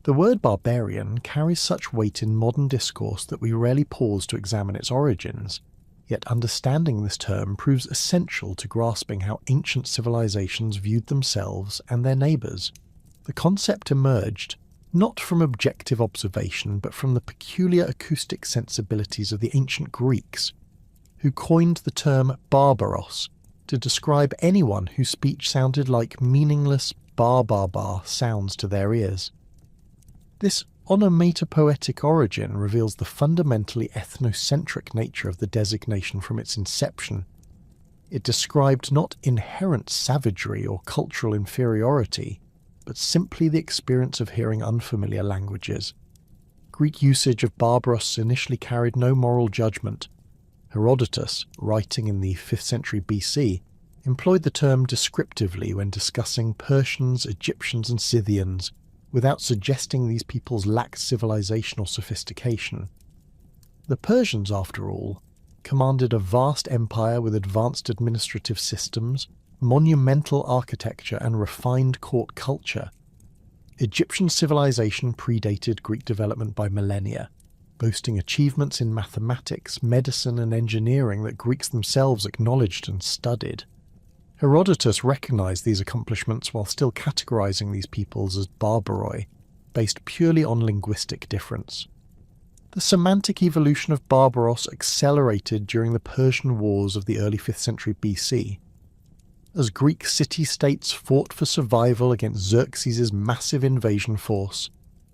The word barbarian carries such weight in modern discourse that we rarely pause to examine its origins, yet understanding this term proves essential to grasping how ancient civilizations viewed themselves and their neighbours. The concept emerged not from objective observation but from the peculiar acoustic sensibilities of the ancient Greeks, who coined the term barbaros to describe anyone whose speech sounded like meaningless bar sounds to their ears. This onomatopoetic origin reveals the fundamentally ethnocentric nature of the designation from its inception. It described not inherent savagery or cultural inferiority, but simply the experience of hearing unfamiliar languages. Greek usage of barbaros initially carried no moral judgment. Herodotus, writing in the 5th century BC, employed the term descriptively when discussing Persians, Egyptians and Scythians, without suggesting these peoples lacked civilization or sophistication. The Persians, after all, commanded a vast empire with advanced administrative systems, monumental architecture and refined court culture. Egyptian civilization predated Greek development by millennia, boasting achievements in mathematics, medicine and engineering that Greeks themselves acknowledged and studied. Herodotus recognized these accomplishments while still categorizing these peoples as barbaroi, based purely on linguistic difference. The semantic evolution of barbaros accelerated during the Persian Wars of the early 5th century BC. As Greek city-states fought for survival against Xerxes' massive invasion force,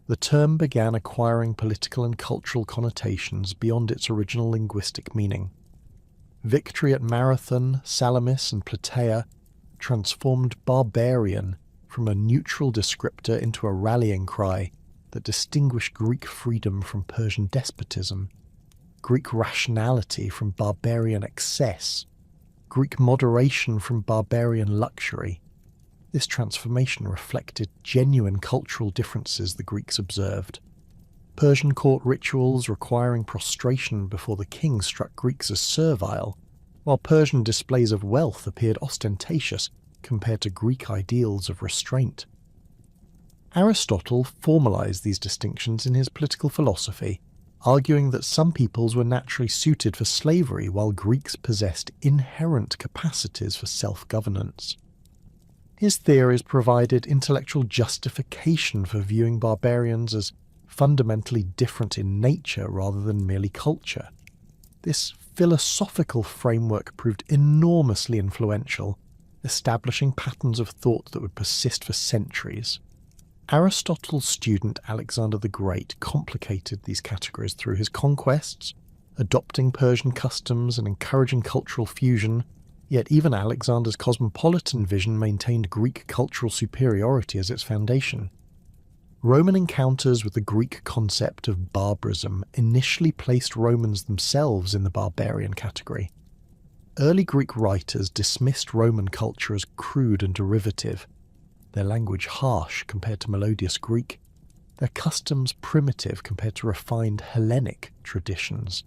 the term began acquiring political and cultural connotations beyond its original linguistic meaning. Victory at Marathon, Salamis and Plataea transformed barbarian from a neutral descriptor into a rallying cry that distinguished Greek freedom from Persian despotism, Greek rationality from barbarian excess, Greek moderation from barbarian luxury. This transformation reflected genuine cultural differences the Greeks observed. Persian court rituals requiring prostration before the king struck Greeks as servile, while Persian displays of wealth appeared ostentatious compared to Greek ideals of restraint. Aristotle formalized these distinctions in his political philosophy, arguing that some peoples were naturally suited for slavery while Greeks possessed inherent capacities for self-governance. His theories provided intellectual justification for viewing barbarians as fundamentally different in nature rather than merely culture. This philosophical framework proved enormously influential, establishing patterns of thought that would persist for centuries. Aristotle's student Alexander the Great complicated these categories through his conquests, adopting Persian customs and encouraging cultural fusion, yet even Alexander's cosmopolitan vision maintained Greek cultural superiority as its foundation. Roman encounters with the Greek concept of barbarism initially placed Romans themselves in the barbarian category. Early Greek writers dismissed Roman culture as crude and derivative, their language harsh compared to melodious Greek, their customs primitive compared to refined Hellenic traditions.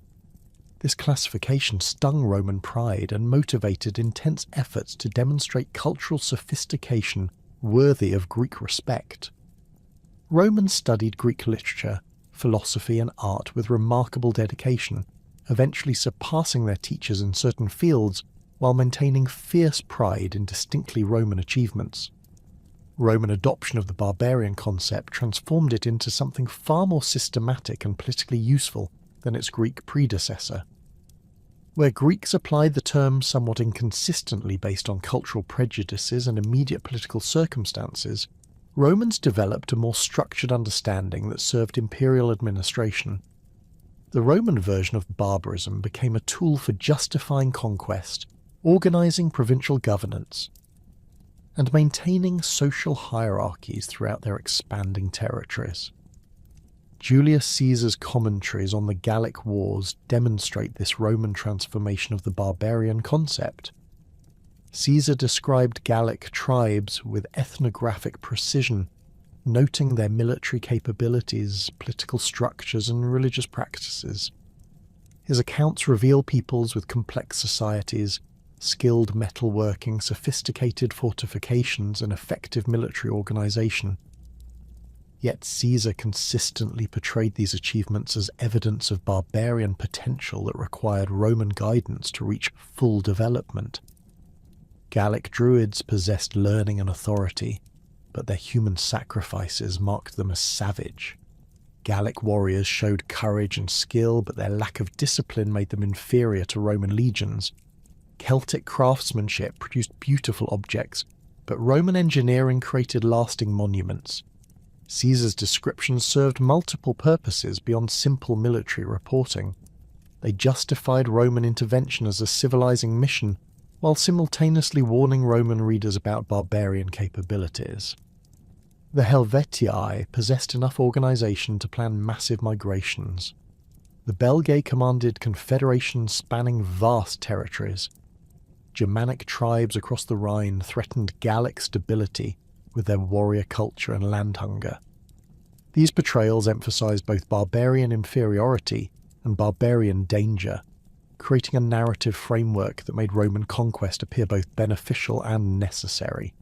This classification stung Roman pride and motivated intense efforts to demonstrate cultural sophistication worthy of Greek respect. Romans studied Greek literature, philosophy and art with remarkable dedication, eventually surpassing their teachers in certain fields while maintaining fierce pride in distinctly Roman achievements. Roman adoption of the barbarian concept transformed it into something far more systematic and politically useful than its Greek predecessor. Where Greeks applied the term somewhat inconsistently based on cultural prejudices and immediate political circumstances, Romans developed a more structured understanding that served imperial administration. The Roman version of barbarism became a tool for justifying conquest, organizing provincial governance, and maintaining social hierarchies throughout their expanding territories. Julius Caesar's commentaries on the Gallic Wars demonstrate this Roman transformation of the barbarian concept. Caesar described Gallic tribes with ethnographic precision, noting their military capabilities, political structures, and religious practices. His accounts reveal peoples with complex societies, skilled metalworking, sophisticated fortifications, and effective military organization. Yet Caesar consistently portrayed these achievements as evidence of barbarian potential that required Roman guidance to reach full development. Gallic druids possessed learning and authority, but their human sacrifices marked them as savage. Gallic warriors showed courage and skill, but their lack of discipline made them inferior to Roman legions. Celtic craftsmanship produced beautiful objects, but Roman engineering created lasting monuments. Caesar's descriptions served multiple purposes beyond simple military reporting. They justified Roman intervention as a civilizing mission, while simultaneously warning Roman readers about barbarian capabilities. The Helvetii possessed enough organization to plan massive migrations. The Belgae commanded confederations spanning vast territories. Germanic tribes across the Rhine threatened Gallic stability with their warrior culture and land hunger. These portrayals emphasized both barbarian inferiority and barbarian danger, creating a narrative framework that made Roman conquest appear both beneficial and necessary.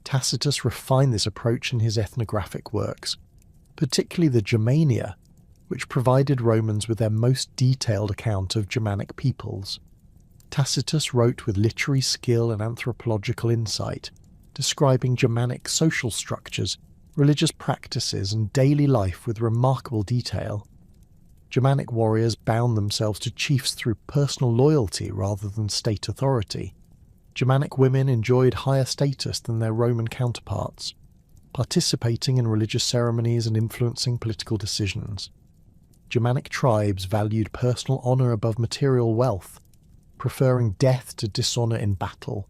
Tacitus refined this approach in his ethnographic works, particularly the Germania, which provided Romans with their most detailed account of Germanic peoples. Tacitus wrote with literary skill and anthropological insight, describing Germanic social structures, religious practices, and daily life with remarkable detail. Germanic warriors bound themselves to chiefs through personal loyalty rather than state authority. Germanic women enjoyed higher status than their Roman counterparts, participating in religious ceremonies and influencing political decisions. Germanic tribes valued personal honor above material wealth, preferring death to dishonor in battle.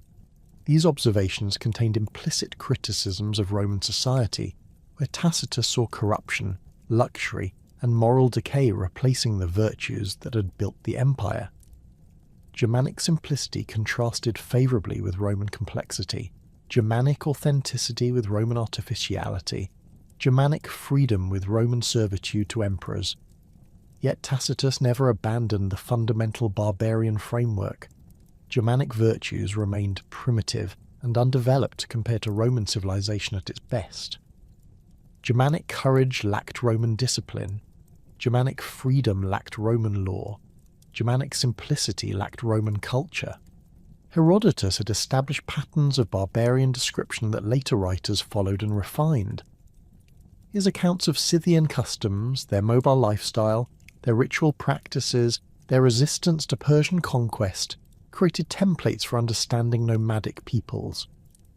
These observations contained implicit criticisms of Roman society, where Tacitus saw corruption, luxury, and moral decay replacing the virtues that had built the empire. Germanic simplicity contrasted favorably with Roman complexity, Germanic authenticity with Roman artificiality, Germanic freedom with Roman servitude to emperors. Yet Tacitus never abandoned the fundamental barbarian framework. Germanic virtues remained primitive and undeveloped compared to Roman civilization at its best. Germanic courage lacked Roman discipline. Germanic freedom lacked Roman law. Germanic simplicity lacked Roman culture. Herodotus had established patterns of barbarian description that later writers followed and refined. His accounts of Scythian customs, their mobile lifestyle, their ritual practices, their resistance to Persian conquest, created templates for understanding nomadic peoples.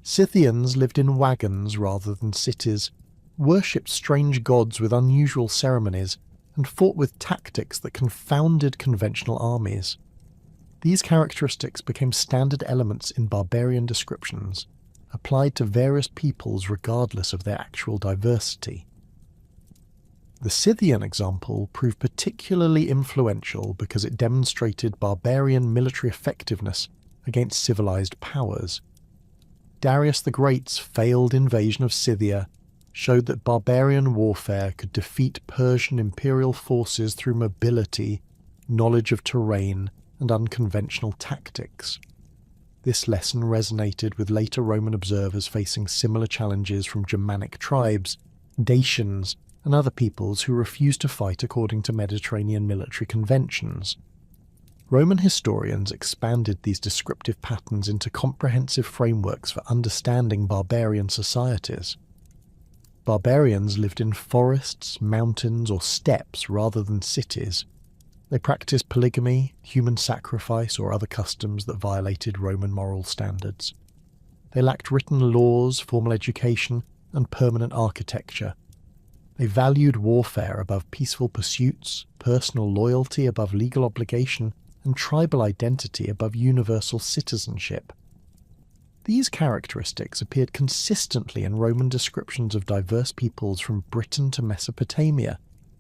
Scythians lived in wagons rather than cities, worshipped strange gods with unusual ceremonies, and fought with tactics that confounded conventional armies. These characteristics became standard elements in barbarian descriptions, applied to various peoples regardless of their actual diversity. The Scythian example proved particularly influential because it demonstrated barbarian military effectiveness against civilized powers. Darius the Great's failed invasion of Scythia showed that barbarian warfare could defeat Persian imperial forces through mobility, knowledge of terrain, and unconventional tactics. This lesson resonated with later Roman observers facing similar challenges from Germanic tribes, Dacians, and other peoples who refused to fight according to Mediterranean military conventions. Roman historians expanded these descriptive patterns into comprehensive frameworks for understanding barbarian societies. Barbarians lived in forests, mountains, or steppes rather than cities. They practiced polygamy, human sacrifice, or other customs that violated Roman moral standards. They lacked written laws, formal education, and permanent architecture. They valued warfare above peaceful pursuits, personal loyalty above legal obligation, and tribal identity above universal citizenship. These characteristics appeared consistently in Roman descriptions of diverse peoples from Britain to Mesopotamia,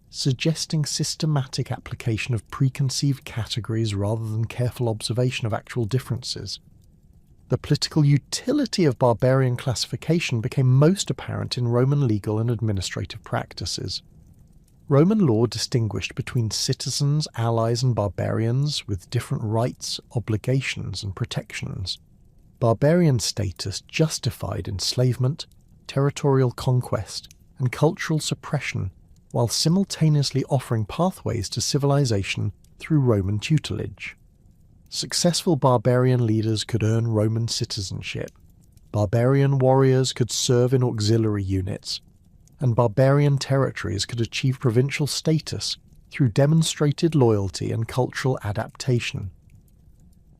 suggesting systematic application of preconceived categories rather than careful observation of actual differences. The political utility of barbarian classification became most apparent in Roman legal and administrative practices. Roman law distinguished between citizens, allies, and barbarians with different rights, obligations, and protections. Barbarian status justified enslavement, territorial conquest, and cultural suppression, while simultaneously offering pathways to civilization through Roman tutelage. Successful barbarian leaders could earn Roman citizenship, barbarian warriors could serve in auxiliary units, and barbarian territories could achieve provincial status through demonstrated loyalty and cultural adaptation.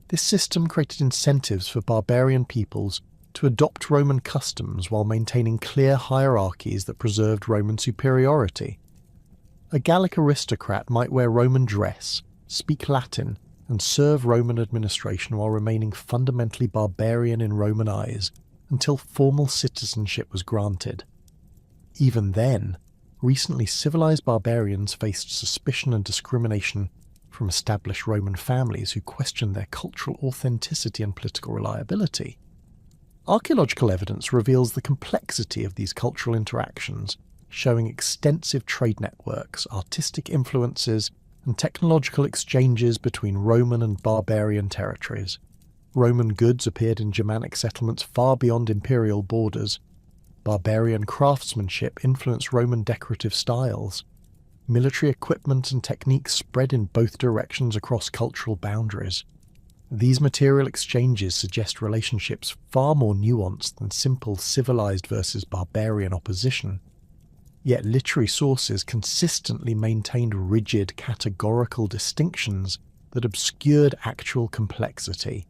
This system created incentives for barbarian peoples to adopt Roman customs while maintaining clear hierarchies that preserved Roman superiority. A Gallic aristocrat might wear Roman dress, speak Latin, and serve Roman administration while remaining fundamentally barbarian in Roman eyes until formal citizenship was granted. Even then, recently civilized barbarians faced suspicion and discrimination from established Roman families who questioned their cultural authenticity and political reliability. Archaeological evidence reveals the complexity of these cultural interactions, showing extensive trade networks, artistic influences, and technological exchanges between Roman and barbarian territories. Roman goods appeared in Germanic settlements far beyond imperial borders. Barbarian craftsmanship influenced Roman decorative styles. Military equipment and techniques spread in both directions across cultural boundaries. These material exchanges suggest relationships far more nuanced than simple civilized versus barbarian opposition. Yet literary sources consistently maintained rigid categorical distinctions that obscured actual complexity.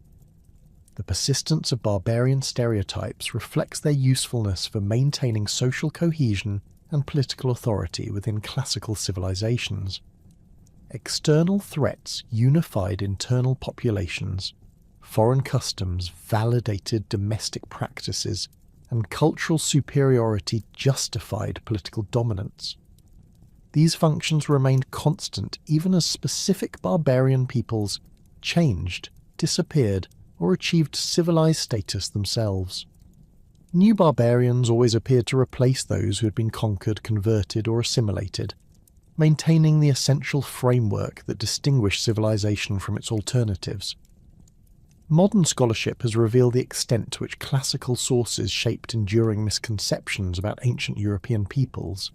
The persistence of barbarian stereotypes reflects their usefulness for maintaining social cohesion and political authority within classical civilizations. External threats unified internal populations, foreign customs validated domestic practices, and cultural superiority justified political dominance. These functions remained constant even as specific barbarian peoples changed, disappeared, or achieved civilized status themselves. New barbarians always appeared to replace those who had been conquered, converted, or assimilated, maintaining the essential framework that distinguished civilization from its alternatives. Modern scholarship has revealed the extent to which classical sources shaped enduring misconceptions about ancient European peoples.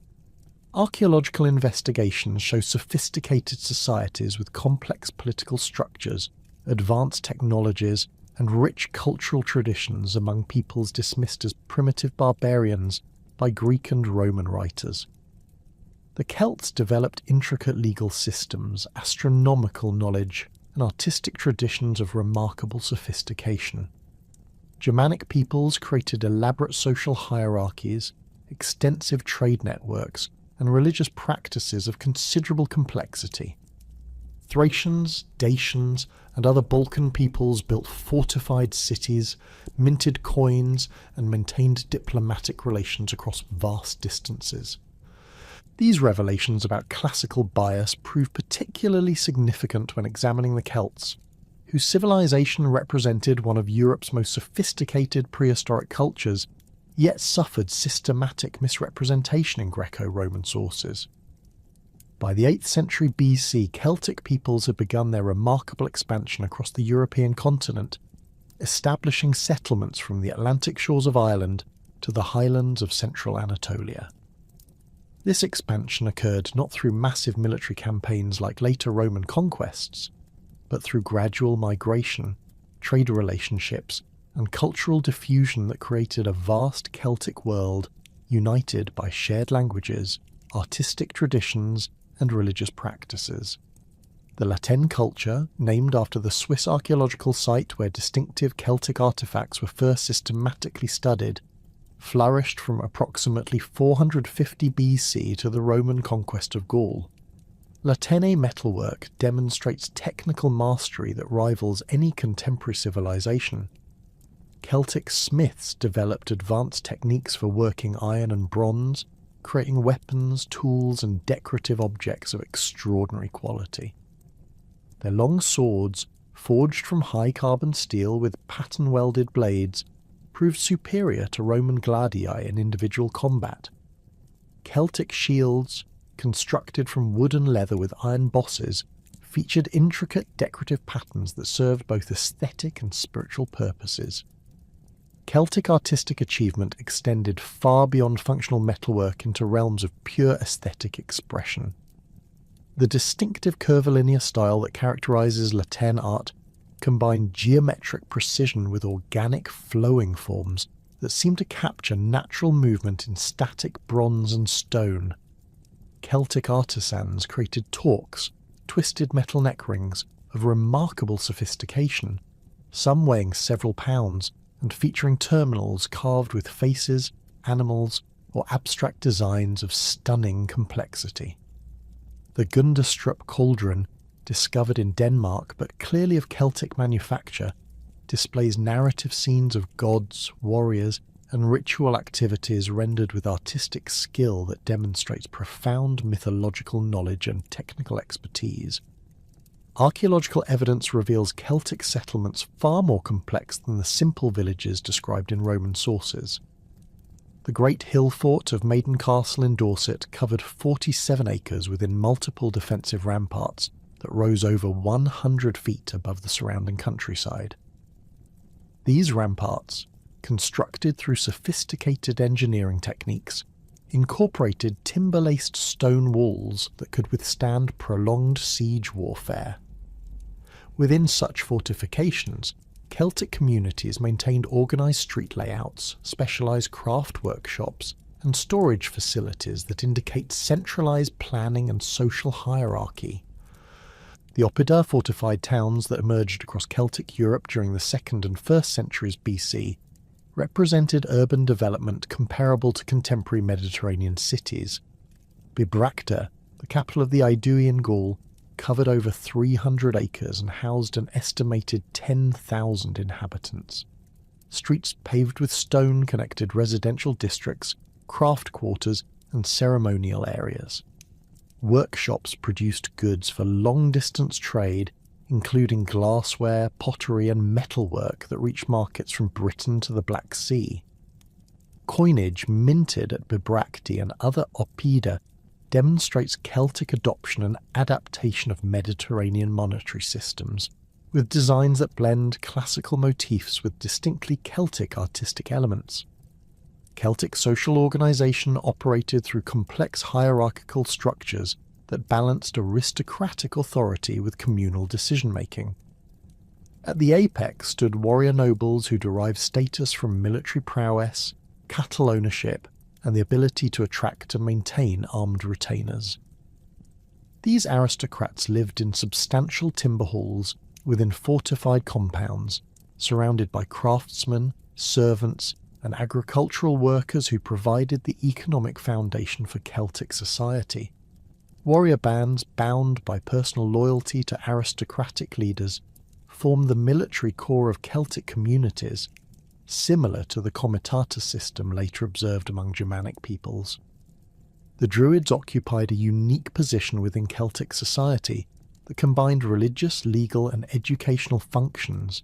Archaeological investigations show sophisticated societies with complex political structures, advanced technologies, and rich cultural traditions among peoples dismissed as primitive barbarians by Greek and Roman writers. The Celts developed intricate legal systems, astronomical knowledge, and artistic traditions of remarkable sophistication. Germanic peoples created elaborate social hierarchies, extensive trade networks, and religious practices of considerable complexity. Thracians, Dacians, and other Balkan peoples built fortified cities, minted coins, and maintained diplomatic relations across vast distances. These revelations about classical bias prove particularly significant when examining the Celts, whose civilization represented one of Europe's most sophisticated prehistoric cultures, yet suffered systematic misrepresentation in Greco-Roman sources. By the 8th century BC, Celtic peoples had begun their remarkable expansion across the European continent, establishing settlements from the Atlantic shores of Ireland to the highlands of central Anatolia. This expansion occurred not through massive military campaigns like later Roman conquests, but through gradual migration, trade relationships, and cultural diffusion that created a vast Celtic world united by shared languages, artistic traditions, and religious practices. The Latin culture, named after the Swiss archaeological site where distinctive Celtic artifacts were first systematically studied, flourished from approximately 450 BC to the Roman conquest of Gaul. Latene metalwork demonstrates technical mastery that rivals any contemporary civilization. Celtic smiths developed advanced techniques for working iron and bronze, creating weapons, tools, and decorative objects of extraordinary quality. Their long swords, forged from high-carbon steel with pattern-welded blades, proved superior to Roman gladii in individual combat. Celtic shields, constructed from wood and leather with iron bosses, featured intricate decorative patterns that served both aesthetic and spiritual purposes. Celtic artistic achievement extended far beyond functional metalwork into realms of pure aesthetic expression. The distinctive curvilinear style that characterises Latin art combined geometric precision with organic flowing forms that seem to capture natural movement in static bronze and stone. Celtic artisans created torques, twisted metal neck rings of remarkable sophistication, some weighing several pounds and featuring terminals carved with faces, animals, or abstract designs of stunning complexity. The Gundestrup cauldron, discovered in Denmark but clearly of Celtic manufacture, displays narrative scenes of gods, warriors, and ritual activities rendered with artistic skill that demonstrates profound mythological knowledge and technical expertise. Archaeological evidence reveals Celtic settlements far more complex than the simple villages described in Roman sources. The great hill fort of Maiden Castle in Dorset covered 47 acres within multiple defensive ramparts that rose over 100 feet above the surrounding countryside. These ramparts, constructed through sophisticated engineering techniques, incorporated timber-laced stone walls that could withstand prolonged siege warfare. Within such fortifications, Celtic communities maintained organised street layouts, specialised craft workshops, and storage facilities that indicate centralised planning and social hierarchy. The Oppida fortified towns that emerged across Celtic Europe during the 2nd and 1st centuries BC represented urban development comparable to contemporary Mediterranean cities. Bibracte, the capital of the Aeduan Gaul, covered over 300 acres and housed an estimated 10,000 inhabitants. Streets paved with stone connected residential districts, craft quarters, and ceremonial areas. Workshops produced goods for long-distance trade, including glassware, pottery, and metalwork that reached markets from Britain to the Black Sea. Coinage minted at Bibracte and other Oppida demonstrates Celtic adoption and adaptation of Mediterranean monetary systems, with designs that blend classical motifs with distinctly Celtic artistic elements. Celtic social organisation operated through complex hierarchical structures that balanced aristocratic authority with communal decision-making. At the apex stood warrior nobles who derived status from military prowess, cattle ownership, and the ability to attract and maintain armed retainers. These aristocrats lived in substantial timber halls within fortified compounds, surrounded by craftsmen, servants, and agricultural workers who provided the economic foundation for Celtic society. Warrior bands bound by personal loyalty to aristocratic leaders formed the military core of Celtic communities, similar to the comitate system later observed among Germanic peoples. The Druids occupied a unique position within Celtic society that combined religious, legal, and educational functions.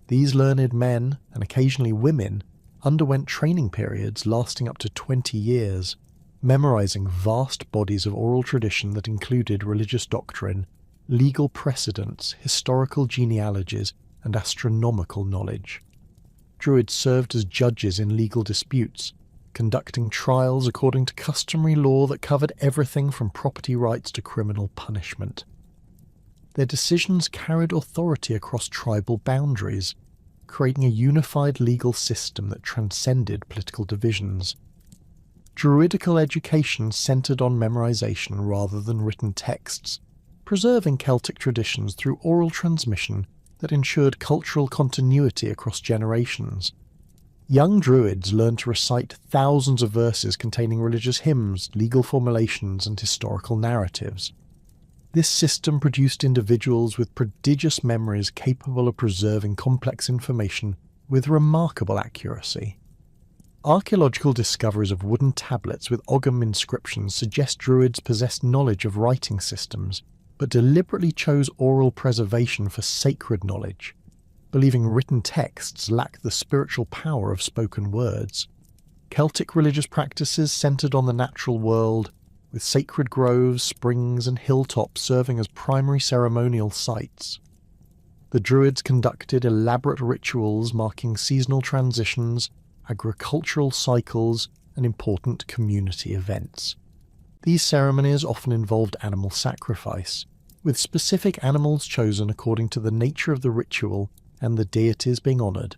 These learned men, and occasionally women, underwent training periods lasting up to 20 years, memorizing vast bodies of oral tradition that included religious doctrine, legal precedents, historical genealogies, and astronomical knowledge. Druids served as judges in legal disputes, conducting trials according to customary law that covered everything from property rights to criminal punishment. Their decisions carried authority across tribal boundaries, creating a unified legal system that transcended political divisions. Druidical education centred on memorization rather than written texts, preserving Celtic traditions through oral transmission that ensured cultural continuity across generations. Young Druids learned to recite thousands of verses containing religious hymns, legal formulations, and historical narratives. This system produced individuals with prodigious memories capable of preserving complex information with remarkable accuracy. Archaeological discoveries of wooden tablets with Ogham inscriptions suggest Druids possessed knowledge of writing systems, but deliberately chose oral preservation for sacred knowledge, believing written texts lack the spiritual power of spoken words. Celtic religious practices centred on the natural world, with sacred groves, springs, and hilltops serving as primary ceremonial sites. The Druids conducted elaborate rituals marking seasonal transitions, agricultural cycles, and important community events. These ceremonies often involved animal sacrifice, with specific animals chosen according to the nature of the ritual and the deities being honoured.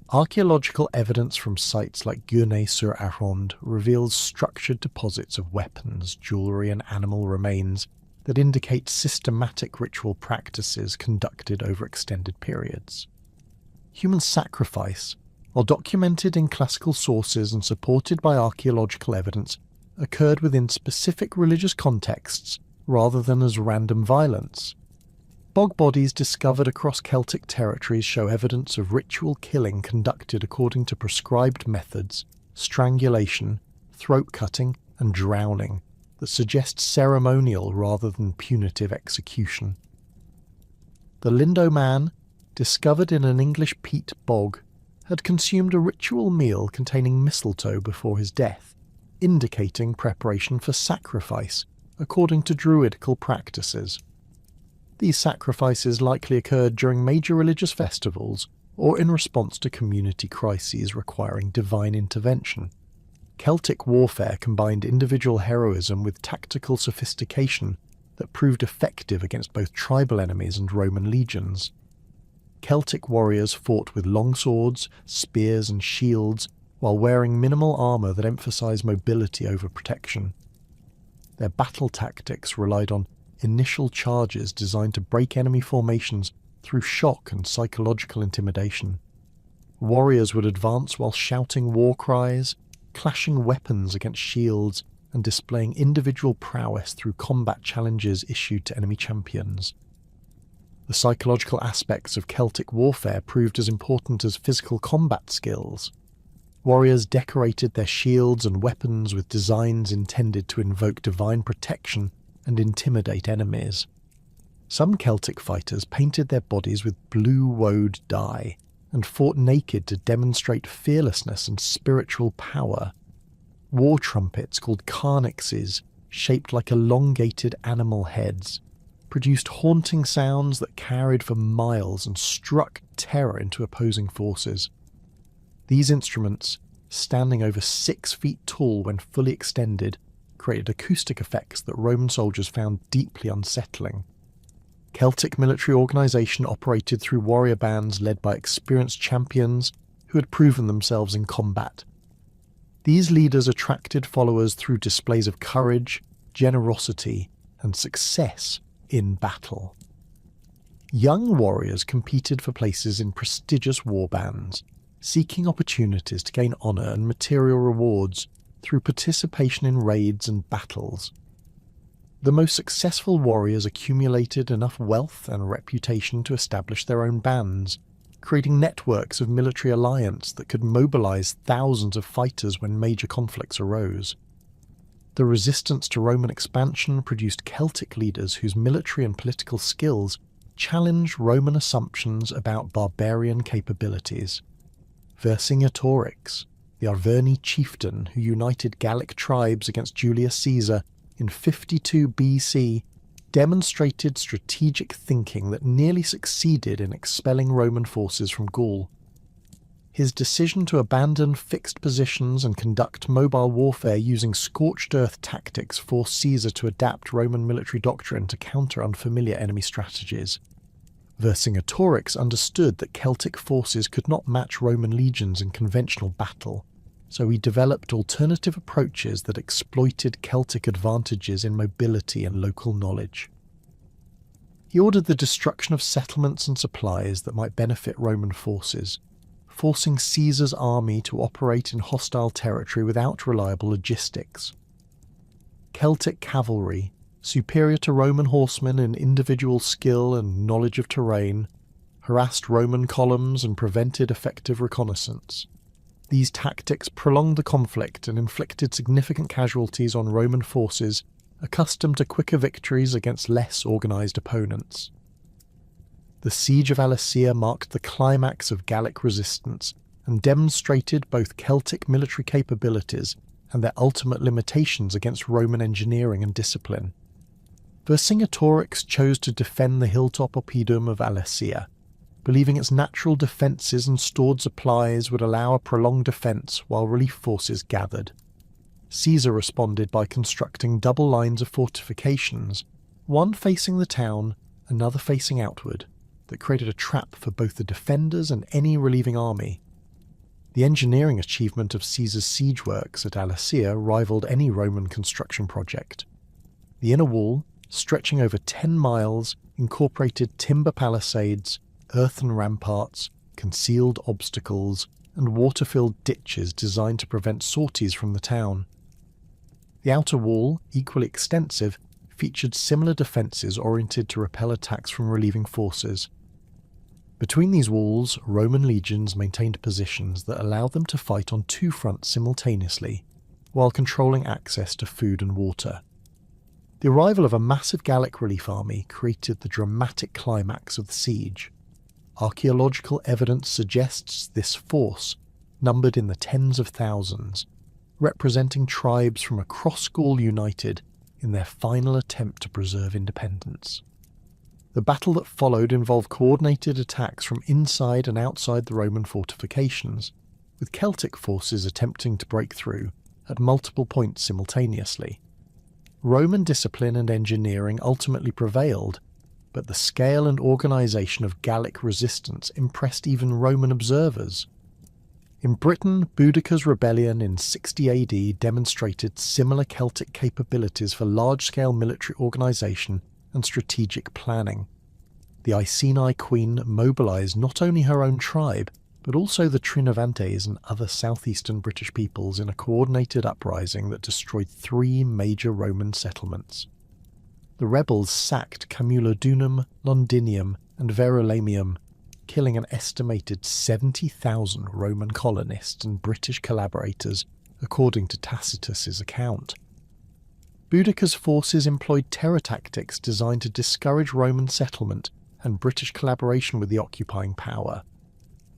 Archaeological evidence from sites like Gournay-sur-Aronde reveals structured deposits of weapons, jewellery and animal remains that indicate systematic ritual practices conducted over extended periods. Human sacrifice, while documented in classical sources and supported by archaeological evidence, occurred within specific religious contexts rather than as random violence. Bog bodies discovered across Celtic territories show evidence of ritual killing conducted according to prescribed methods, strangulation, throat cutting, and drowning, that suggest ceremonial rather than punitive execution. The Lindo man, discovered in an English peat bog, had consumed a ritual meal containing mistletoe before his death, indicating preparation for sacrifice, according to druidical practices. These sacrifices likely occurred during major religious festivals or in response to community crises requiring divine intervention. Celtic warfare combined individual heroism with tactical sophistication that proved effective against both tribal enemies and Roman legions. Celtic warriors fought with longswords, spears and shields while wearing minimal armour that emphasised mobility over protection. Their battle tactics relied on initial charges designed to break enemy formations through shock and psychological intimidation. Warriors would advance while shouting war cries, clashing weapons against shields, and displaying individual prowess through combat challenges issued to enemy champions. The psychological aspects of Celtic warfare proved as important as physical combat skills. Warriors decorated their shields and weapons with designs intended to invoke divine protection and intimidate enemies. Some Celtic fighters painted their bodies with blue woad dye and fought naked to demonstrate fearlessness and spiritual power. War trumpets called carnixes, shaped like elongated animal heads, produced haunting sounds that carried for miles and struck terror into opposing forces. These instruments, standing over 6 feet tall when fully extended, created acoustic effects that Roman soldiers found deeply unsettling. Celtic military organisation operated through warrior bands led by experienced champions who had proven themselves in combat. These leaders attracted followers through displays of courage, generosity, and success in battle. Young warriors competed for places in prestigious war bands, seeking opportunities to gain honour and material rewards through participation in raids and battles. The most successful warriors accumulated enough wealth and reputation to establish their own bands, creating networks of military alliance that could mobilise thousands of fighters when major conflicts arose. The resistance to Roman expansion produced Celtic leaders whose military and political skills challenged Roman assumptions about barbarian capabilities. Vercingetorix, the Arverni chieftain who united Gallic tribes against Julius Caesar in 52 BC, demonstrated strategic thinking that nearly succeeded in expelling Roman forces from Gaul. His decision to abandon fixed positions and conduct mobile warfare using scorched earth tactics forced Caesar to adapt Roman military doctrine to counter unfamiliar enemy strategies. Vercingetorix understood that Celtic forces could not match Roman legions in conventional battle, so he developed alternative approaches that exploited Celtic advantages in mobility and local knowledge. He ordered the destruction of settlements and supplies that might benefit Roman forces, forcing Caesar's army to operate in hostile territory without reliable logistics. Celtic cavalry, superior to Roman horsemen in individual skill and knowledge of terrain, harassed Roman columns and prevented effective reconnaissance. These tactics prolonged the conflict and inflicted significant casualties on Roman forces accustomed to quicker victories against less organised opponents. The siege of Alesia marked the climax of Gallic resistance and demonstrated both Celtic military capabilities and their ultimate limitations against Roman engineering and discipline. Vercingetorix chose to defend the hilltop oppidum of Alesia, believing its natural defences and stored supplies would allow a prolonged defence while relief forces gathered. Caesar responded by constructing double lines of fortifications, one facing the town, another facing outward, that created a trap for both the defenders and any relieving army. The engineering achievement of Caesar's siege works at Alesia rivaled any Roman construction project. The inner wall, stretching over 10 miles, incorporated timber palisades, earthen ramparts, concealed obstacles, and water-filled ditches designed to prevent sorties from the town. The outer wall, equally extensive, featured similar defences oriented to repel attacks from relieving forces. Between these walls, Roman legions maintained positions that allowed them to fight on two fronts simultaneously, while controlling access to food and water. The arrival of a massive Gallic relief army created the dramatic climax of the siege. Archaeological evidence suggests this force, numbered in the tens of thousands, representing tribes from across Gaul united in their final attempt to preserve independence. The battle that followed involved coordinated attacks from inside and outside the Roman fortifications, with Celtic forces attempting to break through at multiple points simultaneously. Roman discipline and engineering ultimately prevailed, but the scale and organisation of Gallic resistance impressed even Roman observers. In Britain, Boudicca's rebellion in 60 AD demonstrated similar Celtic capabilities for large-scale military organisation and strategic planning. The Iceni queen mobilised not only her own tribe, but also the Trinovantes and other southeastern British peoples in a coordinated uprising that destroyed 3 major Roman settlements. The rebels sacked Camulodunum, Londinium, and Verulamium, killing an estimated 70,000 Roman colonists and British collaborators, according to Tacitus's account. Boudicca's forces employed terror tactics designed to discourage Roman settlement and British collaboration with the occupying power.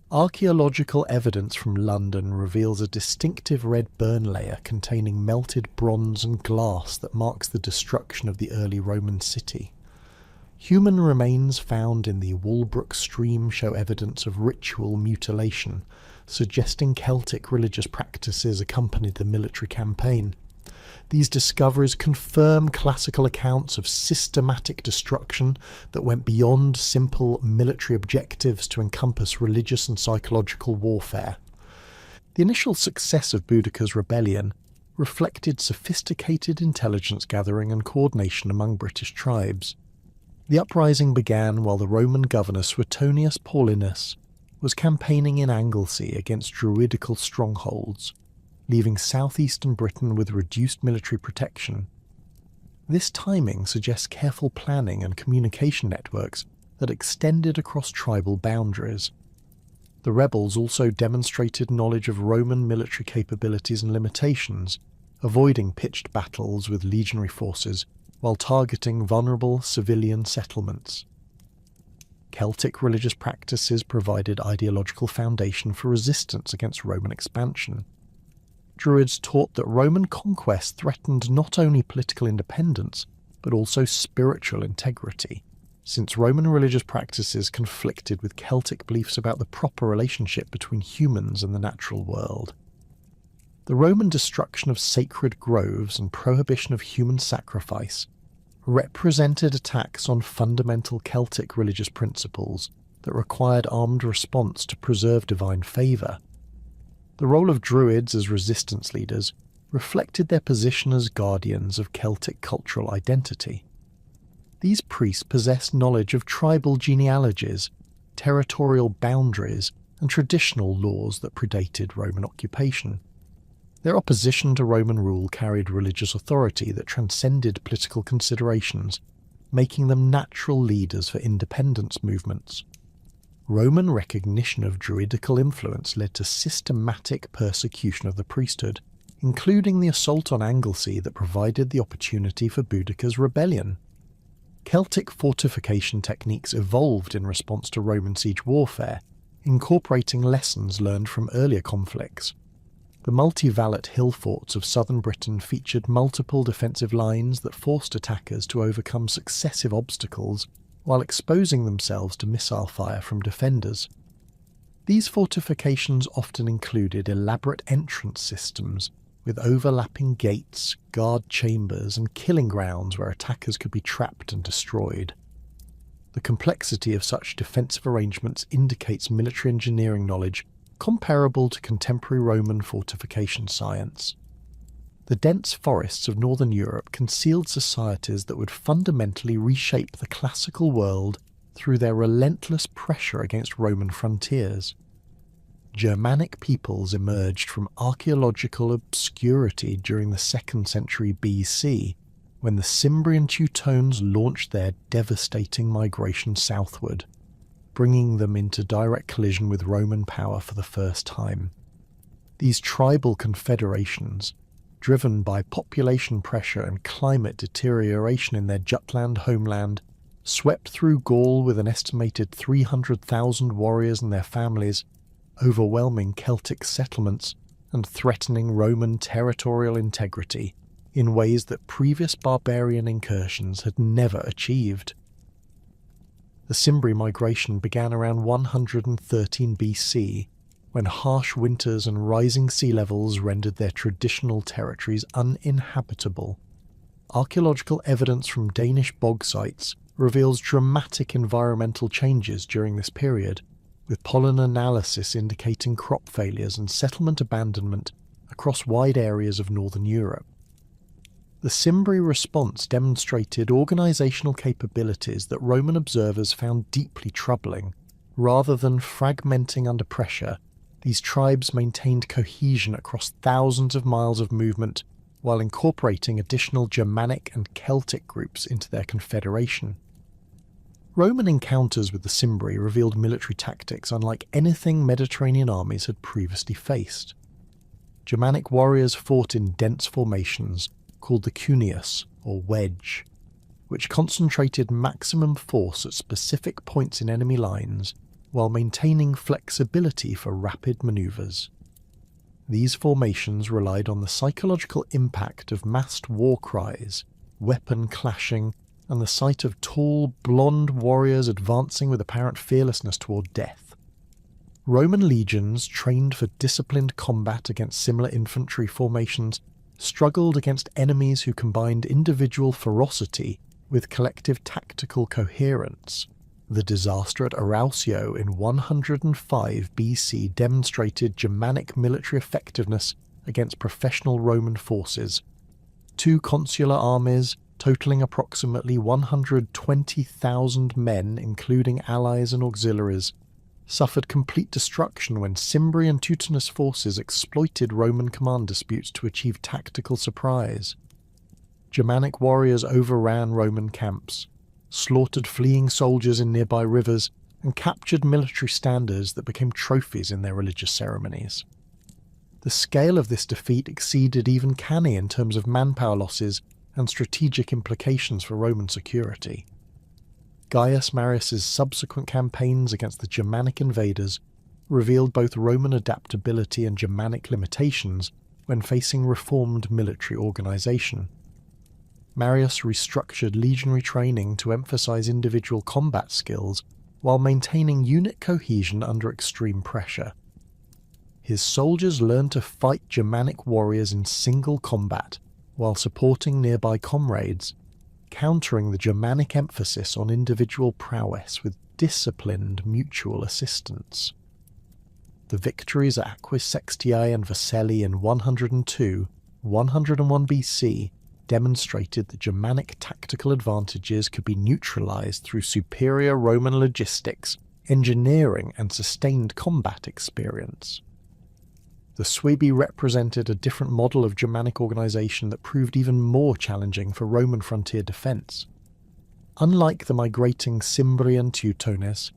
Archaeological evidence from London reveals a distinctive red burn layer containing melted bronze and glass that marks the destruction of the early Roman city. Human remains found in the Walbrook stream show evidence of ritual mutilation, suggesting Celtic religious practices accompanied the military campaign. These discoveries confirm classical accounts of systematic destruction that went beyond simple military objectives to encompass religious and psychological warfare. The initial success of Boudicca's rebellion reflected sophisticated intelligence gathering and coordination among British tribes. The uprising began while the Roman governor Suetonius Paulinus was campaigning in Anglesey against druidical strongholds, leaving southeastern Britain with reduced military protection. This timing suggests careful planning and communication networks that extended across tribal boundaries. The rebels also demonstrated knowledge of Roman military capabilities and limitations, avoiding pitched battles with legionary forces while targeting vulnerable civilian settlements. Celtic religious practices provided ideological foundation for resistance against Roman expansion. Druids taught that Roman conquest threatened not only political independence, but also spiritual integrity, since Roman religious practices conflicted with Celtic beliefs about the proper relationship between humans and the natural world. The Roman destruction of sacred groves and prohibition of human sacrifice represented attacks on fundamental Celtic religious principles that required armed response to preserve divine favour. The role of Druids as resistance leaders reflected their position as guardians of Celtic cultural identity. These priests possessed knowledge of tribal genealogies, territorial boundaries, and traditional laws that predated Roman occupation. Their opposition to Roman rule carried religious authority that transcended political considerations, making them natural leaders for independence movements. Roman recognition of druidical influence led to systematic persecution of the priesthood, including the assault on Anglesey that provided the opportunity for Boudicca's rebellion. Celtic fortification techniques evolved in response to Roman siege warfare, incorporating lessons learned from earlier conflicts. The multi-vallet hill forts of southern Britain featured multiple defensive lines that forced attackers to overcome successive obstacles while exposing themselves to missile fire from defenders. These fortifications often included elaborate entrance systems with overlapping gates, guard chambers, and killing grounds where attackers could be trapped and destroyed. The complexity of such defensive arrangements indicates military engineering knowledge comparable to contemporary Roman fortification science. The dense forests of northern Europe concealed societies that would fundamentally reshape the classical world through their relentless pressure against Roman frontiers. Germanic peoples emerged from archaeological obscurity during the 2nd century BC, when the Cimbrian Teutones launched their devastating migration southward, bringing them into direct collision with Roman power for the first time. These tribal confederations, driven by population pressure and climate deterioration in their Jutland homeland, swept through Gaul with an estimated 300,000 warriors and their families, overwhelming Celtic settlements and threatening Roman territorial integrity in ways that previous barbarian incursions had never achieved. The Cimbri migration began around 113 BC, when harsh winters and rising sea levels rendered their traditional territories uninhabitable. Archaeological evidence from Danish bog sites reveals dramatic environmental changes during this period, with pollen analysis indicating crop failures and settlement abandonment across wide areas of northern Europe. The Cimbri response demonstrated organisational capabilities that Roman observers found deeply troubling. Rather than fragmenting under pressure, these tribes maintained cohesion across thousands of miles of movement while incorporating additional Germanic and Celtic groups into their confederation. Roman encounters with the Cimbri revealed military tactics unlike anything Mediterranean armies had previously faced. Germanic warriors fought in dense formations called the cuneus, or wedge, which concentrated maximum force at specific points in enemy lines while maintaining flexibility for rapid manoeuvres. These formations relied on the psychological impact of massed war cries, weapon clashing, and the sight of tall, blonde warriors advancing with apparent fearlessness toward death. Roman legions, trained for disciplined combat against similar infantry formations, struggled against enemies who combined individual ferocity with collective tactical coherence. The disaster at Arausio in 105 BC demonstrated Germanic military effectiveness against professional Roman forces. 2 consular armies, totaling approximately 120,000 men, including allies and auxiliaries, suffered complete destruction when Cimbri and Teutonus forces exploited Roman command disputes to achieve tactical surprise. Germanic warriors overran Roman camps, slaughtered fleeing soldiers in nearby rivers, and captured military standards that became trophies in their religious ceremonies. The scale of this defeat exceeded even Cannae in terms of manpower losses and strategic implications for Roman security. Gaius Marius's subsequent campaigns against the Germanic invaders revealed both Roman adaptability and Germanic limitations when facing reformed military organisation. Marius restructured legionary training to emphasise individual combat skills while maintaining unit cohesion under extreme pressure. His soldiers learned to fight Germanic warriors in single combat while supporting nearby comrades, countering the Germanic emphasis on individual prowess with disciplined mutual assistance. The victories at Aquae Sextiae and Vercelli in 102, 101 BC demonstrated that Germanic tactical advantages could be neutralized through superior Roman logistics, engineering, and sustained combat experience. The Suebi represented a different model of Germanic organization that proved even more challenging for Roman frontier defense. Unlike the migrating Cimbrian Teutones,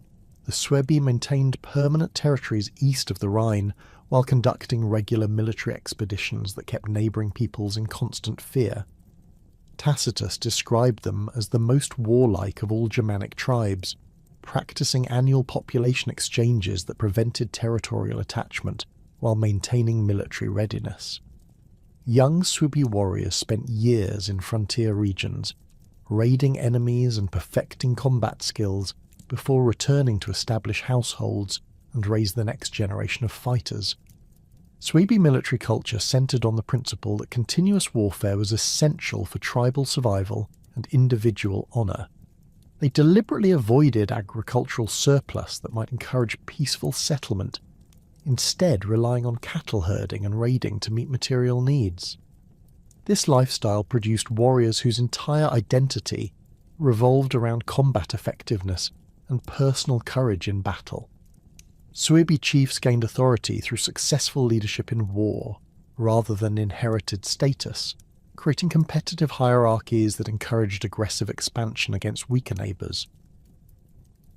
the Suebi maintained permanent territories east of the Rhine while conducting regular military expeditions that kept neighbouring peoples in constant fear. Tacitus described them as the most warlike of all Germanic tribes, practicing annual population exchanges that prevented territorial attachment while maintaining military readiness. Young Suebi warriors spent years in frontier regions, raiding enemies and perfecting combat skills before returning to establish households and raise the next generation of fighters. Suebi military culture centered on the principle that continuous warfare was essential for tribal survival and individual honor. They deliberately avoided agricultural surplus that might encourage peaceful settlement, instead relying on cattle herding and raiding to meet material needs. This lifestyle produced warriors whose entire identity revolved around combat effectiveness and personal courage in battle. Suebi chiefs gained authority through successful leadership in war, rather than inherited status, creating competitive hierarchies that encouraged aggressive expansion against weaker neighbours.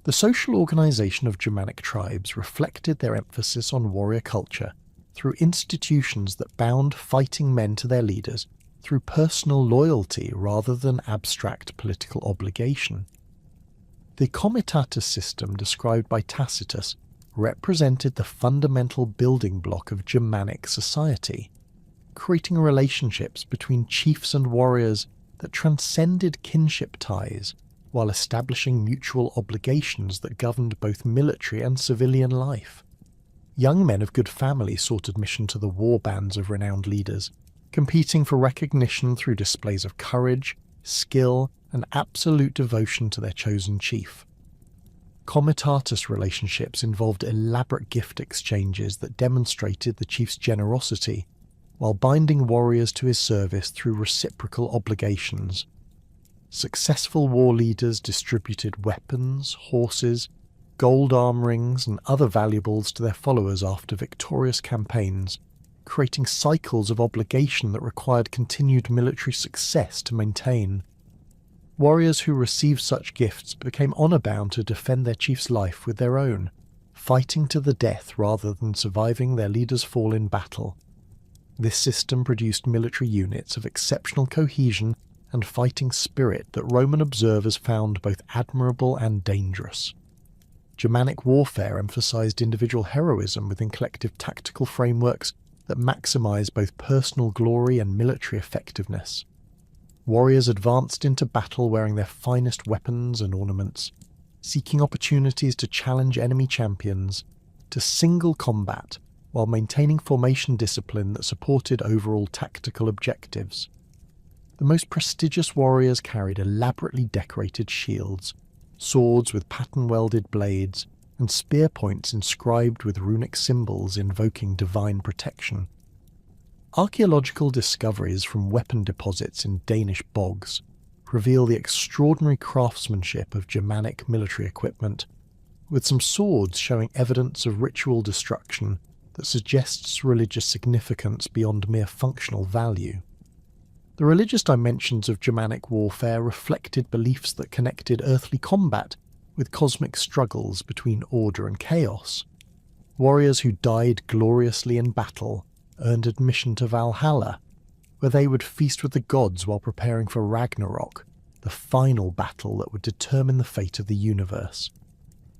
The social organisation of Germanic tribes reflected their emphasis on warrior culture through institutions that bound fighting men to their leaders through personal loyalty rather than abstract political obligation. The comitatus system described by Tacitus represented the fundamental building block of Germanic society, creating relationships between chiefs and warriors that transcended kinship ties while establishing mutual obligations that governed both military and civilian life. Young men of good family sought admission to the war bands of renowned leaders, competing for recognition through displays of courage, skill, and absolute devotion to their chosen chief. Comitatus relationships involved elaborate gift exchanges that demonstrated the chief's generosity, while binding warriors to his service through reciprocal obligations. Successful war leaders distributed weapons, horses, gold arm rings, and other valuables to their followers after victorious campaigns, creating cycles of obligation that required continued military success to maintain. Warriors who received such gifts became honour-bound to defend their chief's life with their own, fighting to the death rather than surviving their leader's fall in battle. This system produced military units of exceptional cohesion and fighting spirit that Roman observers found both admirable and dangerous. Germanic warfare emphasized individual heroism within collective tactical frameworks that maximize both personal glory and military effectiveness. Warriors advanced into battle wearing their finest weapons and ornaments, seeking opportunities to challenge enemy champions, to single combat, while maintaining formation discipline that supported overall tactical objectives. The most prestigious warriors carried elaborately decorated shields, swords with pattern-welded blades, and spear points inscribed with runic symbols invoking divine protection. Archaeological discoveries from weapon deposits in Danish bogs reveal the extraordinary craftsmanship of Germanic military equipment, with some swords showing evidence of ritual destruction that suggests religious significance beyond mere functional value. The religious dimensions of Germanic warfare reflected beliefs that connected earthly combat with cosmic struggles between order and chaos. Warriors who died gloriously in battle earned admission to Valhalla, where they would feast with the gods while preparing for Ragnarok, the final battle that would determine the fate of the universe.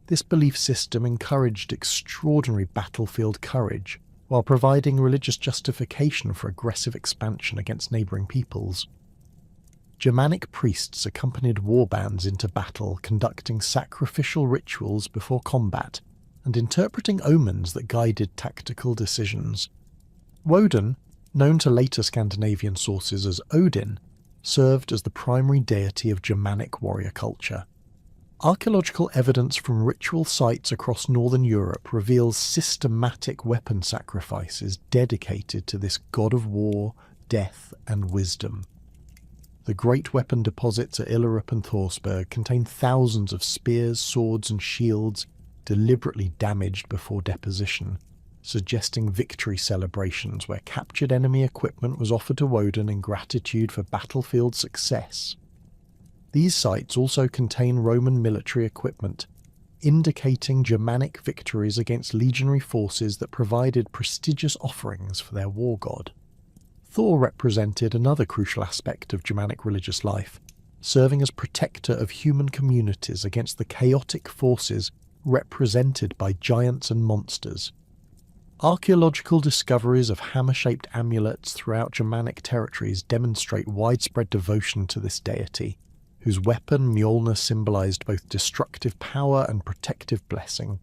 This belief system encouraged extraordinary battlefield courage, while providing religious justification for aggressive expansion against neighbouring peoples. Germanic priests accompanied warbands into battle, conducting sacrificial rituals before combat, and interpreting omens that guided tactical decisions. Woden, known to later Scandinavian sources as Odin, served as the primary deity of Germanic warrior culture. Archaeological evidence from ritual sites across northern Europe reveals systematic weapon sacrifices dedicated to this god of war, death, and wisdom. The great weapon deposits at Illerup and Thorsberg contain thousands of spears, swords, and shields deliberately damaged before deposition, suggesting victory celebrations where captured enemy equipment was offered to Woden in gratitude for battlefield success. These sites also contain Roman military equipment, indicating Germanic victories against legionary forces that provided prestigious offerings for their war god. Thor represented another crucial aspect of Germanic religious life, serving as protector of human communities against the chaotic forces represented by giants and monsters. Archaeological discoveries of hammer-shaped amulets throughout Germanic territories demonstrate widespread devotion to this deity, whose weapon Mjolnir symbolized both destructive power and protective blessing.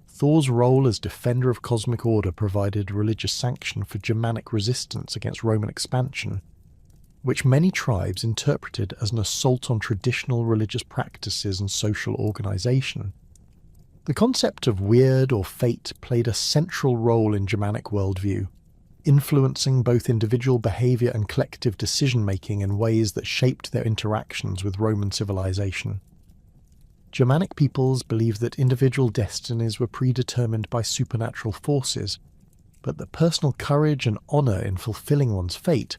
Thor's role as defender of cosmic order provided religious sanction for Germanic resistance against Roman expansion, which many tribes interpreted as an assault on traditional religious practices and social organization. The concept of weird or fate played a central role in Germanic worldview, influencing both individual behavior and collective decision-making in ways that shaped their interactions with Roman civilization. Germanic peoples believed that individual destinies were predetermined by supernatural forces, but that personal courage and honor in fulfilling one's fate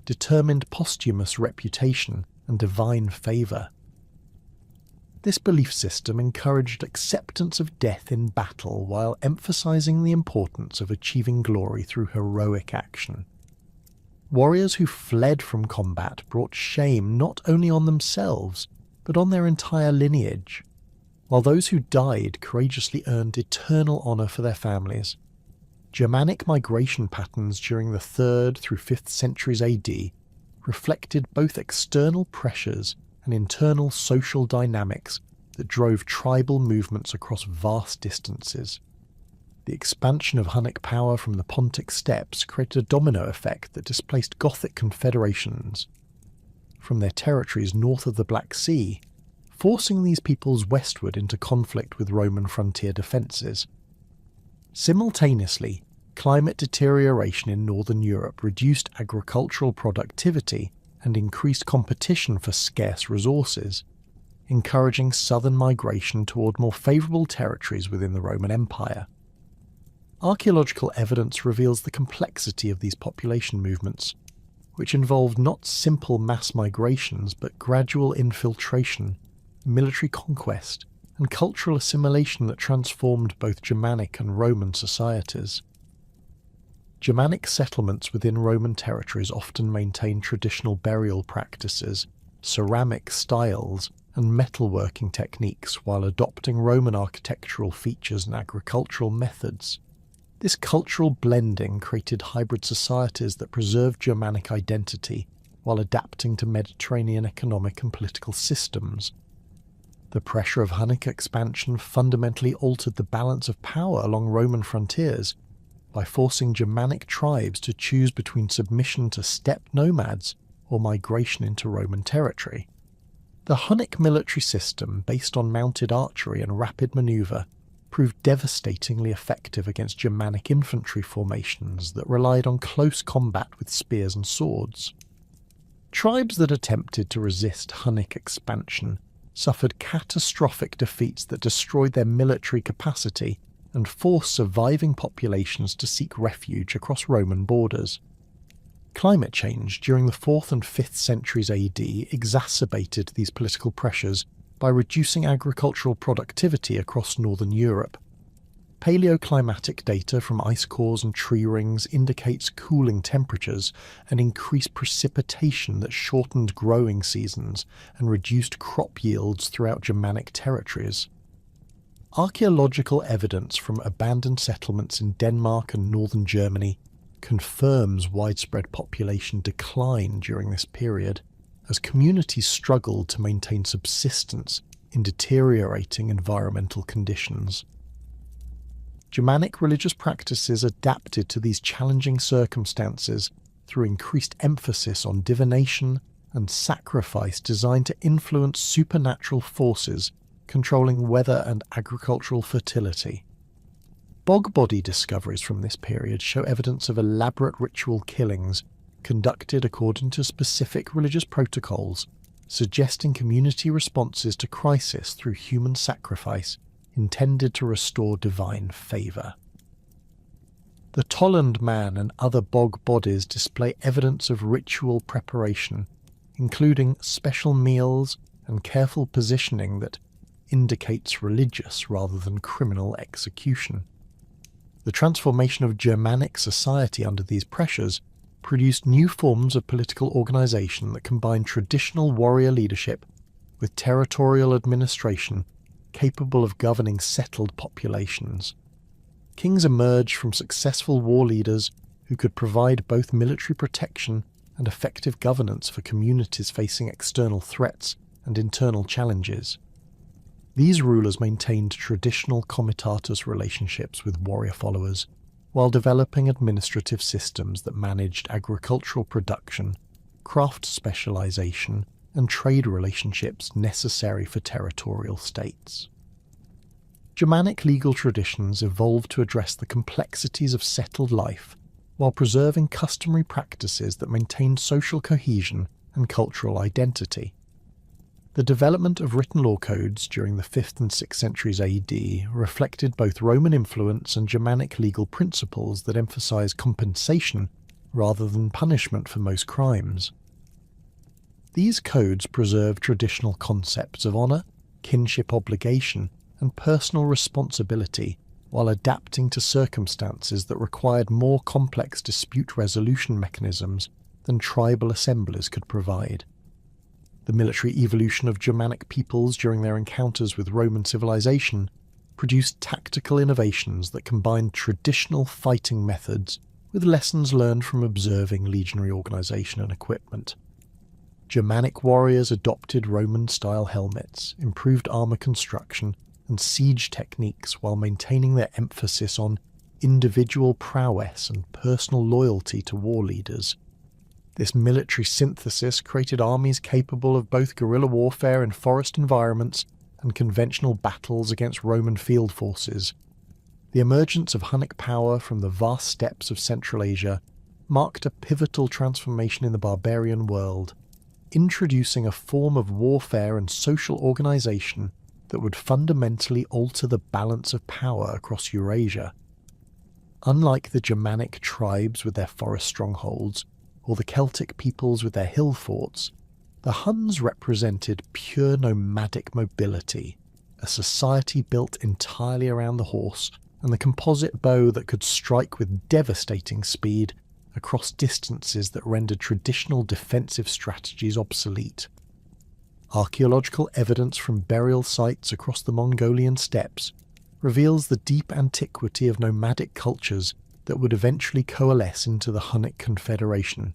determined posthumous reputation and divine favor. This belief system encouraged acceptance of death in battle while emphasizing the importance of achieving glory through heroic action. Warriors who fled from combat brought shame not only on themselves, but on their entire lineage, while those who died courageously earned eternal honor for their families. Germanic migration patterns during the 3rd through 5th centuries AD reflected both external pressures and internal social dynamics that drove tribal movements across vast distances. The expansion of Hunnic power from the Pontic steppes created a domino effect that displaced Gothic confederations from their territories north of the Black Sea, forcing these peoples westward into conflict with Roman frontier defences. Simultaneously, climate deterioration in northern Europe reduced agricultural productivity and increased competition for scarce resources, encouraging southern migration toward more favourable territories within the Roman Empire. Archaeological evidence reveals the complexity of these population movements, which involved not simple mass migrations but gradual infiltration, military conquest, and cultural assimilation that transformed both Germanic and Roman societies. Germanic settlements within Roman territories often maintained traditional burial practices, ceramic styles, and metalworking techniques while adopting Roman architectural features and agricultural methods. This cultural blending created hybrid societies that preserved Germanic identity while adapting to Mediterranean economic and political systems. The pressure of Hunnic expansion fundamentally altered the balance of power along Roman frontiers by forcing Germanic tribes to choose between submission to steppe nomads or migration into Roman territory. The Hunnic military system, based on mounted archery and rapid manoeuvre, proved devastatingly effective against Germanic infantry formations that relied on close combat with spears and swords. Tribes that attempted to resist Hunnic expansion suffered catastrophic defeats that destroyed their military capacity and forced surviving populations to seek refuge across Roman borders. Climate change during the 4th and 5th centuries AD exacerbated these political pressures by reducing agricultural productivity across northern Europe. Paleoclimatic data from ice cores and tree rings indicates cooling temperatures and increased precipitation that shortened growing seasons and reduced crop yields throughout Germanic territories. Archaeological evidence from abandoned settlements in Denmark and northern Germany confirms widespread population decline during this period, as communities struggled to maintain subsistence in deteriorating environmental conditions. Germanic religious practices adapted to these challenging circumstances through increased emphasis on divination and sacrifice designed to influence supernatural forces controlling weather and agricultural fertility. Bog body discoveries from this period show evidence of elaborate ritual killings conducted according to specific religious protocols, suggesting community responses to crisis through human sacrifice intended to restore divine favour. The Tolland man and other bog bodies display evidence of ritual preparation, including special meals and careful positioning that indicates religious rather than criminal execution. The transformation of Germanic society under these pressures produced new forms of political organisation that combined traditional warrior leadership with territorial administration capable of governing settled populations. Kings emerged from successful war leaders who could provide both military protection and effective governance for communities facing external threats and internal challenges. These rulers maintained traditional comitatus relationships with warrior followers, while developing administrative systems that managed agricultural production, craft specialization, and trade relationships necessary for territorial states. Germanic legal traditions evolved to address the complexities of settled life while preserving customary practices that maintained social cohesion and cultural identity. The development of written law codes during the 5th and 6th centuries AD reflected both Roman influence and Germanic legal principles that emphasized compensation rather than punishment for most crimes. These codes preserve traditional concepts of honor, kinship obligation, and personal responsibility while adapting to circumstances that required more complex dispute resolution mechanisms than tribal assemblies could provide. The military evolution of Germanic peoples during their encounters with Roman civilization produced tactical innovations that combined traditional fighting methods with lessons learned from observing legionary organization and equipment. Germanic warriors adopted Roman-style helmets, improved armor construction, and siege techniques while maintaining their emphasis on individual prowess and personal loyalty to war leaders. This military synthesis created armies capable of both guerrilla warfare in forest environments and conventional battles against Roman field forces. The emergence of Hunnic power from the vast steppes of Central Asia marked a pivotal transformation in the barbarian world, introducing a form of warfare and social organization that would fundamentally alter the balance of power across Eurasia. Unlike the Germanic tribes with their forest strongholds, or the Celtic peoples with their hill forts, the Huns represented pure nomadic mobility, a society built entirely around the horse and the composite bow that could strike with devastating speed across distances that rendered traditional defensive strategies obsolete. Archaeological evidence from burial sites across the Mongolian steppes reveals the deep antiquity of nomadic cultures that would eventually coalesce into the Hunnic Confederation.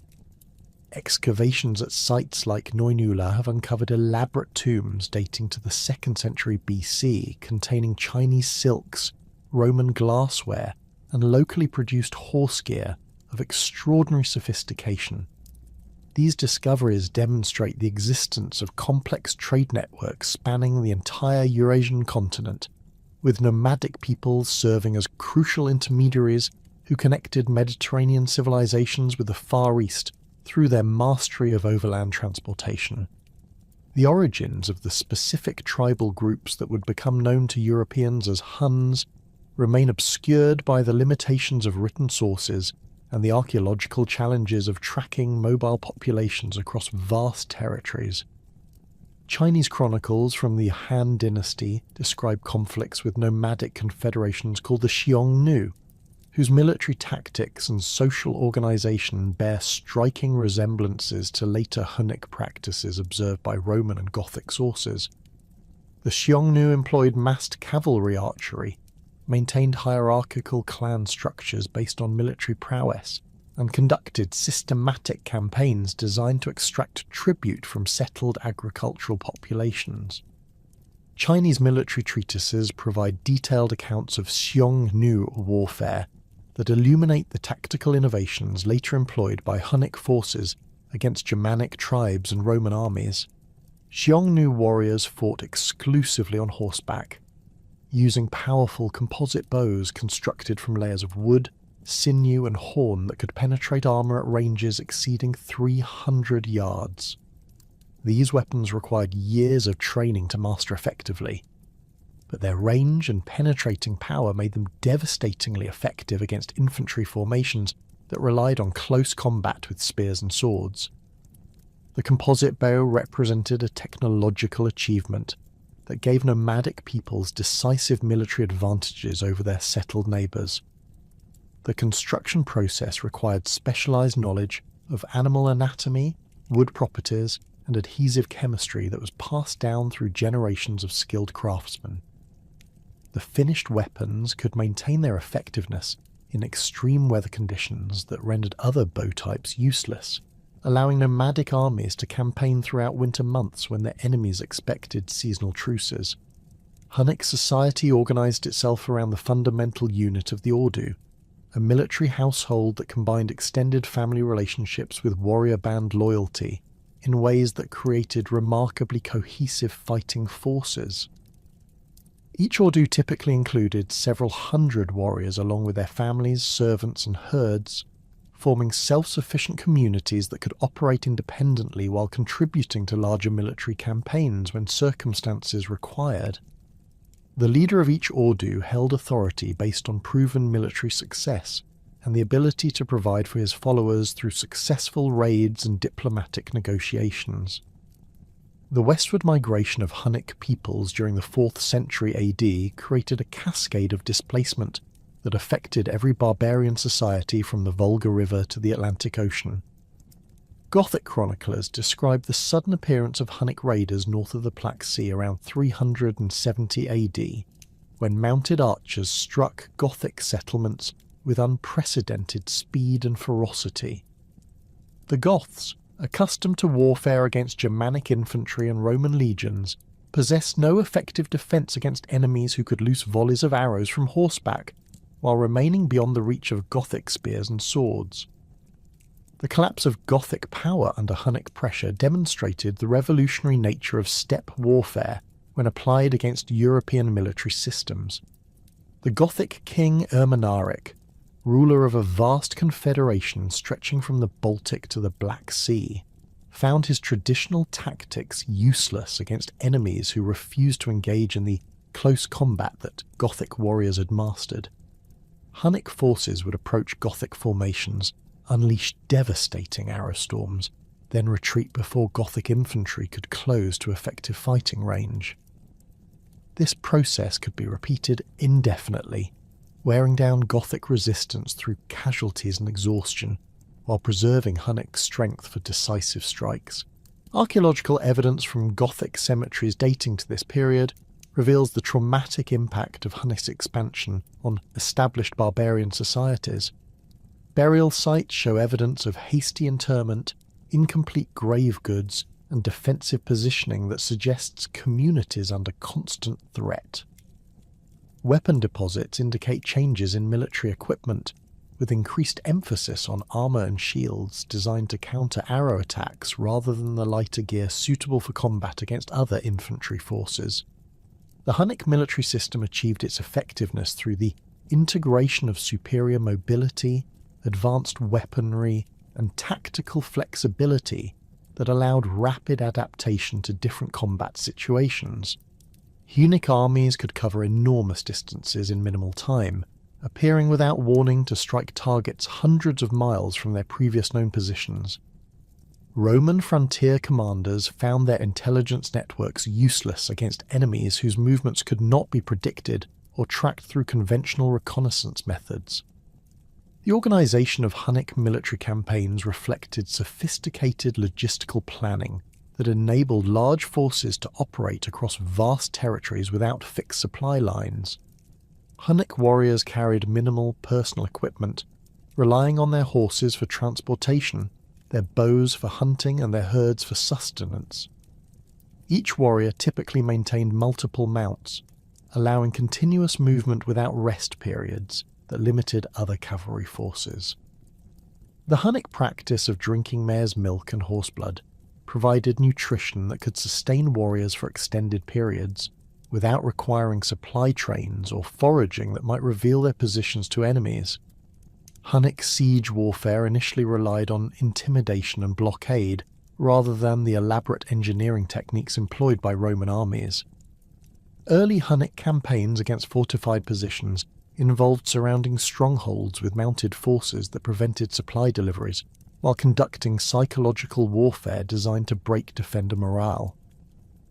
Excavations at sites like Noinula have uncovered elaborate tombs dating to the 2nd century BC containing Chinese silks, Roman glassware, and locally produced horse gear of extraordinary sophistication. These discoveries demonstrate the existence of complex trade networks spanning the entire Eurasian continent, with nomadic peoples serving as crucial intermediaries who connected Mediterranean civilizations with the Far East through their mastery of overland transportation. The origins of the specific tribal groups that would become known to Europeans as Huns remain obscured by the limitations of written sources and the archaeological challenges of tracking mobile populations across vast territories. Chinese chronicles from the Han dynasty describe conflicts with nomadic confederations called the Xiongnu, whose military tactics and social organization bear striking resemblances to later Hunnic practices observed by Roman and Gothic sources. The Xiongnu employed massed cavalry archery, maintained hierarchical clan structures based on military prowess, and conducted systematic campaigns designed to extract tribute from settled agricultural populations. Chinese military treatises provide detailed accounts of Xiongnu warfare that illuminate the tactical innovations later employed by Hunnic forces against Germanic tribes and Roman armies. Xiongnu warriors fought exclusively on horseback, using powerful composite bows constructed from layers of wood, sinew and horn that could penetrate armor at ranges exceeding 300 yards. These weapons required years of training to master effectively, but their range and penetrating power made them devastatingly effective against infantry formations that relied on close combat with spears and swords. The composite bow represented a technological achievement that gave nomadic peoples decisive military advantages over their settled neighbours. The construction process required specialised knowledge of animal anatomy, wood properties, and adhesive chemistry that was passed down through generations of skilled craftsmen. The finished weapons could maintain their effectiveness in extreme weather conditions that rendered other bow types useless, allowing nomadic armies to campaign throughout winter months when their enemies expected seasonal truces. Hunnic society organised itself around the fundamental unit of the Ordu, a military household that combined extended family relationships with warrior band loyalty in ways that created remarkably cohesive fighting forces. Each Ordu typically included several hundred warriors along with their families, servants and herds, forming self-sufficient communities that could operate independently while contributing to larger military campaigns when circumstances required. The leader of each Ordu held authority based on proven military success and the ability to provide for his followers through successful raids and diplomatic negotiations. The westward migration of Hunnic peoples during the 4th century AD created a cascade of displacement that affected every barbarian society from the Volga River to the Atlantic Ocean. Gothic chroniclers describe the sudden appearance of Hunnic raiders north of the Black Sea around 370 AD, when mounted archers struck Gothic settlements with unprecedented speed and ferocity. The Goths, accustomed to warfare against Germanic infantry and Roman legions, possessed no effective defence against enemies who could loose volleys of arrows from horseback, while remaining beyond the reach of Gothic spears and swords. The collapse of Gothic power under Hunnic pressure demonstrated the revolutionary nature of steppe warfare when applied against European military systems. The Gothic king Ermanaric, ruler of a vast confederation stretching from the Baltic to the Black Sea, found his traditional tactics useless against enemies who refused to engage in the close combat that Gothic warriors had mastered. Hunnic forces would approach Gothic formations, unleash devastating arrow storms, then retreat before Gothic infantry could close to effective fighting range. This process could be repeated indefinitely, wearing down Gothic resistance through casualties and exhaustion, while preserving Hunnic strength for decisive strikes. Archaeological evidence from Gothic cemeteries dating to this period reveals the traumatic impact of Hunnic expansion on established barbarian societies. Burial sites show evidence of hasty interment, incomplete grave goods, and defensive positioning that suggests communities under constant threat. Weapon deposits indicate changes in military equipment, with increased emphasis on armour and shields designed to counter arrow attacks rather than the lighter gear suitable for combat against other infantry forces. The Hunnic military system achieved its effectiveness through the integration of superior mobility, advanced weaponry, and tactical flexibility that allowed rapid adaptation to different combat situations. Hunnic armies could cover enormous distances in minimal time, appearing without warning to strike targets hundreds of miles from their previous known positions. Roman frontier commanders found their intelligence networks useless against enemies whose movements could not be predicted or tracked through conventional reconnaissance methods. The organisation of Hunnic military campaigns reflected sophisticated logistical planning that enabled large forces to operate across vast territories without fixed supply lines. Hunnic warriors carried minimal personal equipment, relying on their horses for transportation, their bows for hunting and their herds for sustenance. Each warrior typically maintained multiple mounts, allowing continuous movement without rest periods that limited other cavalry forces. The Hunnic practice of drinking mare's milk and horseblood provided nutrition that could sustain warriors for extended periods, without requiring supply trains or foraging that might reveal their positions to enemies. Hunnic siege warfare initially relied on intimidation and blockade, rather than the elaborate engineering techniques employed by Roman armies. Early Hunnic campaigns against fortified positions involved surrounding strongholds with mounted forces that prevented supply deliveries, while conducting psychological warfare designed to break defender morale.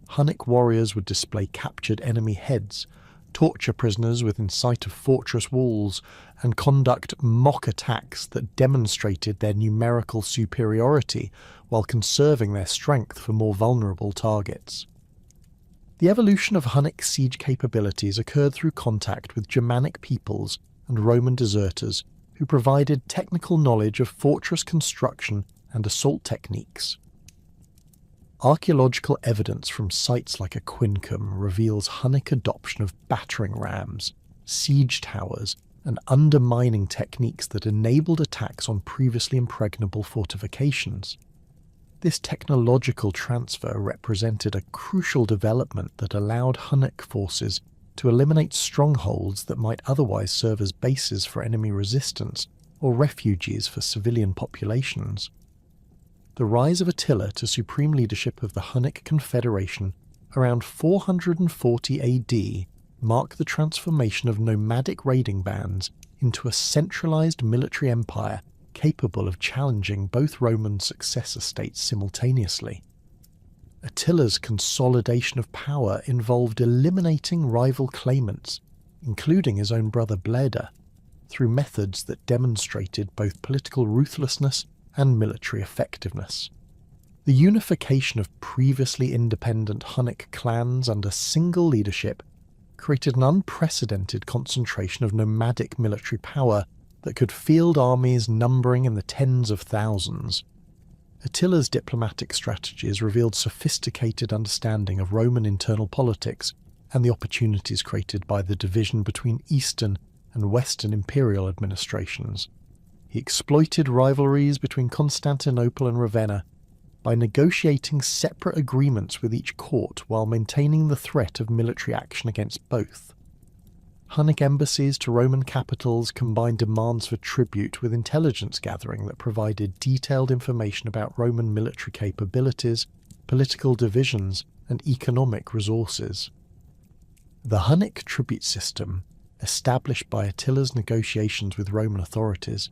Hunnic warriors would display captured enemy heads, torture prisoners within sight of fortress walls, and conduct mock attacks that demonstrated their numerical superiority while conserving their strength for more vulnerable targets. The evolution of Hunnic siege capabilities occurred through contact with Germanic peoples and Roman deserters who provided technical knowledge of fortress construction and assault techniques. Archaeological evidence from sites like Aquincum reveals Hunnic adoption of battering rams, siege towers, and undermining techniques that enabled attacks on previously impregnable fortifications. This technological transfer represented a crucial development that allowed Hunnic forces to eliminate strongholds that might otherwise serve as bases for enemy resistance or refuges for civilian populations. The rise of Attila to supreme leadership of the Hunnic Confederation around 440 AD marked the transformation of nomadic raiding bands into a centralized military empire capable of challenging both Roman successor states simultaneously. Attila's consolidation of power involved eliminating rival claimants, including his own brother Bleda, through methods that demonstrated both political ruthlessness and military effectiveness. The unification of previously independent Hunnic clans under single leadership created an unprecedented concentration of nomadic military power that could field armies numbering in the tens of thousands. Attila's diplomatic strategies revealed sophisticated understanding of Roman internal politics and the opportunities created by the division between Eastern and Western imperial administrations. He exploited rivalries between Constantinople and Ravenna by negotiating separate agreements with each court while maintaining the threat of military action against both. Hunnic embassies to Roman capitals combined demands for tribute with intelligence gathering that provided detailed information about Roman military capabilities, political divisions, and economic resources. The Hunnic tribute system, established by Attila's negotiations with Roman authorities,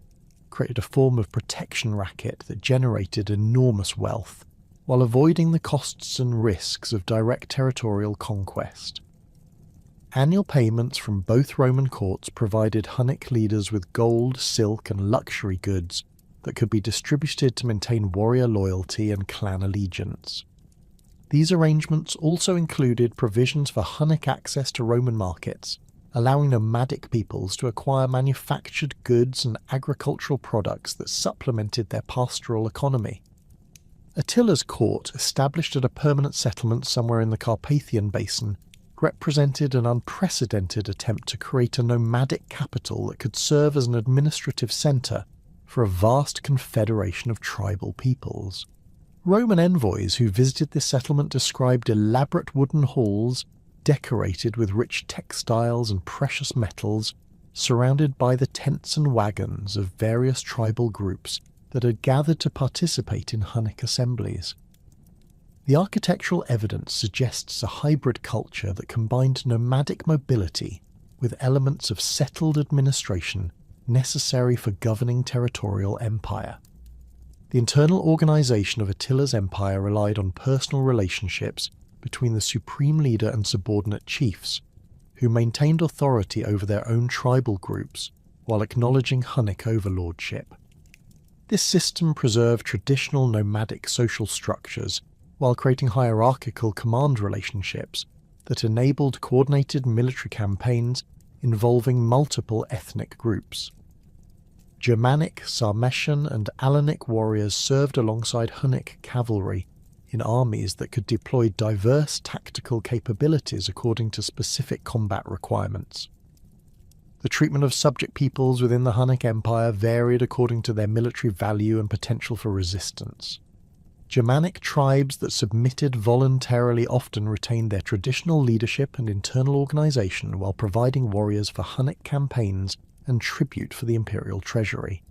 created a form of protection racket that generated enormous wealth, while avoiding the costs and risks of direct territorial conquest. Annual payments from both Roman courts provided Hunnic leaders with gold, silk, and luxury goods that could be distributed to maintain warrior loyalty and clan allegiance. These arrangements also included provisions for Hunnic access to Roman markets, allowing nomadic peoples to acquire manufactured goods and agricultural products that supplemented their pastoral economy. Attila's court, established at a permanent settlement somewhere in the Carpathian Basin, represented an unprecedented attempt to create a nomadic capital that could serve as an administrative centre for a vast confederation of tribal peoples. Roman envoys who visited this settlement described elaborate wooden halls decorated with rich textiles and precious metals, surrounded by the tents and wagons of various tribal groups that had gathered to participate in Hunnic assemblies. The architectural evidence suggests a hybrid culture that combined nomadic mobility with elements of settled administration necessary for governing territorial empire. The internal organization of Attila's empire relied on personal relationships between the supreme leader and subordinate chiefs, who maintained authority over their own tribal groups while acknowledging Hunnic overlordship. This system preserved traditional nomadic social structures while creating hierarchical command relationships that enabled coordinated military campaigns involving multiple ethnic groups. Germanic, Sarmatian, and Alanic warriors served alongside Hunnic cavalry in armies that could deploy diverse tactical capabilities according to specific combat requirements. The treatment of subject peoples within the Hunnic Empire varied according to their military value and potential for resistance. Germanic tribes that submitted voluntarily often retained their traditional leadership and internal organization while providing warriors for Hunnic campaigns and tribute for the imperial treasury.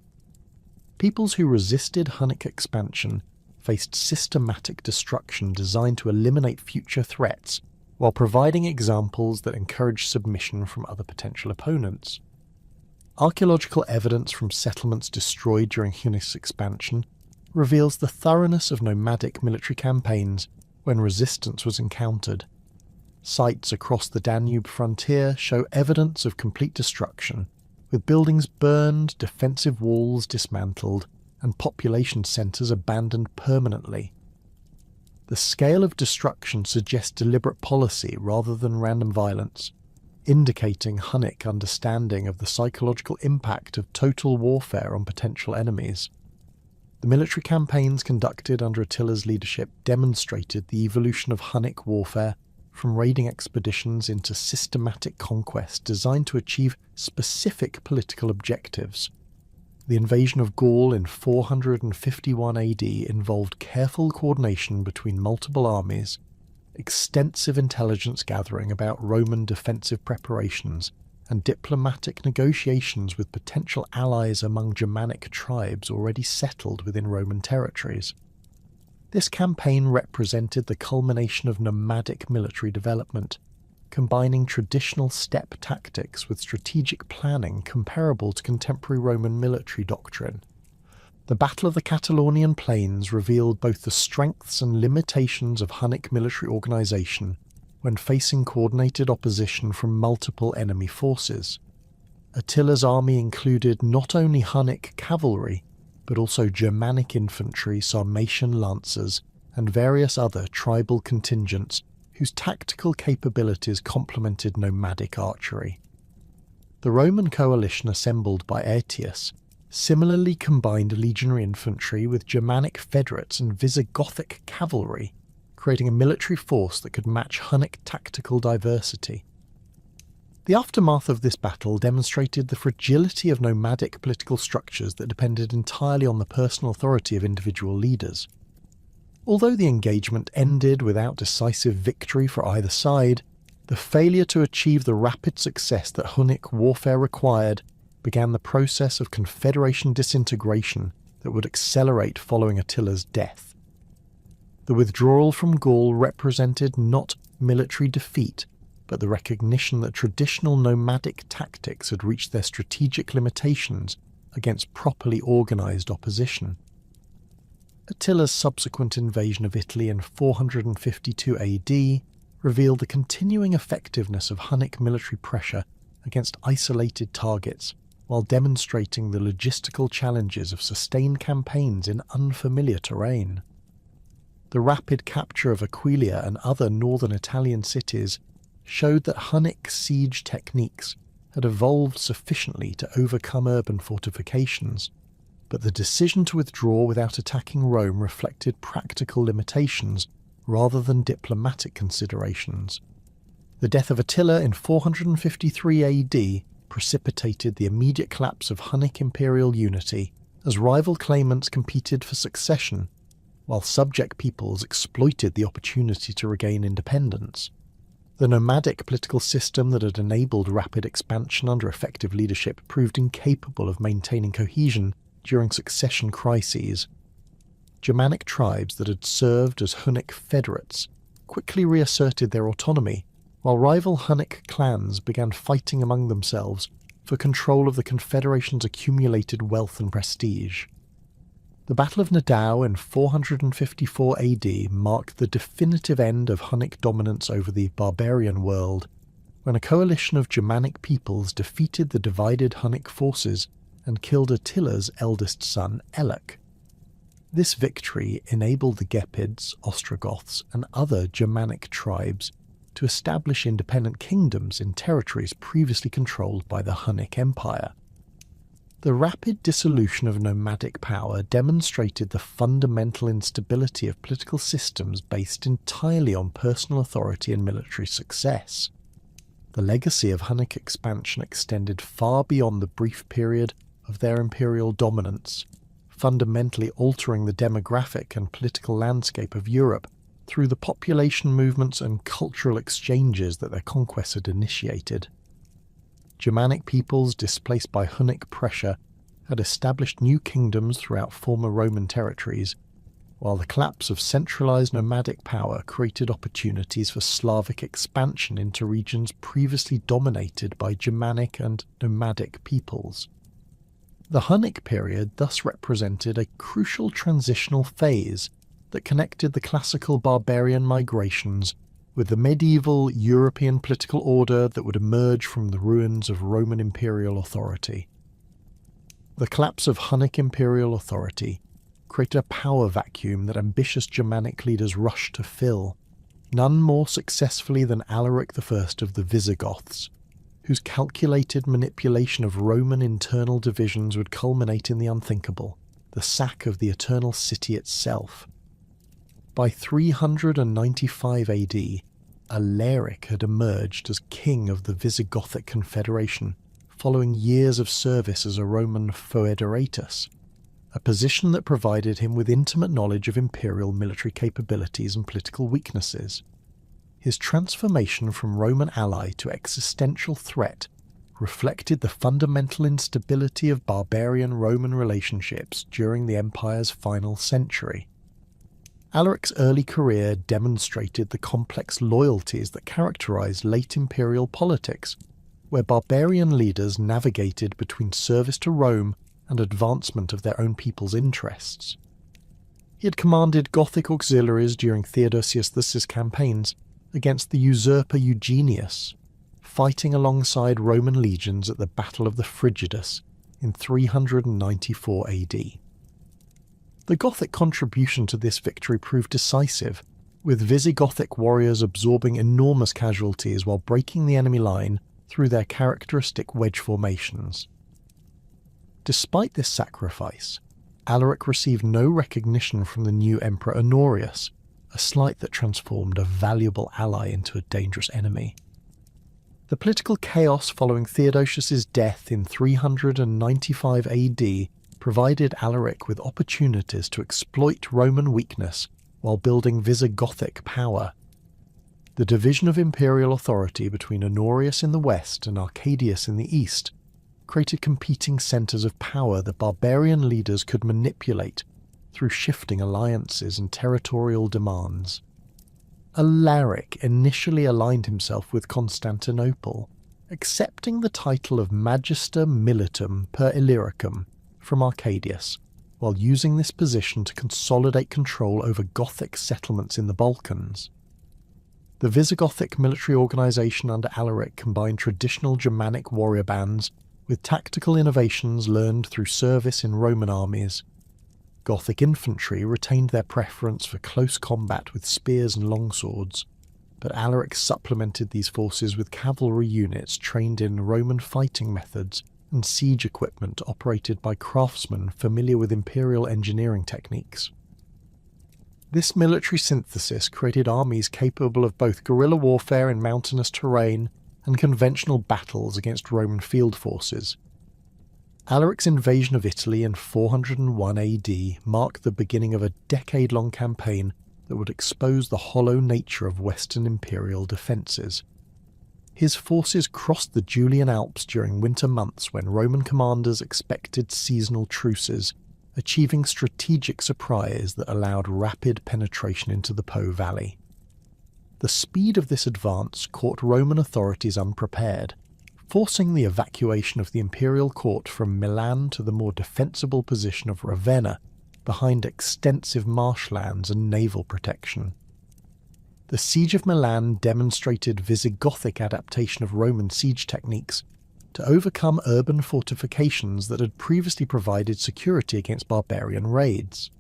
Peoples who resisted Hunnic expansion faced systematic destruction designed to eliminate future threats, while providing examples that encouraged submission from other potential opponents. Archaeological evidence from settlements destroyed during Hunnic expansion reveals the thoroughness of nomadic military campaigns when resistance was encountered. Sites across the Danube frontier show evidence of complete destruction, with buildings burned, defensive walls dismantled, and population centres abandoned permanently. The scale of destruction suggests deliberate policy rather than random violence, indicating Hunnic understanding of the psychological impact of total warfare on potential enemies. The military campaigns conducted under Attila's leadership demonstrated the evolution of Hunnic warfare from raiding expeditions into systematic conquest designed to achieve specific political objectives. The invasion of Gaul in 451 AD involved careful coordination between multiple armies, extensive intelligence gathering about Roman defensive preparations, and diplomatic negotiations with potential allies among Germanic tribes already settled within Roman territories. This campaign represented the culmination of nomadic military development, combining traditional steppe tactics with strategic planning comparable to contemporary Roman military doctrine. The Battle of the Catalonian Plains revealed both the strengths and limitations of Hunnic military organisation when facing coordinated opposition from multiple enemy forces. Attila's army included not only Hunnic cavalry, but also Germanic infantry, Sarmatian lancers, and various other tribal contingents whose tactical capabilities complemented nomadic archery. The Roman coalition assembled by Aetius similarly combined legionary infantry with Germanic federates and Visigothic cavalry, creating a military force that could match Hunnic tactical diversity. The aftermath of this battle demonstrated the fragility of nomadic political structures that depended entirely on the personal authority of individual leaders. Although the engagement ended without decisive victory for either side, the failure to achieve the rapid success that Hunnic warfare required began the process of confederation disintegration that would accelerate following Attila's death. The withdrawal from Gaul represented not military defeat, but the recognition that traditional nomadic tactics had reached their strategic limitations against properly organised opposition. Attila's subsequent invasion of Italy in 452 AD revealed the continuing effectiveness of Hunnic military pressure against isolated targets, while demonstrating the logistical challenges of sustained campaigns in unfamiliar terrain. The rapid capture of Aquileia and other northern Italian cities showed that Hunnic siege techniques had evolved sufficiently to overcome urban fortifications, but the decision to withdraw without attacking Rome reflected practical limitations rather than diplomatic considerations. The death of Attila in 453 AD precipitated the immediate collapse of Hunnic imperial unity as rival claimants competed for succession, while subject peoples exploited the opportunity to regain independence. The nomadic political system that had enabled rapid expansion under effective leadership proved incapable of maintaining cohesion during succession crises. Germanic tribes that had served as Hunnic federates quickly reasserted their autonomy, while rival Hunnic clans began fighting among themselves for control of the Confederation's accumulated wealth and prestige. The Battle of Nidau in 454 AD marked the definitive end of Hunnic dominance over the barbarian world, when a coalition of Germanic peoples defeated the divided Hunnic forces and killed Attila's eldest son, Ellac. This victory enabled the Gepids, Ostrogoths, and other Germanic tribes to establish independent kingdoms in territories previously controlled by the Hunnic Empire. The rapid dissolution of nomadic power demonstrated the fundamental instability of political systems based entirely on personal authority and military success. The legacy of Hunnic expansion extended far beyond the brief period of their imperial dominance, fundamentally altering the demographic and political landscape of Europe through the population movements and cultural exchanges that their conquests had initiated. Germanic peoples displaced by Hunnic pressure had established new kingdoms throughout former Roman territories, while the collapse of centralized nomadic power created opportunities for Slavic expansion into regions previously dominated by Germanic and nomadic peoples. The Hunnic period thus represented a crucial transitional phase that connected the classical barbarian migrations with the medieval European political order that would emerge from the ruins of Roman imperial authority. The collapse of Hunnic imperial authority created a power vacuum that ambitious Germanic leaders rushed to fill, none more successfully than Alaric I of the Visigoths, whose calculated manipulation of Roman internal divisions would culminate in the unthinkable, the sack of the Eternal City itself. By 395 AD, Alaric had emerged as king of the Visigothic Confederation, following years of service as a Roman foederatus, a position that provided him with intimate knowledge of imperial military capabilities and political weaknesses. His transformation from Roman ally to existential threat reflected the fundamental instability of barbarian-Roman relationships during the Empire's final century. Alaric's early career demonstrated the complex loyalties that characterized late imperial politics, where barbarian leaders navigated between service to Rome and advancement of their own people's interests. He had commanded Gothic auxiliaries during Theodosius' campaigns against the usurper Eugenius, fighting alongside Roman legions at the Battle of the Frigidus in 394 AD. The Gothic contribution to this victory proved decisive, with Visigothic warriors absorbing enormous casualties while breaking the enemy line through their characteristic wedge formations. Despite this sacrifice, Alaric received no recognition from the new Emperor Honorius, a slight that transformed a valuable ally into a dangerous enemy. The political chaos following Theodosius' death in 395 AD provided Alaric with opportunities to exploit Roman weakness while building Visigothic power. The division of imperial authority between Honorius in the west and Arcadius in the east created competing centres of power that barbarian leaders could manipulate through shifting alliances and territorial demands. Alaric initially aligned himself with Constantinople, accepting the title of Magister Militum per Illyricum from Arcadius, while using this position to consolidate control over Gothic settlements in the Balkans. The Visigothic military organisation under Alaric combined traditional Germanic warrior bands with tactical innovations learned through service in Roman armies. Gothic infantry retained their preference for close combat with spears and longswords, but Alaric supplemented these forces with cavalry units trained in Roman fighting methods and siege equipment operated by craftsmen familiar with imperial engineering techniques. This military synthesis created armies capable of both guerrilla warfare in mountainous terrain and conventional battles against Roman field forces. Alaric's invasion of Italy in 401 AD marked the beginning of a decade-long campaign that would expose the hollow nature of Western imperial defences. His forces crossed the Julian Alps during winter months when Roman commanders expected seasonal truces, achieving strategic surprise that allowed rapid penetration into the Po Valley. The speed of this advance caught Roman authorities unprepared, forcing the evacuation of the imperial court from Milan to the more defensible position of Ravenna, behind extensive marshlands and naval protection. The Siege of Milan demonstrated Visigothic adaptation of Roman siege techniques to overcome urban fortifications that had previously provided security against barbarian raids.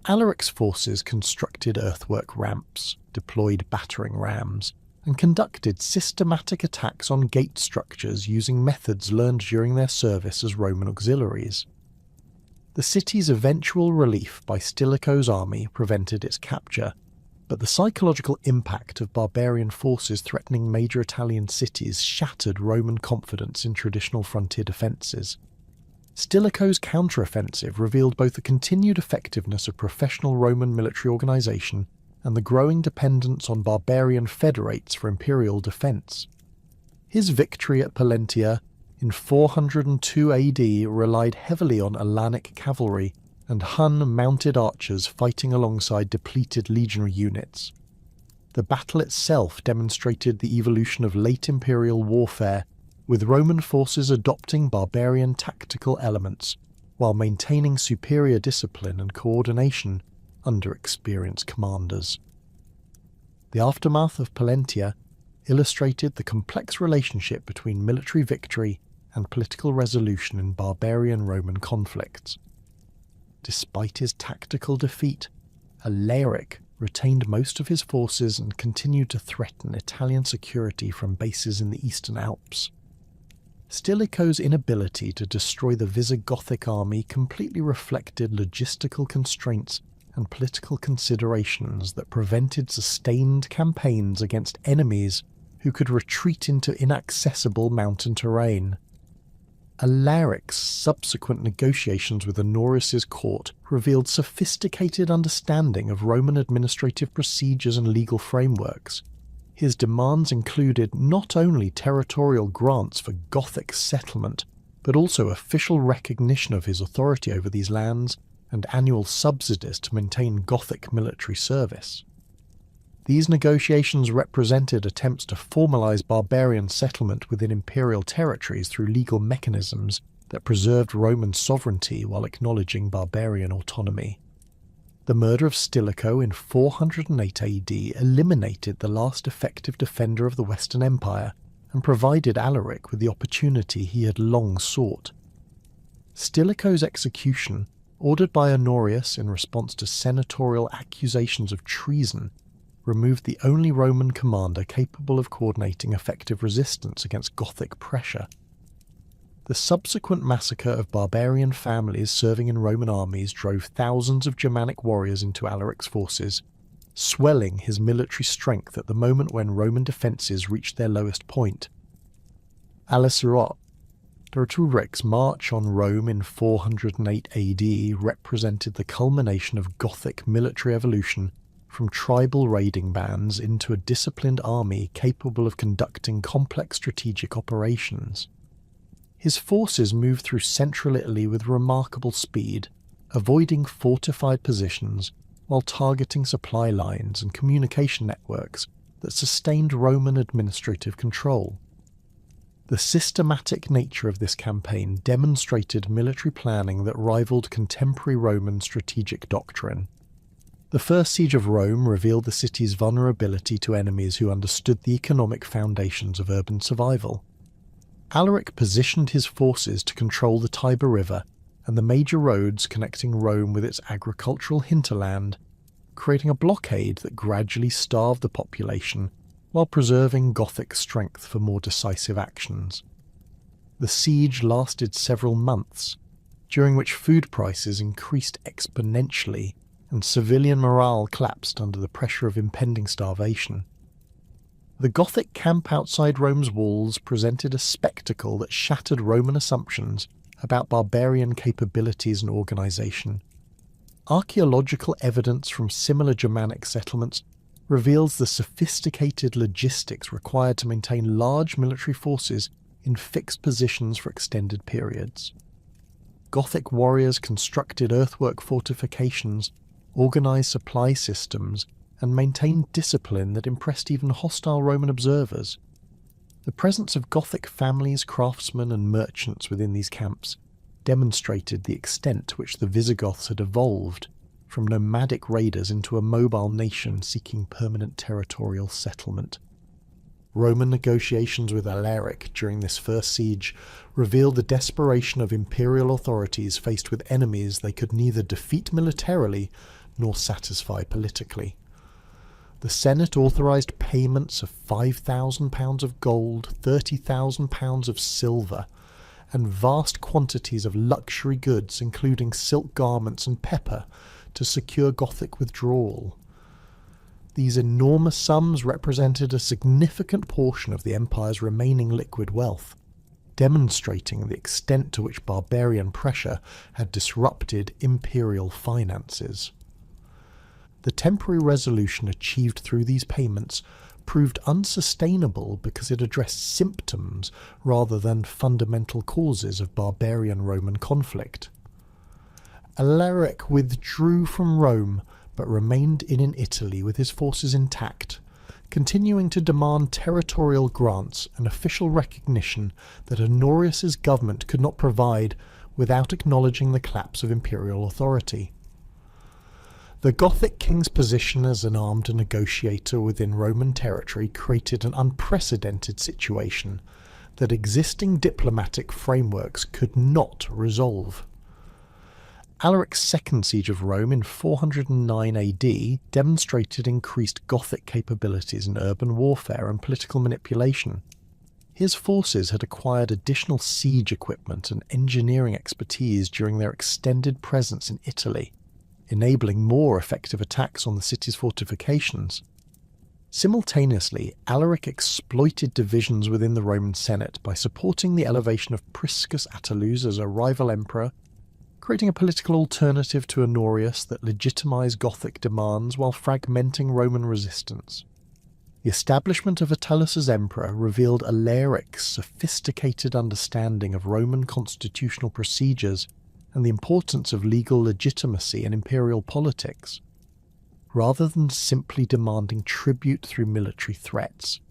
Alaric's forces constructed earthwork ramps, deployed battering rams, and conducted systematic attacks on gate structures using methods learned during their service as Roman auxiliaries. The city's eventual relief by Stilicho's army prevented its capture, but the psychological impact of barbarian forces threatening major Italian cities shattered Roman confidence in traditional frontier defences. Stilicho's counteroffensive revealed both the continued effectiveness of professional Roman military organisation and the growing dependence on barbarian federates for imperial defence. His victory at Pollentia in 402 AD relied heavily on Alanic cavalry and Hun mounted archers fighting alongside depleted legionary units. The battle itself demonstrated the evolution of late imperial warfare, with Roman forces adopting barbarian tactical elements while maintaining superior discipline and coordination under experienced commanders. The aftermath of Pollentia illustrated the complex relationship between military victory and political resolution in barbarian Roman conflicts. Despite his tactical defeat, Alaric retained most of his forces and continued to threaten Italian security from bases in the Eastern Alps. Stilicho's inability to destroy the Visigothic army completely reflected logistical constraints and political considerations that prevented sustained campaigns against enemies who could retreat into inaccessible mountain terrain. Alaric's subsequent negotiations with Honorius's court revealed sophisticated understanding of Roman administrative procedures and legal frameworks. His demands included not only territorial grants for Gothic settlement, but also official recognition of his authority over these lands and annual subsidies to maintain Gothic military service. These negotiations represented attempts to formalize barbarian settlement within imperial territories through legal mechanisms that preserved Roman sovereignty while acknowledging barbarian autonomy. The murder of Stilicho in 408 AD eliminated the last effective defender of the Western Empire and provided Alaric with the opportunity he had long sought. Stilicho's execution, ordered by Honorius in response to senatorial accusations of treason, removed the only Roman commander capable of coordinating effective resistance against Gothic pressure. The subsequent massacre of barbarian families serving in Roman armies drove thousands of Germanic warriors into Alaric's forces, swelling his military strength at the moment when Roman defences reached their lowest point. Bertrudric's march on Rome in 408 AD represented the culmination of Gothic military evolution from tribal raiding bands into a disciplined army capable of conducting complex strategic operations. His forces moved through central Italy with remarkable speed, avoiding fortified positions while targeting supply lines and communication networks that sustained Roman administrative control. The systematic nature of this campaign demonstrated military planning that rivaled contemporary Roman strategic doctrine. The first siege of Rome revealed the city's vulnerability to enemies who understood the economic foundations of urban survival. Alaric positioned his forces to control the Tiber River and the major roads connecting Rome with its agricultural hinterland, creating a blockade that gradually starved the population while preserving Gothic strength for more decisive actions. The siege lasted several months, during which food prices increased exponentially and civilian morale collapsed under the pressure of impending starvation. The Gothic camp outside Rome's walls presented a spectacle that shattered Roman assumptions about barbarian capabilities and organisation. Archaeological evidence from similar Germanic settlements reveals the sophisticated logistics required to maintain large military forces in fixed positions for extended periods. Gothic warriors constructed earthwork fortifications, organised supply systems, and maintained discipline that impressed even hostile Roman observers. The presence of Gothic families, craftsmen, and merchants within these camps demonstrated the extent to which the Visigoths had evolved from nomadic raiders into a mobile nation seeking permanent territorial settlement. Roman negotiations with Alaric during this first siege revealed the desperation of imperial authorities faced with enemies they could neither defeat militarily nor satisfy politically. The Senate authorised payments of £5,000 of gold, £30,000 of silver, and vast quantities of luxury goods including silk garments and pepper to secure Gothic withdrawal. These enormous sums represented a significant portion of the empire's remaining liquid wealth, demonstrating the extent to which barbarian pressure had disrupted imperial finances. The temporary resolution achieved through these payments proved unsustainable because it addressed symptoms rather than fundamental causes of barbarian Roman conflict. Alaric withdrew from Rome but remained in Italy with his forces intact, continuing to demand territorial grants and official recognition that Honorius's government could not provide without acknowledging the collapse of imperial authority. The Gothic king's position as an armed negotiator within Roman territory created an unprecedented situation that existing diplomatic frameworks could not resolve. Alaric's second siege of Rome in 409 AD demonstrated increased Gothic capabilities in urban warfare and political manipulation. His forces had acquired additional siege equipment and engineering expertise during their extended presence in Italy, enabling more effective attacks on the city's fortifications. Simultaneously, Alaric exploited divisions within the Roman Senate by supporting the elevation of Priscus Attalus as a rival emperor, creating a political alternative to Honorius that legitimized Gothic demands while fragmenting Roman resistance. The establishment of Attalus as emperor revealed Alaric's sophisticated understanding of Roman constitutional procedures and the importance of legal legitimacy in imperial politics. Rather than simply demanding tribute through military threats,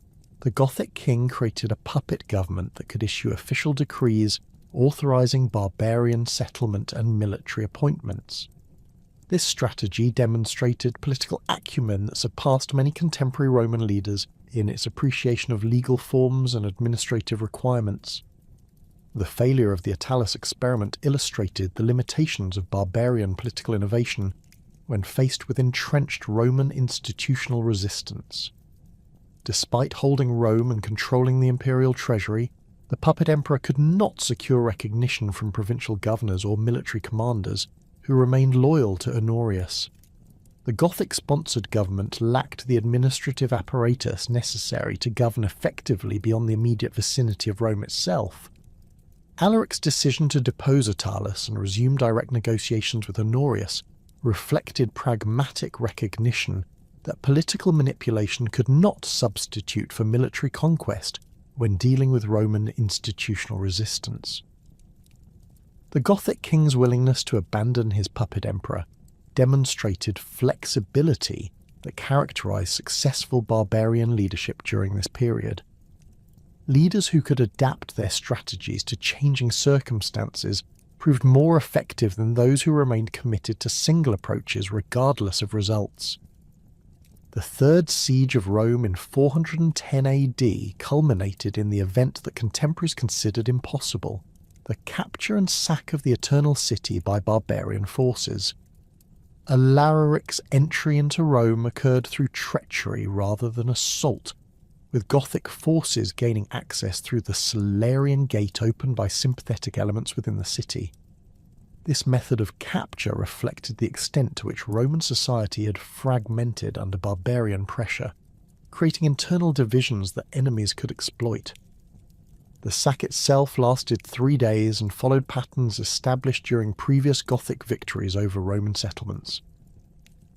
the Gothic king created a puppet government that could issue official decrees authorizing barbarian settlement and military appointments. This strategy demonstrated political acumen that surpassed many contemporary Roman leaders in its appreciation of legal forms and administrative requirements. The failure of the Attalus experiment illustrated the limitations of barbarian political innovation when faced with entrenched Roman institutional resistance. Despite holding Rome and controlling the imperial treasury, the puppet emperor could not secure recognition from provincial governors or military commanders who remained loyal to Honorius. The Gothic-sponsored government lacked the administrative apparatus necessary to govern effectively beyond the immediate vicinity of Rome itself. Alaric's decision to depose Attalus and resume direct negotiations with Honorius reflected pragmatic recognition that political manipulation could not substitute for military conquest when dealing with Roman institutional resistance. The Gothic king's willingness to abandon his puppet emperor demonstrated flexibility that characterized successful barbarian leadership during this period. Leaders who could adapt their strategies to changing circumstances proved more effective than those who remained committed to single approaches regardless of results. The Third Siege of Rome in 410 AD culminated in the event that contemporaries considered impossible: the capture and sack of the Eternal City by barbarian forces. Alaric's entry into Rome occurred through treachery rather than assault, with Gothic forces gaining access through the Salarian Gate opened by sympathetic elements within the city. This method of capture reflected the extent to which Roman society had fragmented under barbarian pressure, creating internal divisions that enemies could exploit. The sack itself lasted 3 days and followed patterns established during previous Gothic victories over Roman settlements.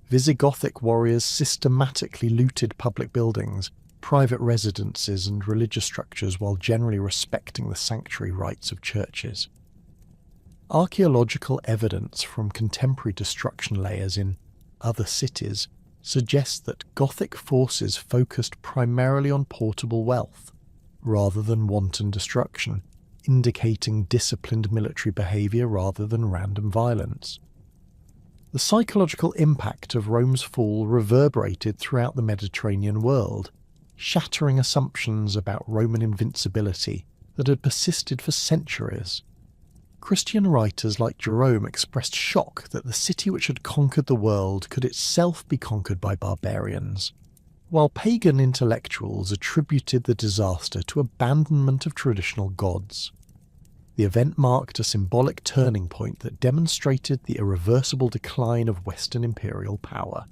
Visigothic warriors systematically looted public buildings, private residences and religious structures while generally respecting the sanctuary rights of churches. Archaeological evidence from contemporary destruction layers in other cities suggests that Gothic forces focused primarily on portable wealth, rather than wanton destruction, indicating disciplined military behaviour rather than random violence. The psychological impact of Rome's fall reverberated throughout the Mediterranean world, shattering assumptions about Roman invincibility that had persisted for centuries. Christian writers like Jerome expressed shock that the city which had conquered the world could itself be conquered by barbarians, while pagan intellectuals attributed the disaster to abandonment of traditional gods. The event marked a symbolic turning point that demonstrated the irreversible decline of Western imperial power.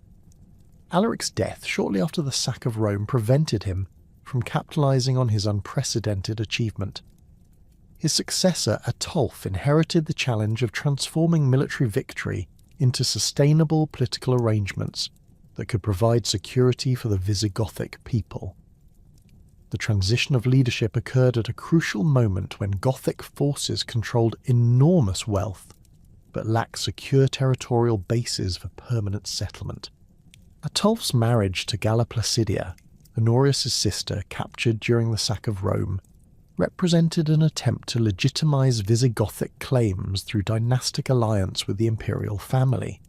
Alaric's death shortly after the sack of Rome prevented him from capitalizing on his unprecedented achievement. His successor, Ataulf, inherited the challenge of transforming military victory into sustainable political arrangements that could provide security for the Visigothic people. The transition of leadership occurred at a crucial moment when Gothic forces controlled enormous wealth, but lacked secure territorial bases for permanent settlement. Ataulf's marriage to Galla Placidia, Honorius' sister captured during the sack of Rome, represented an attempt to legitimize Visigothic claims through dynastic alliance with the imperial family.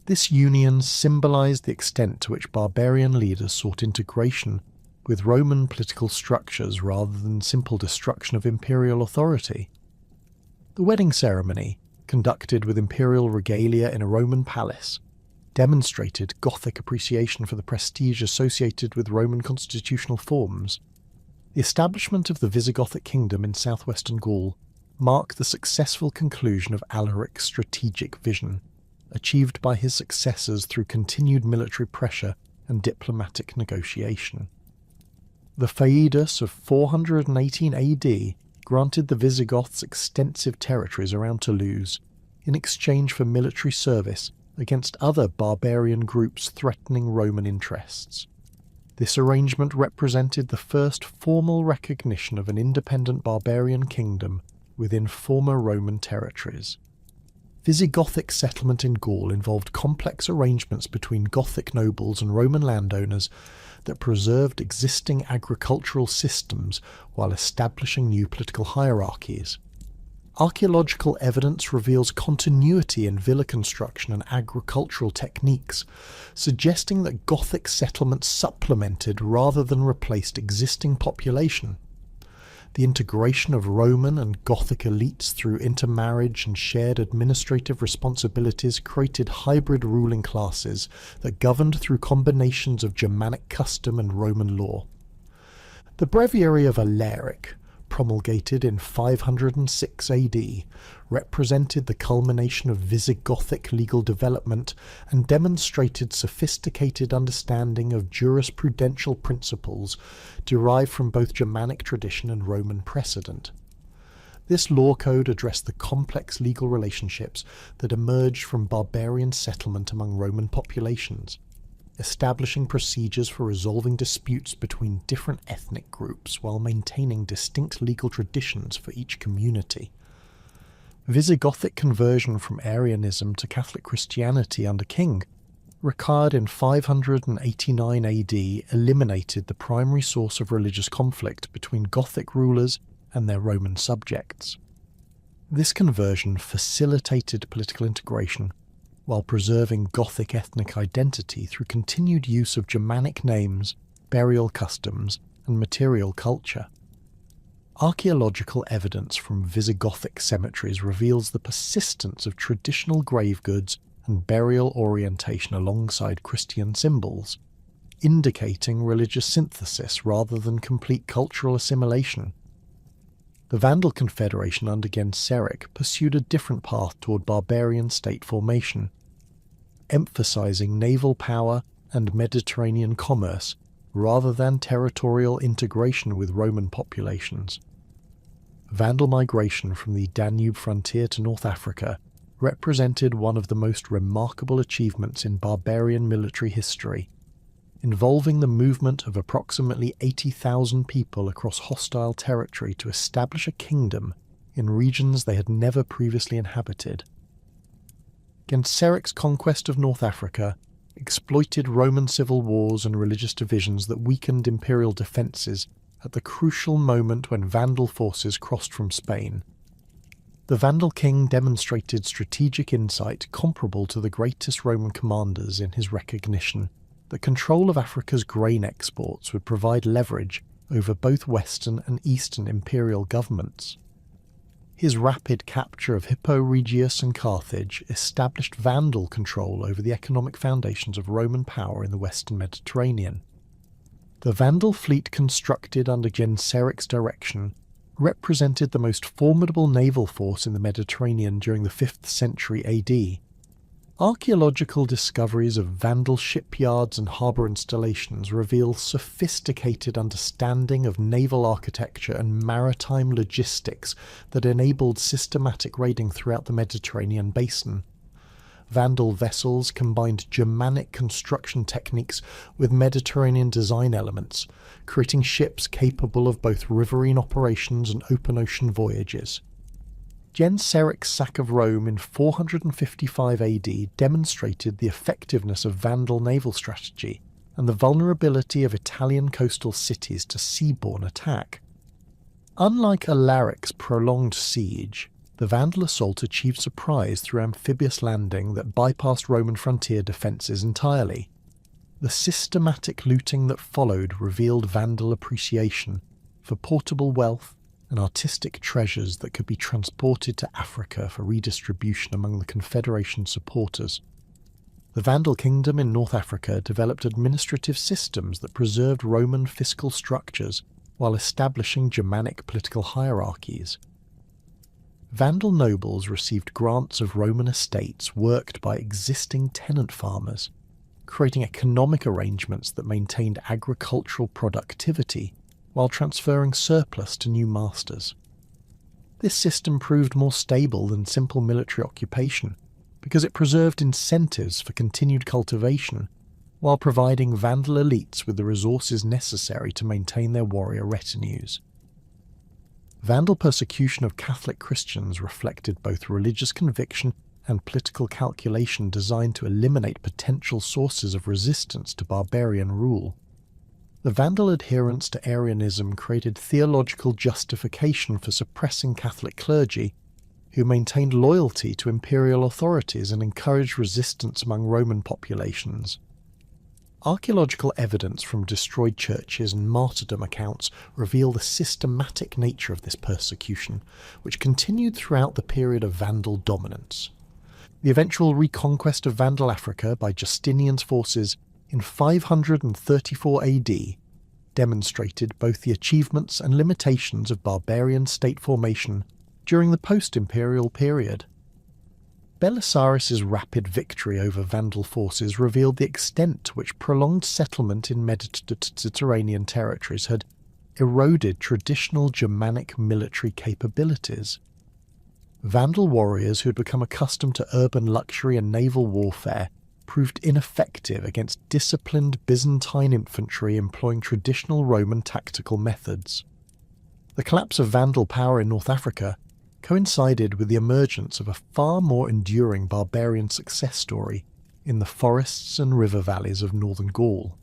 This union symbolized the extent to which barbarian leaders sought integration with Roman political structures rather than simple destruction of imperial authority. The wedding ceremony, conducted with imperial regalia in a Roman palace, demonstrated Gothic appreciation for the prestige associated with Roman constitutional forms. The establishment of the Visigothic kingdom in southwestern Gaul marked the successful conclusion of Alaric's strategic vision, achieved by his successors through continued military pressure and diplomatic negotiation. The Faedus of 418 AD granted the Visigoths extensive territories around Toulouse in exchange for military service against other barbarian groups threatening Roman interests. This arrangement represented the first formal recognition of an independent barbarian kingdom within former Roman territories. Visigothic settlement in Gaul involved complex arrangements between Gothic nobles and Roman landowners that preserved existing agricultural systems while establishing new political hierarchies. Archaeological evidence reveals continuity in villa construction and agricultural techniques, suggesting that Gothic settlements supplemented rather than replaced existing population. The integration of Roman and Gothic elites through intermarriage and shared administrative responsibilities created hybrid ruling classes that governed through combinations of Germanic custom and Roman law. The Breviary of Alaric, promulgated in 506 AD, represented the culmination of Visigothic legal development and demonstrated sophisticated understanding of jurisprudential principles derived from both Germanic tradition and Roman precedent. This law code addressed the complex legal relationships that emerged from barbarian settlement among Roman populations, establishing procedures for resolving disputes between different ethnic groups while maintaining distinct legal traditions for each community. Visigothic conversion from Arianism to Catholic Christianity under King, Ricard in 589 AD, eliminated the primary source of religious conflict between Gothic rulers and their Roman subjects. This conversion facilitated political integration while preserving Gothic ethnic identity through continued use of Germanic names, burial customs, and material culture. Archaeological evidence from Visigothic cemeteries reveals the persistence of traditional grave goods and burial orientation alongside Christian symbols, indicating religious synthesis rather than complete cultural assimilation. The Vandal Confederation under Genseric pursued a different path toward barbarian state formation, emphasizing naval power and Mediterranean commerce rather than territorial integration with Roman populations. Vandal migration from the Danube frontier to North Africa represented one of the most remarkable achievements in barbarian military history, involving the movement of approximately 80,000 people across hostile territory to establish a kingdom in regions they had never previously inhabited. Genseric's conquest of North Africa exploited Roman civil wars and religious divisions that weakened imperial defences at the crucial moment when Vandal forces crossed from Spain. The Vandal king demonstrated strategic insight comparable to the greatest Roman commanders in his recognition that control of Africa's grain exports would provide leverage over both Western and Eastern imperial governments. His rapid capture of Hippo Regius and Carthage established Vandal control over the economic foundations of Roman power in the Western Mediterranean. The Vandal fleet constructed under Genseric's direction represented the most formidable naval force in the Mediterranean during the 5th century AD. Archaeological discoveries of Vandal shipyards and harbour installations reveal sophisticated understanding of naval architecture and maritime logistics that enabled systematic raiding throughout the Mediterranean basin. Vandal vessels combined Germanic construction techniques with Mediterranean design elements, creating ships capable of both riverine operations and open ocean voyages. Genseric's sack of Rome in 455 AD demonstrated the effectiveness of Vandal naval strategy and the vulnerability of Italian coastal cities to seaborne attack. Unlike Alaric's prolonged siege, the Vandal assault achieved surprise through amphibious landing that bypassed Roman frontier defences entirely. The systematic looting that followed revealed Vandal appreciation for portable wealth and artistic treasures that could be transported to Africa for redistribution among the Confederation supporters. The Vandal kingdom in North Africa developed administrative systems that preserved Roman fiscal structures while establishing Germanic political hierarchies. Vandal nobles received grants of Roman estates worked by existing tenant farmers, creating economic arrangements that maintained agricultural productivity while transferring surplus to new masters. This system proved more stable than simple military occupation because it preserved incentives for continued cultivation while providing Vandal elites with the resources necessary to maintain their warrior retinues. Vandal persecution of Catholic Christians reflected both religious conviction and political calculation designed to eliminate potential sources of resistance to barbarian rule. The Vandal adherence to Arianism created theological justification for suppressing Catholic clergy, who maintained loyalty to imperial authorities and encouraged resistance among Roman populations. Archaeological evidence from destroyed churches and martyrdom accounts reveal the systematic nature of this persecution, which continued throughout the period of Vandal dominance. The eventual reconquest of Vandal Africa by Justinian's forces in 534 AD demonstrated both the achievements and limitations of barbarian state formation during the post-imperial period. Belisarius's rapid victory over Vandal forces revealed the extent to which prolonged settlement in Mediterranean territories had eroded traditional Germanic military capabilities. Vandal warriors who had become accustomed to urban luxury and naval warfare proved ineffective against disciplined Byzantine infantry employing traditional Roman tactical methods. The collapse of Vandal power in North Africa coincided with the emergence of a far more enduring barbarian success story in the forests and river valleys of northern Gaul,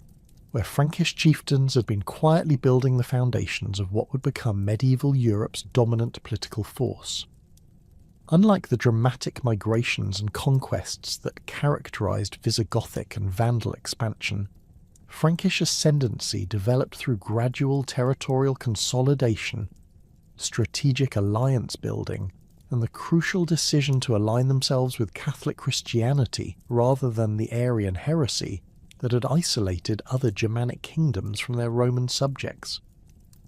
where Frankish chieftains had been quietly building the foundations of what would become medieval Europe's dominant political force. Unlike the dramatic migrations and conquests that characterized Visigothic and Vandal expansion, Frankish ascendancy developed through gradual territorial consolidation, strategic alliance building, and the crucial decision to align themselves with Catholic Christianity rather than the Arian heresy that had isolated other Germanic kingdoms from their Roman subjects.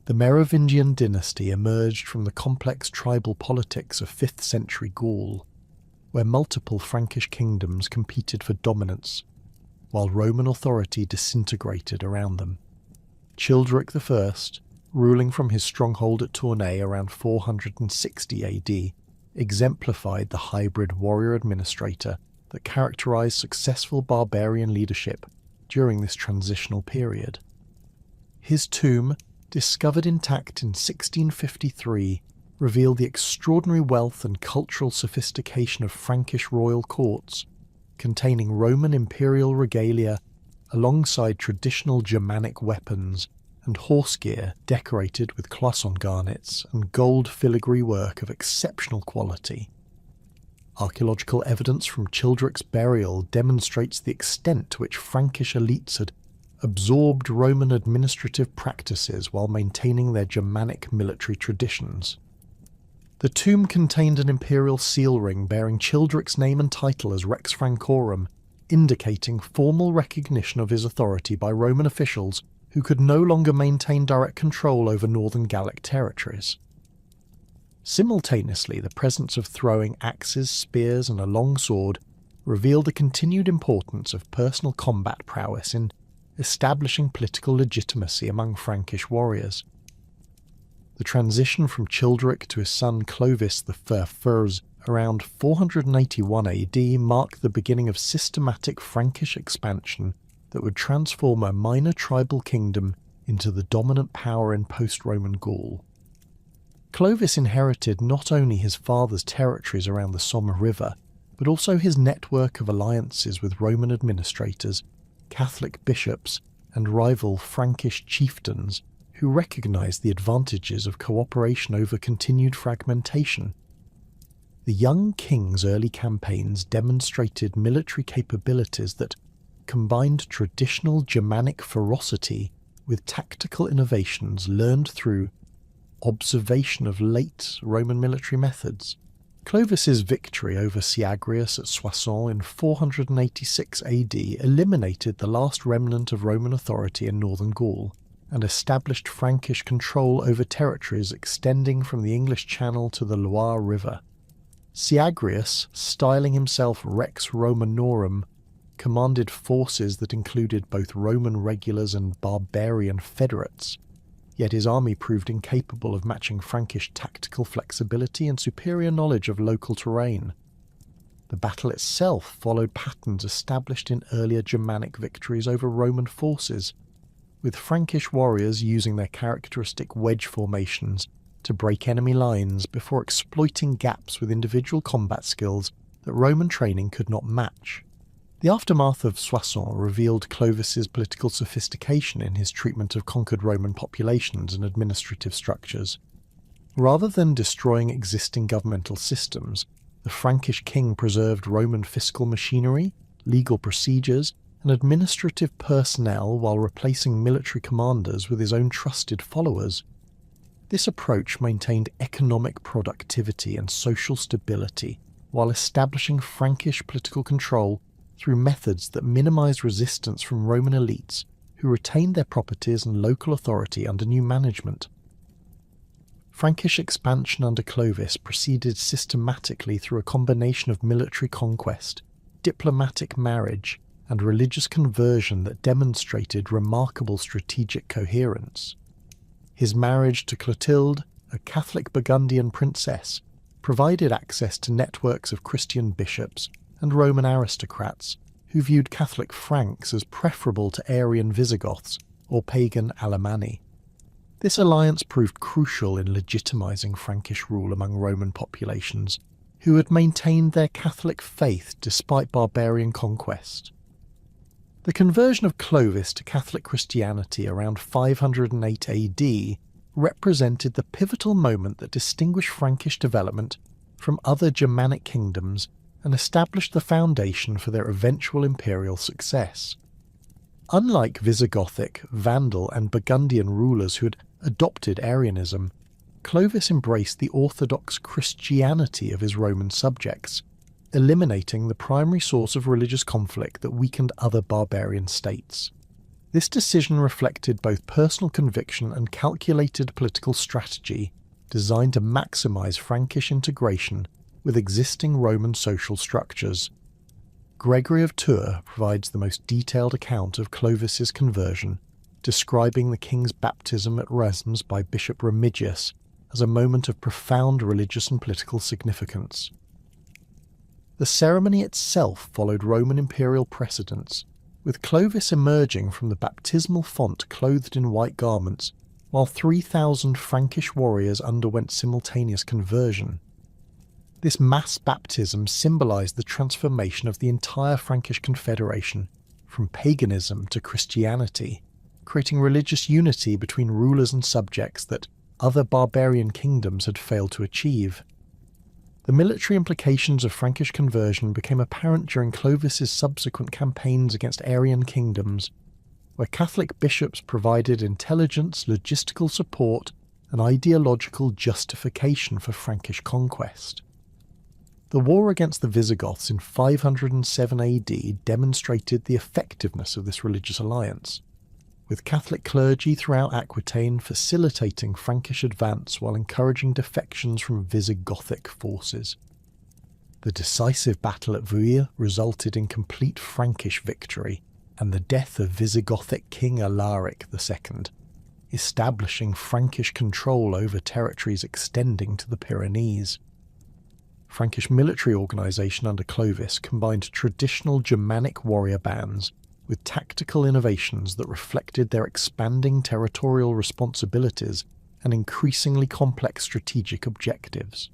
The Merovingian dynasty emerged from the complex tribal politics of 5th century Gaul, where multiple Frankish kingdoms competed for dominance, while Roman authority disintegrated around them. Childeric I, ruling from his stronghold at Tournai around 460 AD, exemplified the hybrid warrior administrator that characterized successful barbarian leadership during this transitional period. His tomb, discovered intact in 1653, revealed the extraordinary wealth and cultural sophistication of Frankish royal courts, containing Roman imperial regalia alongside traditional Germanic weapons and horse gear decorated with cloisonne garnets and gold filigree work of exceptional quality. Archaeological evidence from Childeric's burial demonstrates the extent to which Frankish elites had absorbed Roman administrative practices while maintaining their Germanic military traditions. The tomb contained an imperial seal ring bearing Childeric's name and title as Rex Francorum, indicating formal recognition of his authority by Roman officials who could no longer maintain direct control over northern Gallic territories. Simultaneously, the presence of throwing axes, spears, and a long sword revealed the continued importance of personal combat prowess in establishing political legitimacy among Frankish warriors. The transition from Childeric to his son Clovis the First around 481 AD marked the beginning of systematic Frankish expansion that would transform a minor tribal kingdom into the dominant power in post-Roman Gaul. Clovis inherited not only his father's territories around the Somme River, but also his network of alliances with Roman administrators, Catholic bishops, and rival Frankish chieftains who recognized the advantages of cooperation over continued fragmentation. The young king's early campaigns demonstrated military capabilities that combined traditional Germanic ferocity with tactical innovations learned through observation of late Roman military methods. Clovis's victory over Syagrius at Soissons in 486 AD eliminated the last remnant of Roman authority in northern Gaul and established Frankish control over territories extending from the English Channel to the Loire River. Syagrius, styling himself Rex Romanorum, commanded forces that included both Roman regulars and barbarian federates, yet his army proved incapable of matching Frankish tactical flexibility and superior knowledge of local terrain. The battle itself followed patterns established in earlier Germanic victories over Roman forces, with Frankish warriors using their characteristic wedge formations to break enemy lines before exploiting gaps with individual combat skills that Roman training could not match. The aftermath of Soissons revealed Clovis's political sophistication in his treatment of conquered Roman populations and administrative structures. Rather than destroying existing governmental systems, the Frankish king preserved Roman fiscal machinery, legal procedures, and administrative personnel while replacing military commanders with his own trusted followers. This approach maintained economic productivity and social stability while establishing Frankish political control through methods that minimized resistance from Roman elites who retained their properties and local authority under new management. Frankish expansion under Clovis proceeded systematically through a combination of military conquest, diplomatic marriage, and religious conversion that demonstrated remarkable strategic coherence. His marriage to Clotilde, a Catholic Burgundian princess, provided access to networks of Christian bishops and Roman aristocrats who viewed Catholic Franks as preferable to Arian Visigoths or pagan Alemanni. This alliance proved crucial in legitimizing Frankish rule among Roman populations, who had maintained their Catholic faith despite barbarian conquest. The conversion of Clovis to Catholic Christianity around 508 AD represented the pivotal moment that distinguished Frankish development from other Germanic kingdoms and established the foundation for their eventual imperial success. Unlike Visigothic, Vandal, and Burgundian rulers who had adopted Arianism, Clovis embraced the orthodox Christianity of his Roman subjects, eliminating the primary source of religious conflict that weakened other barbarian states. This decision reflected both personal conviction and calculated political strategy designed to maximize Frankish integration with existing Roman social structures. Gregory of Tours provides the most detailed account of Clovis's conversion, describing the king's baptism at Rheims by Bishop Remigius as a moment of profound religious and political significance. The ceremony itself followed Roman imperial precedents, with Clovis emerging from the baptismal font clothed in white garments, while 3,000 Frankish warriors underwent simultaneous conversion. This mass baptism symbolized the transformation of the entire Frankish confederation from paganism to Christianity, creating religious unity between rulers and subjects that other barbarian kingdoms had failed to achieve. The military implications of Frankish conversion became apparent during Clovis's subsequent campaigns against Arian kingdoms, where Catholic bishops provided intelligence, logistical support, and ideological justification for Frankish conquest. The war against the Visigoths in 507 AD demonstrated the effectiveness of this religious alliance, with Catholic clergy throughout Aquitaine facilitating Frankish advance while encouraging defections from Visigothic forces. The decisive battle at Vuille resulted in complete Frankish victory and the death of Visigothic King Alaric II, establishing Frankish control over territories extending to the Pyrenees. Frankish military organisation under Clovis combined traditional Germanic warrior bands with tactical innovations that reflected their expanding territorial responsibilities and increasingly complex strategic objectives.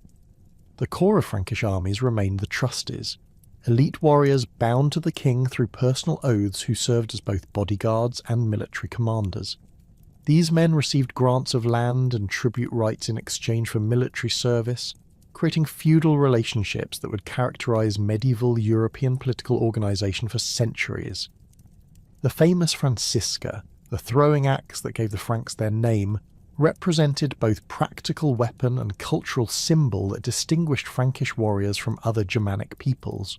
The core of Frankish armies remained the trusties, elite warriors bound to the king through personal oaths who served as both bodyguards and military commanders. These men received grants of land and tribute rights in exchange for military service, creating feudal relationships that would characterize medieval European political organization for centuries. The famous Francisca, the throwing axe that gave the Franks their name, represented both practical weapon and cultural symbol that distinguished Frankish warriors from other Germanic peoples.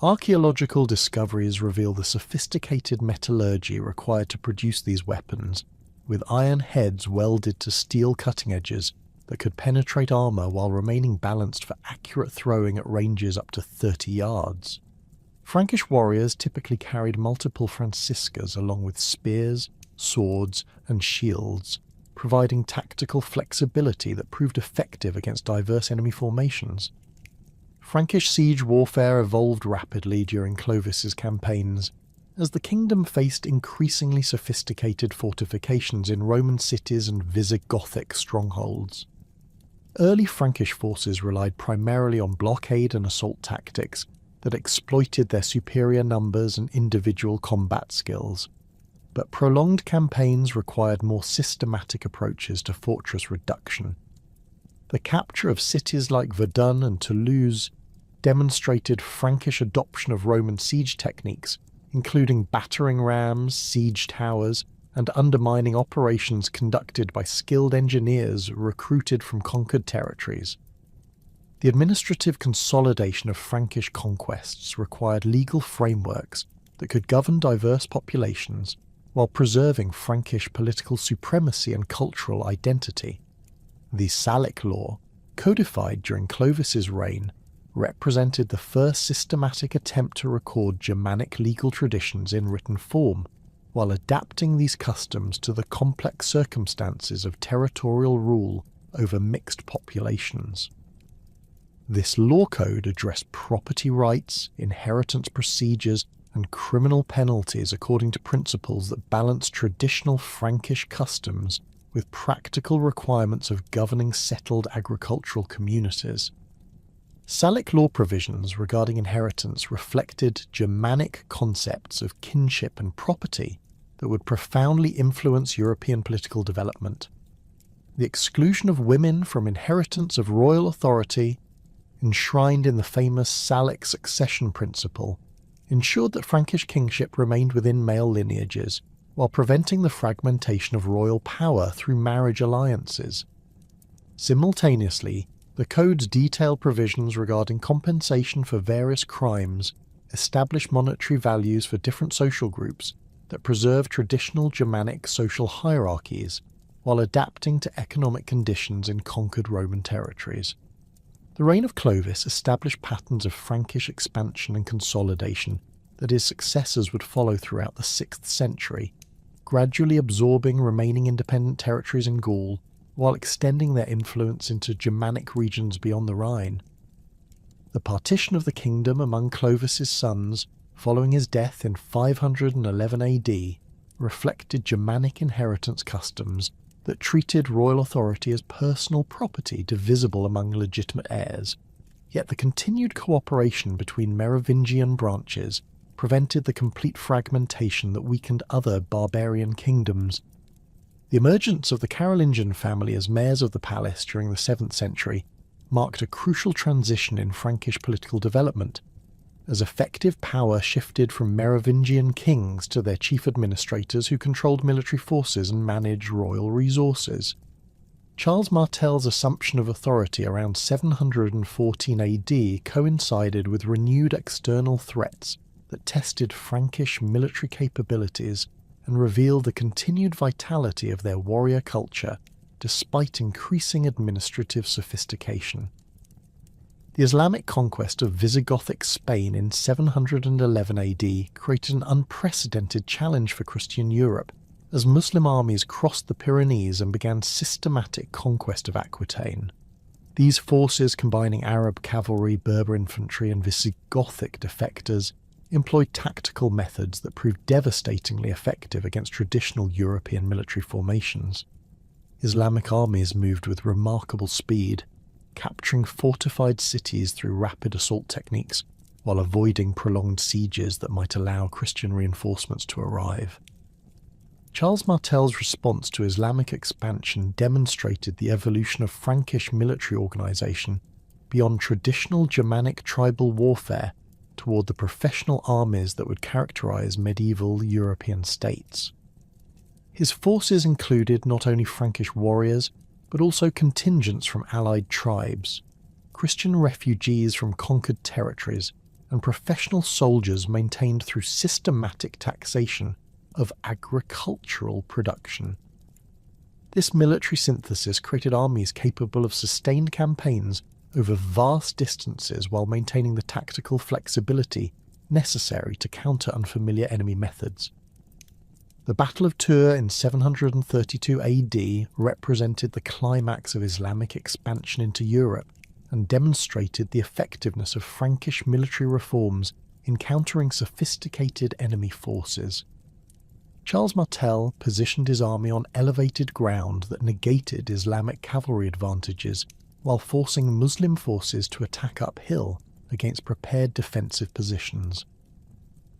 Archaeological discoveries reveal the sophisticated metallurgy required to produce these weapons, with iron heads welded to steel cutting edges that could penetrate armour while remaining balanced for accurate throwing at ranges up to 30 yards. Frankish warriors typically carried multiple franciscas along with spears, swords, and shields, providing tactical flexibility that proved effective against diverse enemy formations. Frankish siege warfare evolved rapidly during Clovis's campaigns, as the kingdom faced increasingly sophisticated fortifications in Roman cities and Visigothic strongholds. Early Frankish forces relied primarily on blockade and assault tactics that exploited their superior numbers and individual combat skills, but prolonged campaigns required more systematic approaches to fortress reduction. The capture of cities like Verdun and Toulouse demonstrated Frankish adoption of Roman siege techniques, including battering rams, siege towers, and undermining operations conducted by skilled engineers recruited from conquered territories. The administrative consolidation of Frankish conquests required legal frameworks that could govern diverse populations while preserving Frankish political supremacy and cultural identity. The Salic law, codified during Clovis's reign, represented the first systematic attempt to record Germanic legal traditions in written form, while adapting these customs to the complex circumstances of territorial rule over mixed populations. This law code addressed property rights, inheritance procedures, and criminal penalties according to principles that balanced traditional Frankish customs with practical requirements of governing settled agricultural communities. Salic law provisions regarding inheritance reflected Germanic concepts of kinship and property that would profoundly influence European political development. The exclusion of women from inheritance of royal authority, enshrined in the famous Salic succession principle, ensured that Frankish kingship remained within male lineages, while preventing the fragmentation of royal power through marriage alliances. Simultaneously, the code's detailed provisions regarding compensation for various crimes established monetary values for different social groups that preserved traditional Germanic social hierarchies while adapting to economic conditions in conquered Roman territories. The reign of Clovis established patterns of Frankish expansion and consolidation that his successors would follow throughout the 6th century, gradually absorbing remaining independent territories in Gaul while extending their influence into Germanic regions beyond the Rhine. The partition of the kingdom among Clovis's sons, following his death in 511 AD, reflected Germanic inheritance customs that treated royal authority as personal property divisible among legitimate heirs, yet the continued cooperation between Merovingian branches prevented the complete fragmentation that weakened other barbarian kingdoms. The emergence of the Carolingian family as mayors of the palace during the 7th century marked a crucial transition in Frankish political development, as effective power shifted from Merovingian kings to their chief administrators who controlled military forces and managed royal resources. Charles Martel's assumption of authority around 714 AD coincided with renewed external threats that tested Frankish military capabilities and revealed the continued vitality of their warrior culture despite increasing administrative sophistication. The Islamic conquest of Visigothic Spain in 711 AD created an unprecedented challenge for Christian Europe as Muslim armies crossed the Pyrenees and began systematic conquest of Aquitaine. These forces, combining Arab cavalry, Berber infantry, and Visigothic defectors, employed tactical methods that proved devastatingly effective against traditional European military formations. Islamic armies moved with remarkable speed, capturing fortified cities through rapid assault techniques, while avoiding prolonged sieges that might allow Christian reinforcements to arrive. Charles Martel's response to Islamic expansion demonstrated the evolution of Frankish military organisation beyond traditional Germanic tribal warfare toward the professional armies that would characterise medieval European states. His forces included not only Frankish warriors, but also contingents from allied tribes, Christian refugees from conquered territories, and professional soldiers maintained through systematic taxation of agricultural production. This military synthesis created armies capable of sustained campaigns over vast distances while maintaining the tactical flexibility necessary to counter unfamiliar enemy methods. The Battle of Tours in 732 AD represented the climax of Islamic expansion into Europe and demonstrated the effectiveness of Frankish military reforms in countering sophisticated enemy forces. Charles Martel positioned his army on elevated ground that negated Islamic cavalry advantages while forcing Muslim forces to attack uphill against prepared defensive positions.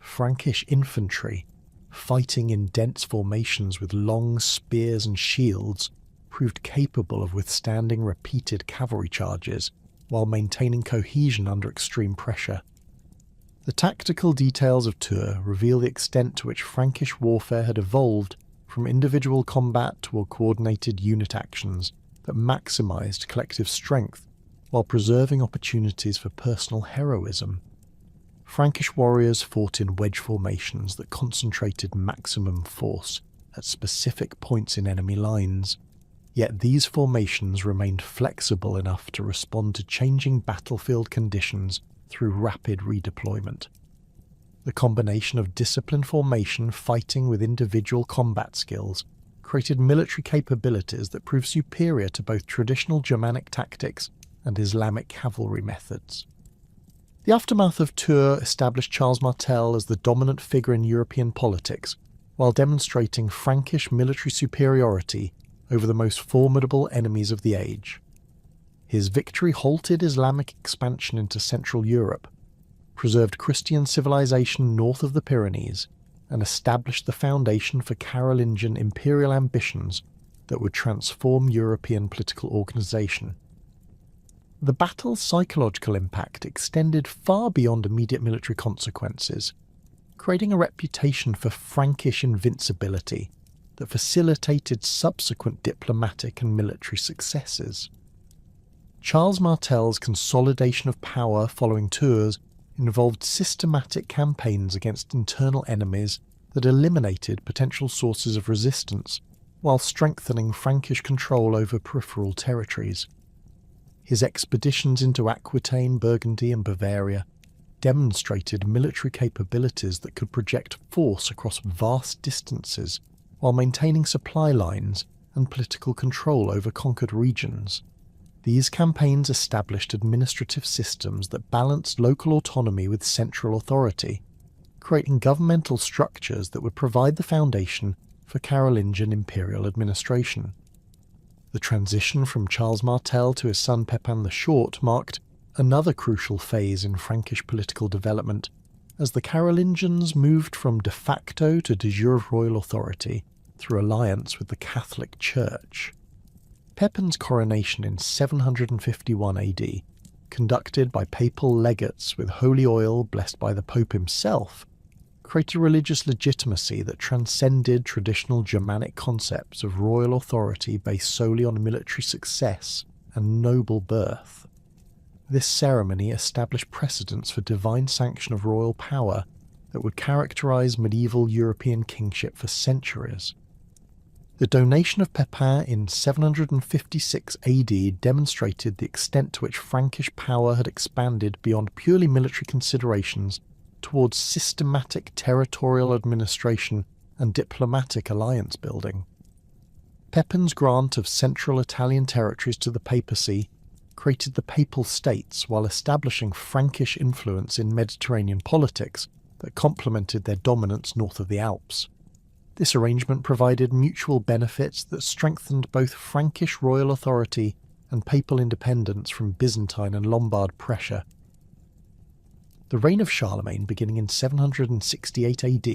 Frankish infantry, fighting in dense formations with long spears and shields, proved capable of withstanding repeated cavalry charges while maintaining cohesion under extreme pressure. The tactical details of Tours reveal the extent to which Frankish warfare had evolved from individual combat toward coordinated unit actions that maximised collective strength while preserving opportunities for personal heroism. Frankish warriors fought in wedge formations that concentrated maximum force at specific points in enemy lines, yet these formations remained flexible enough to respond to changing battlefield conditions through rapid redeployment. The combination of disciplined formation fighting with individual combat skills created military capabilities that proved superior to both traditional Germanic tactics and Islamic cavalry methods. The aftermath of Tours established Charles Martel as the dominant figure in European politics, while demonstrating Frankish military superiority over the most formidable enemies of the age. His victory halted Islamic expansion into Central Europe, preserved Christian civilization north of the Pyrenees, and established the foundation for Carolingian imperial ambitions that would transform European political organisation. The battle's psychological impact extended far beyond immediate military consequences, creating a reputation for Frankish invincibility that facilitated subsequent diplomatic and military successes. Charles Martel's consolidation of power following Tours involved systematic campaigns against internal enemies that eliminated potential sources of resistance while strengthening Frankish control over peripheral territories. His expeditions into Aquitaine, Burgundy and Bavaria demonstrated military capabilities that could project force across vast distances while maintaining supply lines and political control over conquered regions. These campaigns established administrative systems that balanced local autonomy with central authority, creating governmental structures that would provide the foundation for Carolingian imperial administration. The transition from Charles Martel to his son Pepin the Short marked another crucial phase in Frankish political development, as the Carolingians moved from de facto to de jure royal authority through alliance with the Catholic Church. Pepin's coronation in 751 AD, conducted by papal legates with holy oil blessed by the Pope himself, created religious legitimacy that transcended traditional Germanic concepts of royal authority based solely on military success and noble birth. This ceremony established precedents for divine sanction of royal power that would characterize medieval European kingship for centuries. The donation of Pepin in 756 AD demonstrated the extent to which Frankish power had expanded beyond purely military considerations towards systematic territorial administration and diplomatic alliance building. Pepin's grant of central Italian territories to the papacy created the Papal States while establishing Frankish influence in Mediterranean politics that complemented their dominance north of the Alps. This arrangement provided mutual benefits that strengthened both Frankish royal authority and papal independence from Byzantine and Lombard pressure. The reign of Charlemagne, beginning in 768 AD,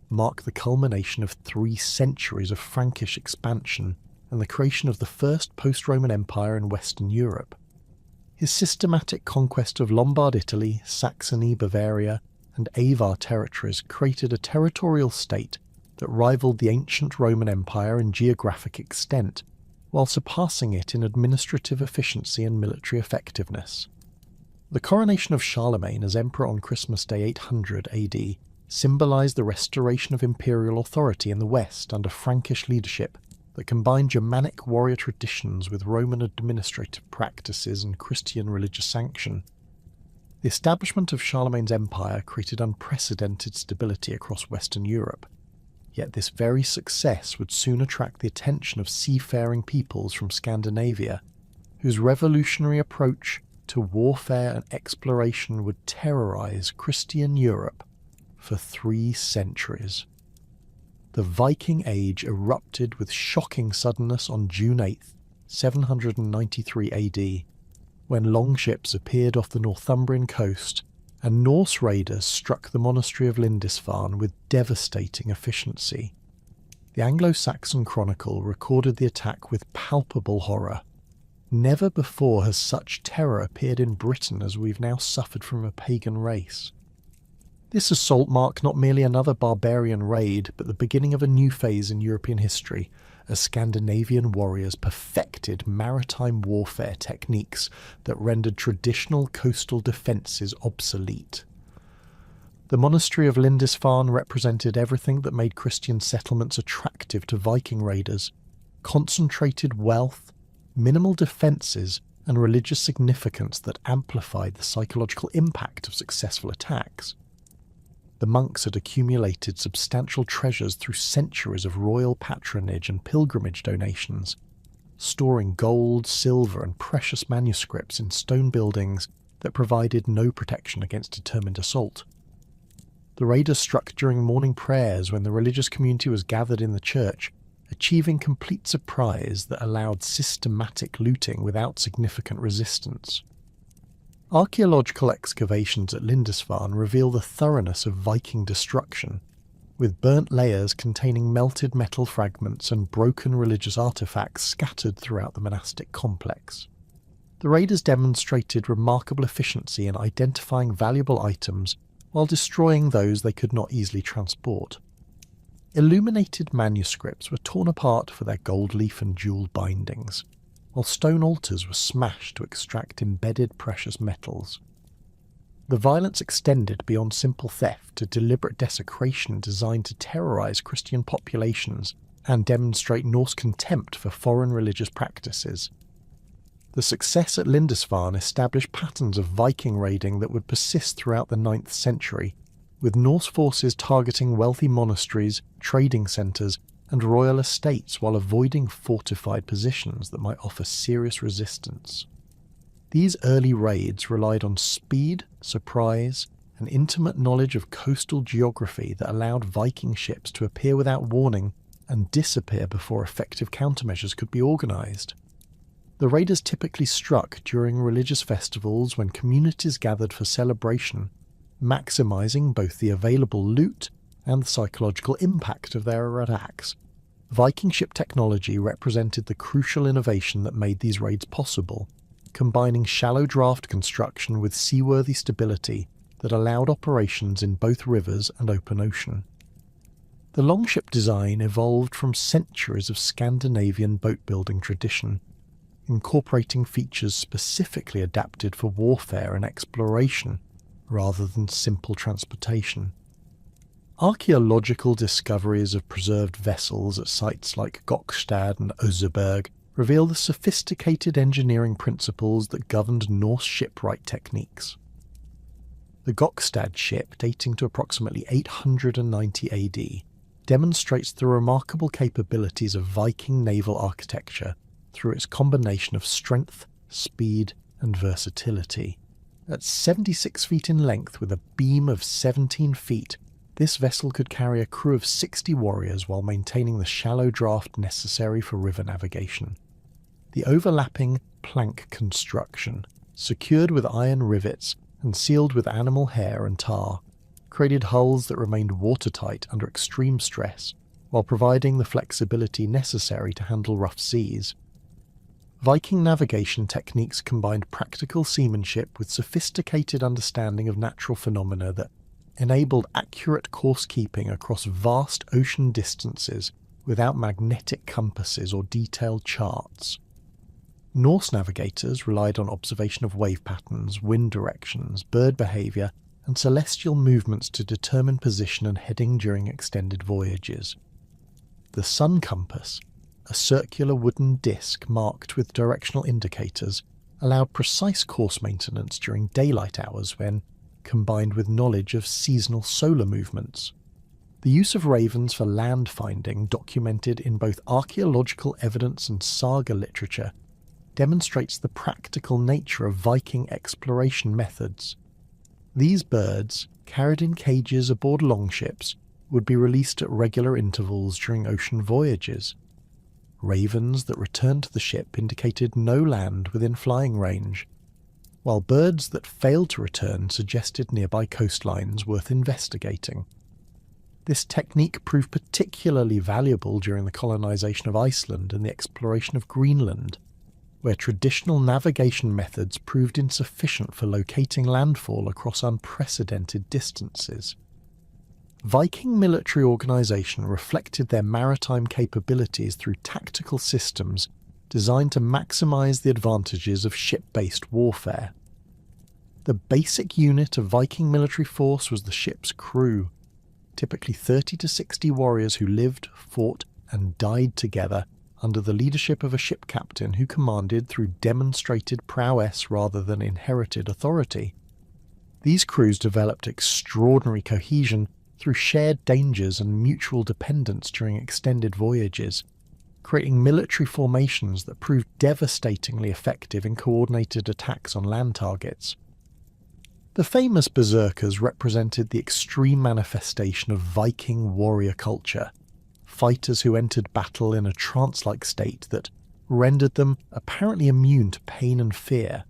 marked the culmination of 3 centuries of Frankish expansion and the creation of the first post-Roman Empire in Western Europe. His systematic conquest of Lombard Italy, Saxony, Bavaria, and Avar territories created a territorial state that rivaled the ancient Roman Empire in geographic extent, while surpassing it in administrative efficiency and military effectiveness. The coronation of Charlemagne as emperor on Christmas Day 800 AD symbolised the restoration of imperial authority in the West under Frankish leadership that combined Germanic warrior traditions with Roman administrative practices and Christian religious sanction. The establishment of Charlemagne's empire created unprecedented stability across Western Europe, yet this very success would soon attract the attention of seafaring peoples from Scandinavia, whose revolutionary approach to warfare and exploration would terrorize Christian Europe for 3 centuries. The Viking Age erupted with shocking suddenness on June 8, 793 AD, when longships appeared off the Northumbrian coast and Norse raiders struck the monastery of Lindisfarne with devastating efficiency. The Anglo-Saxon Chronicle recorded the attack with palpable horror. Never before has such terror appeared in Britain as we've now suffered from a pagan race. This assault marked not merely another barbarian raid, but the beginning of a new phase in European history, as Scandinavian warriors perfected maritime warfare techniques that rendered traditional coastal defences obsolete. The monastery of Lindisfarne represented everything that made Christian settlements attractive to Viking raiders: concentrated wealth, minimal defences, and religious significance that amplified the psychological impact of successful attacks. The monks had accumulated substantial treasures through centuries of royal patronage and pilgrimage donations, storing gold, silver, and precious manuscripts in stone buildings that provided no protection against determined assault. The raiders struck during morning prayers when the religious community was gathered in the church, achieving complete surprise that allowed systematic looting without significant resistance. Archaeological excavations at Lindisfarne reveal the thoroughness of Viking destruction, with burnt layers containing melted metal fragments and broken religious artefacts scattered throughout the monastic complex. The raiders demonstrated remarkable efficiency in identifying valuable items while destroying those they could not easily transport. Illuminated manuscripts were torn apart for their gold leaf and jewel bindings, while stone altars were smashed to extract embedded precious metals. The violence extended beyond simple theft to deliberate desecration designed to terrorize Christian populations and demonstrate Norse contempt for foreign religious practices. The success at Lindisfarne established patterns of Viking raiding that would persist throughout the 9th century, with Norse forces targeting wealthy monasteries, trading centres, and royal estates while avoiding fortified positions that might offer serious resistance. These early raids relied on speed, surprise, and intimate knowledge of coastal geography that allowed Viking ships to appear without warning and disappear before effective countermeasures could be organised. The raiders typically struck during religious festivals when communities gathered for celebration, maximising both the available loot and the psychological impact of their attacks. Viking ship technology represented the crucial innovation that made these raids possible, combining shallow draft construction with seaworthy stability that allowed operations in both rivers and open ocean. The longship design evolved from centuries of Scandinavian boat-building tradition, incorporating features specifically adapted for warfare and exploration, rather than simple transportation. Archaeological discoveries of preserved vessels at sites like Gokstad and Oseberg reveal the sophisticated engineering principles that governed Norse shipwright techniques. The Gokstad ship, dating to approximately 890 AD, demonstrates the remarkable capabilities of Viking naval architecture through its combination of strength, speed, and versatility. At 76 feet in length with a beam of 17 feet, this vessel could carry a crew of 60 warriors while maintaining the shallow draft necessary for river navigation. The overlapping plank construction, secured with iron rivets and sealed with animal hair and tar, created hulls that remained watertight under extreme stress, while providing the flexibility necessary to handle rough seas. Viking navigation techniques combined practical seamanship with sophisticated understanding of natural phenomena that enabled accurate course keeping across vast ocean distances without magnetic compasses or detailed charts. Norse navigators relied on observation of wave patterns, wind directions, bird behaviour, and celestial movements to determine position and heading during extended voyages. The sun compass, a circular wooden disc marked with directional indicators, allowed precise course maintenance during daylight hours when combined with knowledge of seasonal solar movements. The use of ravens for land finding, documented in both archaeological evidence and saga literature, demonstrates the practical nature of Viking exploration methods. These birds, carried in cages aboard longships, would be released at regular intervals during ocean voyages. Ravens that returned to the ship indicated no land within flying range, while birds that failed to return suggested nearby coastlines worth investigating. This technique proved particularly valuable during the colonization of Iceland and the exploration of Greenland, where traditional navigation methods proved insufficient for locating landfall across unprecedented distances. Viking military organisation reflected their maritime capabilities through tactical systems designed to maximise the advantages of ship-based warfare. The basic unit of Viking military force was the ship's crew, typically 30 to 60 warriors who lived, fought, and died together under the leadership of a ship captain who commanded through demonstrated prowess rather than inherited authority. These crews developed extraordinary cohesion through shared dangers and mutual dependence during extended voyages, creating military formations that proved devastatingly effective in coordinated attacks on land tragets. The famous berserkers represented the extreme manifestation of Viking warrior culture, fighters who entered battle in a trance-like state that rendered them apparently immune to pain and fear.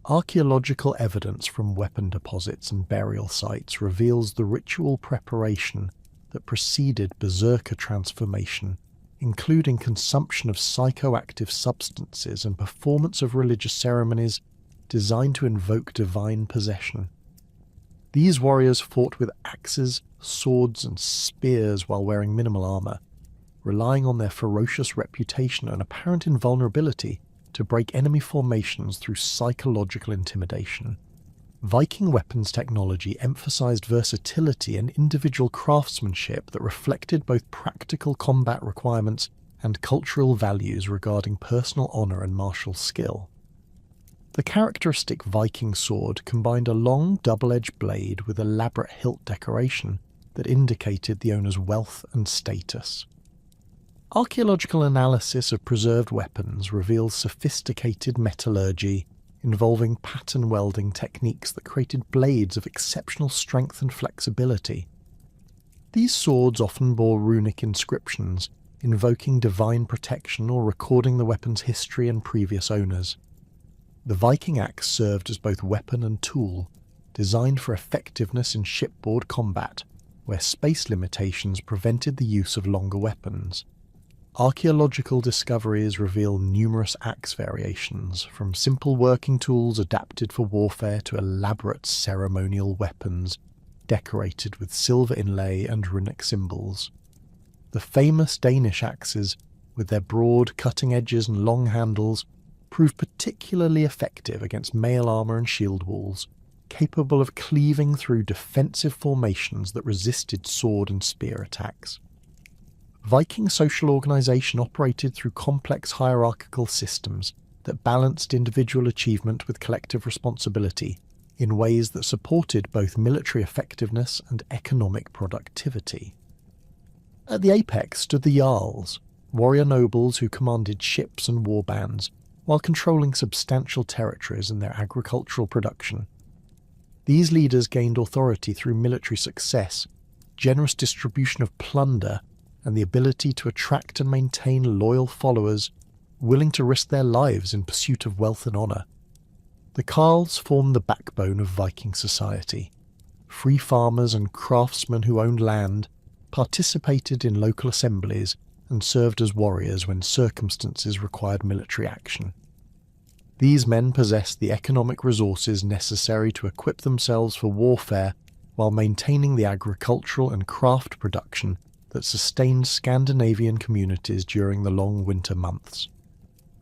Archaeological evidence from weapon deposits and burial sites reveals the ritual preparation that preceded berserker transformation, including consumption of psychoactive substances and performance of religious ceremonies designed to invoke divine possession. These warriors fought with axes, swords, and spears while wearing minimal armour, relying on their ferocious reputation and apparent invulnerability to break enemy formations through psychological intimidation. Viking weapons technology emphasized versatility and individual craftsmanship that reflected both practical combat requirements and cultural values regarding personal honor and martial skill. The characteristic Viking sword combined a long double-edged blade with elaborate hilt decoration that indicated the owner's wealth and status. Archaeological analysis of preserved weapons reveals sophisticated metallurgy involving pattern welding techniques that created blades of exceptional strength and flexibility. These swords often bore runic inscriptions, invoking divine protection or recording the weapon's history and previous owners. The Viking axe served as both weapon and tool, designed for effectiveness in shipboard combat, where space limitations prevented the use of longer weapons. Archaeological discoveries reveal numerous axe variations, from simple working tools adapted for warfare to elaborate ceremonial weapons decorated with silver inlay and runic symbols. The famous Danish axes, with their broad cutting edges and long handles, proved particularly effective against mail armour and shield walls, capable of cleaving through defensive formations that resisted sword and spear attacks. Viking social organisation operated through complex hierarchical systems that balanced individual achievement with collective responsibility in ways that supported both military effectiveness and economic productivity. At the apex stood the Jarls, warrior nobles who commanded ships and warbands, while controlling substantial territories in their agricultural production. These leaders gained authority through military success, generous distribution of plunder, and the ability to attract and maintain loyal followers willing to risk their lives in pursuit of wealth and honour. The Carls formed the backbone of Viking society. Free farmers and craftsmen who owned land participated in local assemblies and served as warriors when circumstances required military action. These men possessed the economic resources necessary to equip themselves for warfare while maintaining the agricultural and craft production that sustained Scandinavian communities during the long winter months.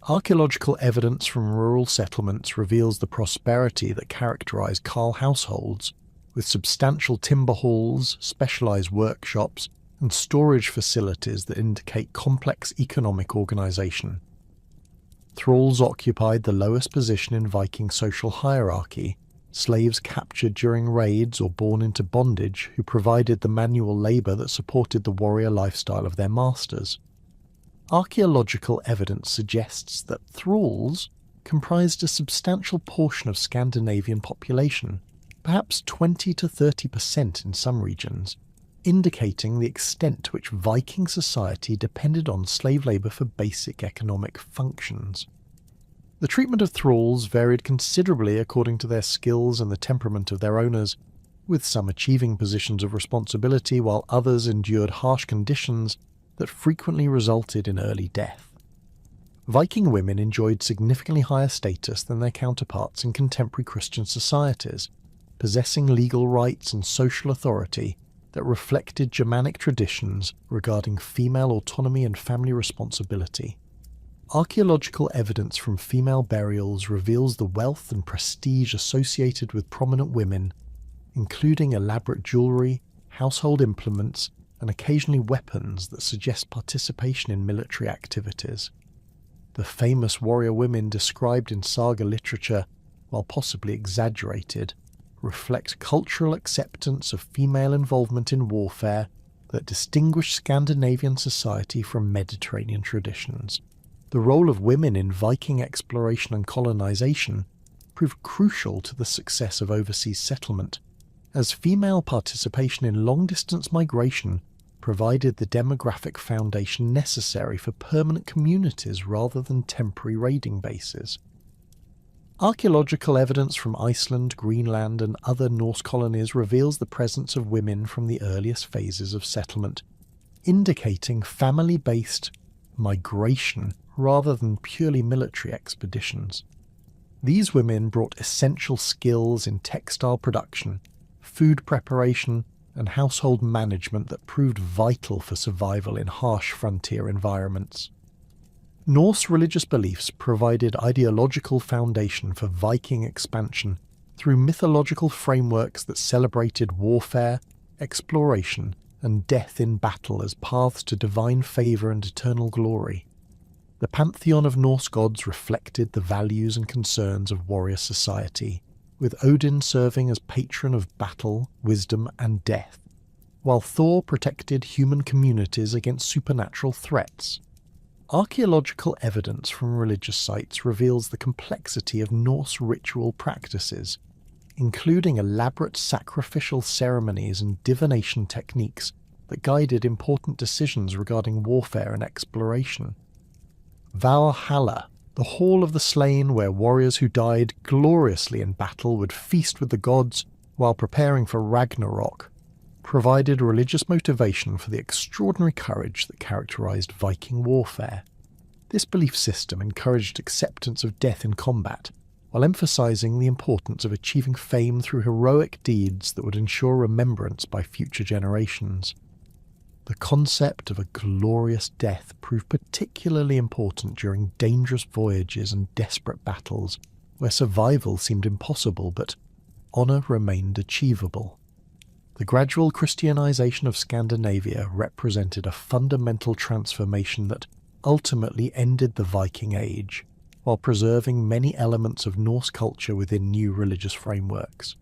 Archaeological evidence from rural settlements reveals the prosperity that characterised Carl households, with substantial timber halls, specialised workshops, and storage facilities that indicate complex economic organisation. Thralls occupied the lowest position in Viking social hierarchy, slaves captured during raids or born into bondage who provided the manual labour that supported the warrior lifestyle of their masters. Archaeological evidence suggests that thralls comprised a substantial portion of Scandinavian population, perhaps 20 to 30% in some regions, indicating the extent to which Viking society depended on slave labour for basic economic functions. The treatment of thralls varied considerably according to their skills and the temperament of their owners, with some achieving positions of responsibility while others endured harsh conditions that frequently resulted in early death. Viking women enjoyed significantly higher status than their counterparts in contemporary Christian societies, possessing legal rights and social authority that reflected Germanic traditions regarding female autonomy and family responsibility. Archaeological evidence from female burials reveals the wealth and prestige associated with prominent women, including elaborate jewellery, household implements, and occasionally weapons that suggest participation in military activities. The famous warrior women described in saga literature, while possibly exaggerated, reflect cultural acceptance of female involvement in warfare that distinguished Scandinavian society from Mediterranean traditions. The role of women in Viking exploration and colonization proved crucial to the success of overseas settlement, as female participation in long-distance migration provided the demographic foundation necessary for permanent communities rather than temporary raiding bases. Archaeological evidence from Iceland, Greenland, and other Norse colonies reveals the presence of women from the earliest phases of settlement, indicating family-based migration rather than purely military expeditions. These women brought essential skills in textile production, food preparation, and household management that proved vital for survival in harsh frontier environments. Norse religious beliefs provided ideological foundation for Viking expansion through mythological frameworks that celebrated warfare, exploration, and death in battle as paths to divine favour and eternal glory. The pantheon of Norse gods reflected the values and concerns of warrior society, with Odin serving as patron of battle, wisdom, and death, while Thor protected human communities against supernatural threats. Archaeological evidence from religious sites reveals the complexity of Norse ritual practices, including elaborate sacrificial ceremonies and divination techniques that guided important decisions regarding warfare and exploration. Valhalla, the hall of the slain where warriors who died gloriously in battle would feast with the gods while preparing for Ragnarok, provided religious motivation for the extraordinary courage that characterized Viking warfare. This belief system encouraged acceptance of death in combat, while emphasizing the importance of achieving fame through heroic deeds that would ensure remembrance by future generations. The concept of a glorious death proved particularly important during dangerous voyages and desperate battles, where survival seemed impossible but honour remained achievable. The gradual Christianization of Scandinavia represented a fundamental transformation that ultimately ended the Viking Age, while preserving many elements of Norse culture within new religious frameworks.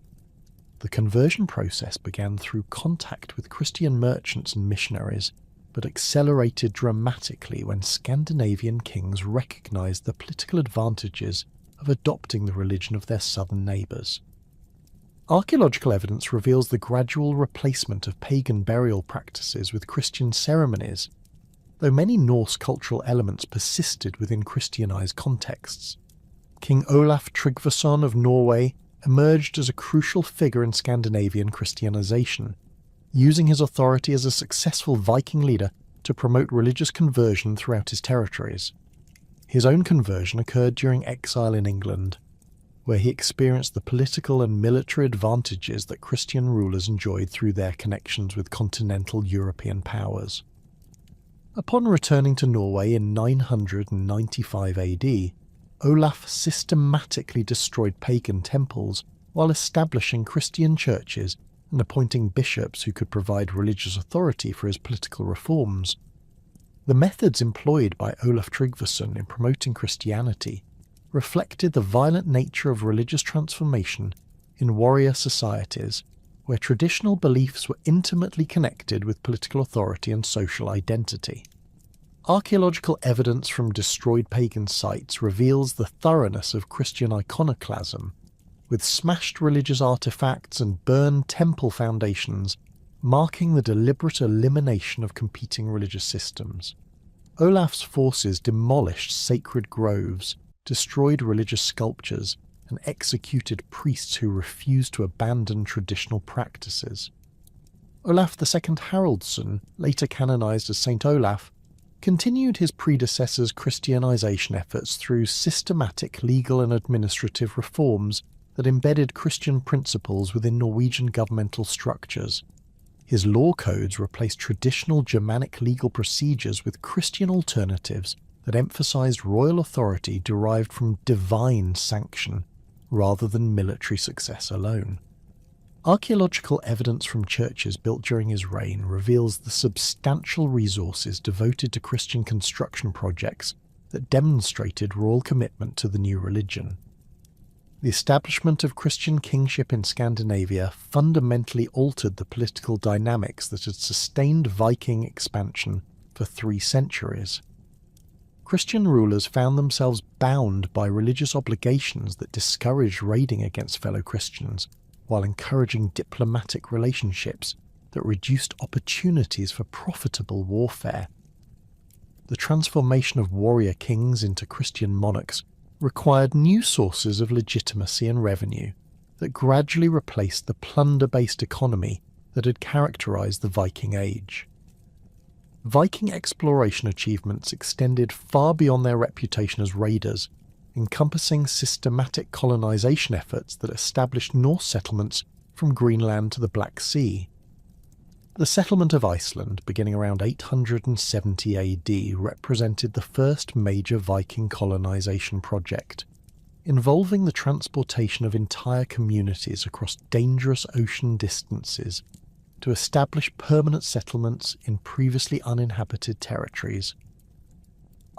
The conversion process began through contact with Christian merchants and missionaries, but accelerated dramatically when Scandinavian kings recognized the political advantages of adopting the religion of their southern neighbours. Archaeological evidence reveals the gradual replacement of pagan burial practices with Christian ceremonies, though many Norse cultural elements persisted within Christianized contexts. King Olaf Tryggvason of Norway emerged as a crucial figure in Scandinavian Christianization, using his authority as a successful Viking leader to promote religious conversion throughout his territories. His own conversion occurred during exile in England, where he experienced the political and military advantages that Christian rulers enjoyed through their connections with continental European powers. Upon returning to Norway in 995 AD, Olaf systematically destroyed pagan temples while establishing Christian churches and appointing bishops who could provide religious authority for his political reforms. The methods employed by Olaf Tryggvason in promoting Christianity reflected the violent nature of religious transformation in warrior societies where traditional beliefs were intimately connected with political authority and social identity. Archaeological evidence from destroyed pagan sites reveals the thoroughness of Christian iconoclasm, with smashed religious artifacts and burned temple foundations marking the deliberate elimination of competing religious systems. Olaf's forces demolished sacred groves, destroyed religious sculptures, and executed priests who refused to abandon traditional practices. Olaf II Haraldsson, later canonized as Saint Olaf, continued his predecessor's Christianization efforts through systematic legal and administrative reforms that embedded Christian principles within Norwegian governmental structures. His law codes replaced traditional Germanic legal procedures with Christian alternatives that emphasized royal authority derived from divine sanction rather than military success alone. Archaeological evidence from churches built during his reign reveals the substantial resources devoted to Christian construction projects that demonstrated royal commitment to the new religion. The establishment of Christian kingship in Scandinavia fundamentally altered the political dynamics that had sustained Viking expansion for 3 centuries. Christian rulers found themselves bound by religious obligations that discouraged raiding against fellow Christians, while encouraging diplomatic relationships that reduced opportunities for profitable warfare. The transformation of warrior kings into Christian monarchs required new sources of legitimacy and revenue that gradually replaced the plunder-based economy that had characterized the Viking Age. Viking exploration achievements extended far beyond their reputation as raiders, encompassing systematic colonization efforts that established Norse settlements from Greenland to the Black Sea. The settlement of Iceland, beginning around 870 AD, represented the first major Viking colonization project, involving the transportation of entire communities across dangerous ocean distances to establish permanent settlements in previously uninhabited territories.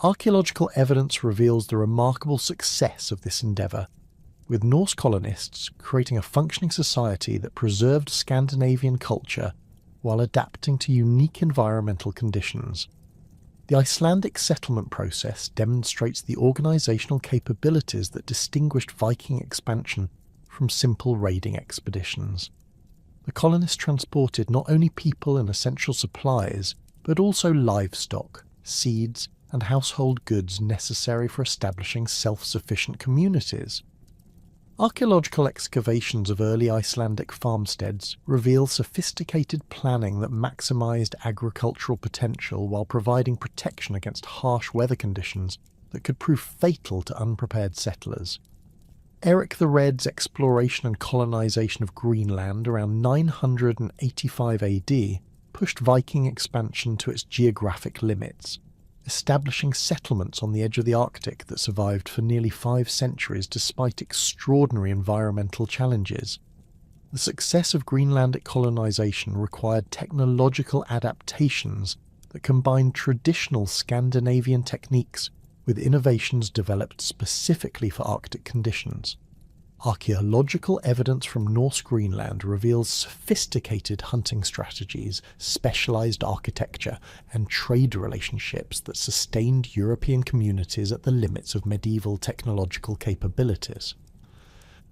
Archaeological evidence reveals the remarkable success of this endeavour, with Norse colonists creating a functioning society that preserved Scandinavian culture while adapting to unique environmental conditions. The Icelandic settlement process demonstrates the organisational capabilities that distinguished Viking expansion from simple raiding expeditions. The colonists transported not only people and essential supplies, but also livestock, seeds, and household goods necessary for establishing self-sufficient communities. Archaeological excavations of early Icelandic farmsteads reveal sophisticated planning that maximised agricultural potential while providing protection against harsh weather conditions that could prove fatal to unprepared settlers. Eric the Red's exploration and colonisation of Greenland around 985 AD pushed Viking expansion to its geographic limits, establishing settlements on the edge of the Arctic that survived for nearly 5 centuries despite extraordinary environmental challenges. The success of Greenlandic colonisation required technological adaptations that combined traditional Scandinavian techniques with innovations developed specifically for Arctic conditions. Archaeological evidence from Norse Greenland reveals sophisticated hunting strategies, specialised architecture, and trade relationships that sustained European communities at the limits of medieval technological capabilities.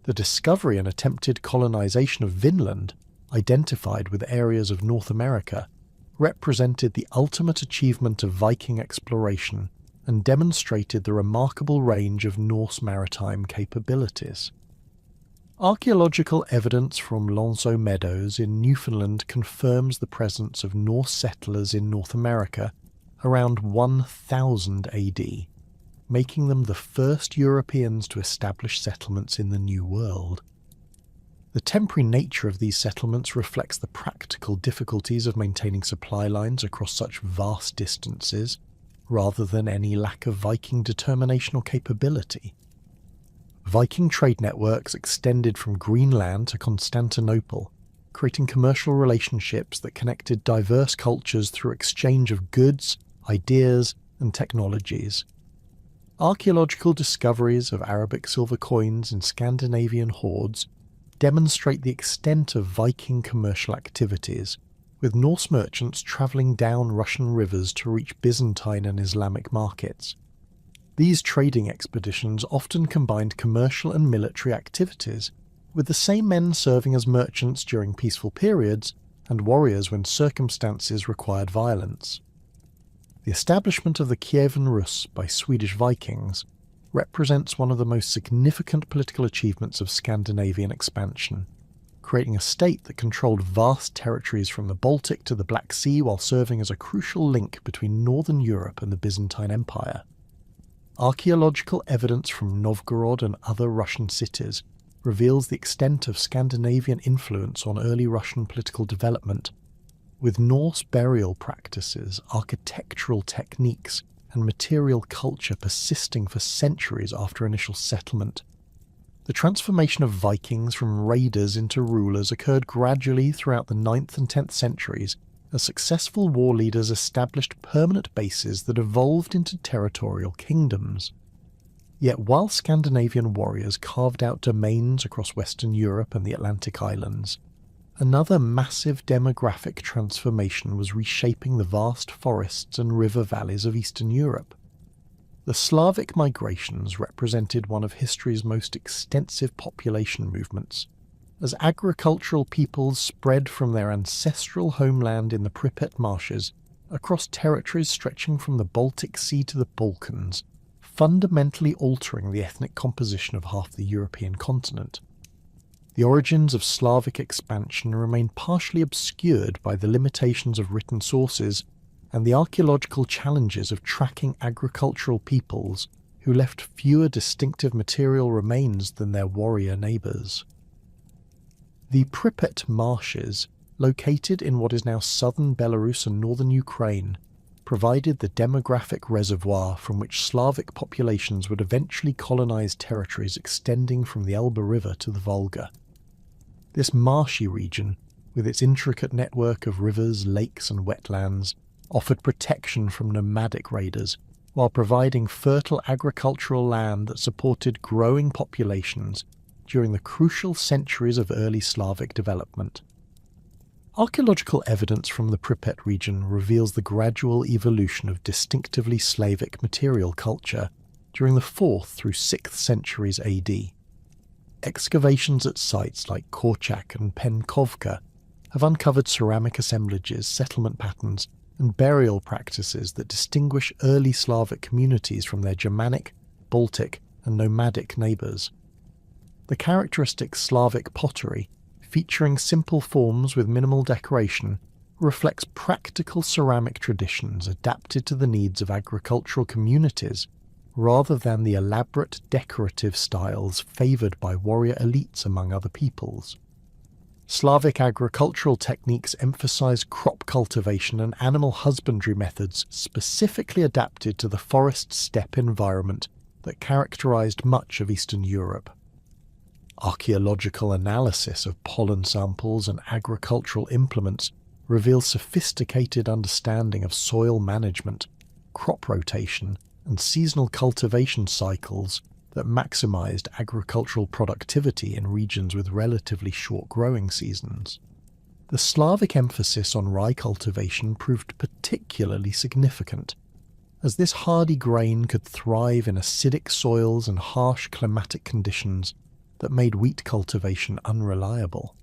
The discovery and attempted colonisation of Vinland, identified with areas of North America, represented the ultimate achievement of Viking exploration and demonstrated the remarkable range of Norse maritime capabilities. Archaeological evidence from Lonzo Meadows in Newfoundland confirms the presence of Norse settlers in North America around 1000 AD, making them the first Europeans to establish settlements in the New World. The temporary nature of these settlements reflects the practical difficulties of maintaining supply lines across such vast distances, rather than any lack of Viking determination or capability. Viking trade networks extended from Greenland to Constantinople, creating commercial relationships that connected diverse cultures through exchange of goods, ideas, and technologies. Archaeological discoveries of Arabic silver coins in Scandinavian hoards demonstrate the extent of Viking commercial activities, with Norse merchants travelling down Russian rivers to reach Byzantine and Islamic markets. These trading expeditions often combined commercial and military activities, with the same men serving as merchants during peaceful periods and warriors when circumstances required violence. The establishment of the Kievan Rus by Swedish Vikings represents one of the most significant political achievements of Scandinavian expansion, creating a state that controlled vast territories from the Baltic to the Black Sea while serving as a crucial link between Northern Europe and the Byzantine Empire. Archaeological evidence from Novgorod and other Russian cities reveals the extent of Scandinavian influence on early Russian political development, with Norse burial practices, architectural techniques, and material culture persisting for centuries after initial settlement. The transformation of Vikings from raiders into rulers occurred gradually throughout the 9th and 10th centuries as successful war leaders established permanent bases that evolved into territorial kingdoms. Yet while Scandinavian warriors carved out domains across Western Europe and the Atlantic Islands, another massive demographic transformation was reshaping the vast forests and river valleys of Eastern Europe. The Slavic migrations represented one of history's most extensive population movements, as agricultural peoples spread from their ancestral homeland in the Pripyat marshes across territories stretching from the Baltic Sea to the Balkans, fundamentally altering the ethnic composition of half the European continent. The origins of Slavic expansion remain partially obscured by the limitations of written sources and the archaeological challenges of tracking agricultural peoples who left fewer distinctive material remains than their warrior neighbours. The Pripyat marshes, located in what is now southern Belarus and northern Ukraine, provided the demographic reservoir from which Slavic populations would eventually colonize territories extending from the Elbe River to the Volga. This marshy region, with its intricate network of rivers, lakes and wetlands, offered protection from nomadic raiders, while providing fertile agricultural land that supported growing populations during the crucial centuries of early Slavic development. Archaeological evidence from the Pripyat region reveals the gradual evolution of distinctively Slavic material culture during the 4th through 6th centuries AD. Excavations at sites like Korchak and Penkovka have uncovered ceramic assemblages, settlement patterns, and burial practices that distinguish early Slavic communities from their Germanic, Baltic, and nomadic neighbours. The characteristic Slavic pottery, featuring simple forms with minimal decoration, reflects practical ceramic traditions adapted to the needs of agricultural communities, rather than the elaborate decorative styles favoured by warrior elites among other peoples. Slavic agricultural techniques emphasise crop cultivation and animal husbandry methods specifically adapted to the forest-steppe environment that characterised much of Eastern Europe. Archaeological analysis of pollen samples and agricultural implements reveals sophisticated understanding of soil management, crop rotation, and seasonal cultivation cycles that maximised agricultural productivity in regions with relatively short growing seasons. The Slavic emphasis on rye cultivation proved particularly significant, as this hardy grain could thrive in acidic soils and harsh climatic conditions that made wheat cultivation unreliable.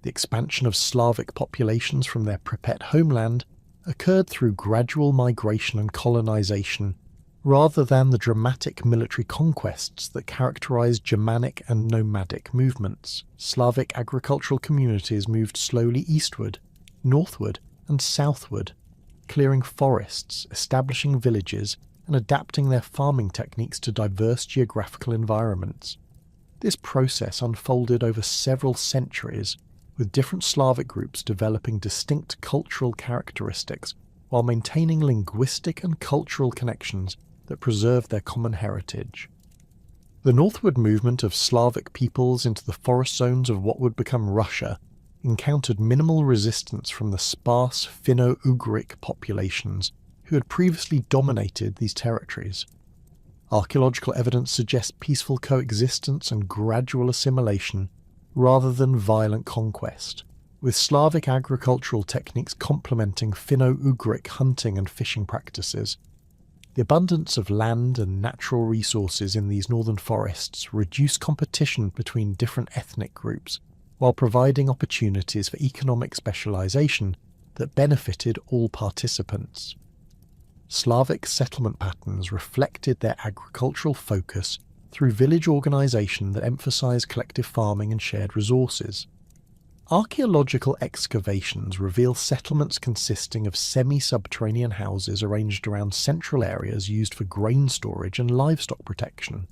The expansion of Slavic populations from their Pripyat homeland occurred through gradual migration and colonization, rather than the dramatic military conquests that characterized Germanic and nomadic movements. Slavic agricultural communities moved slowly eastward, northward, and southward, clearing forests, establishing villages, and adapting their farming techniques to diverse geographical environments. This process unfolded over several centuries, with different Slavic groups developing distinct cultural characteristics while maintaining linguistic and cultural connections that preserved their common heritage. The northward movement of Slavic peoples into the forest zones of what would become Russia encountered minimal resistance from the sparse Finno-Ugric populations who had previously dominated these territories. Archaeological evidence suggests peaceful coexistence and gradual assimilation rather than violent conquest, with Slavic agricultural techniques complementing Finno-Ugric hunting and fishing practices. The abundance of land and natural resources in these northern forests reduced competition between different ethnic groups, while providing opportunities for economic specialization that benefited all participants. Slavic settlement patterns reflected their agricultural focus through village organization that emphasized collective farming and shared resources. Archaeological excavations reveal settlements consisting of semi-subterranean houses arranged around central areas used for grain storage and livestock protection.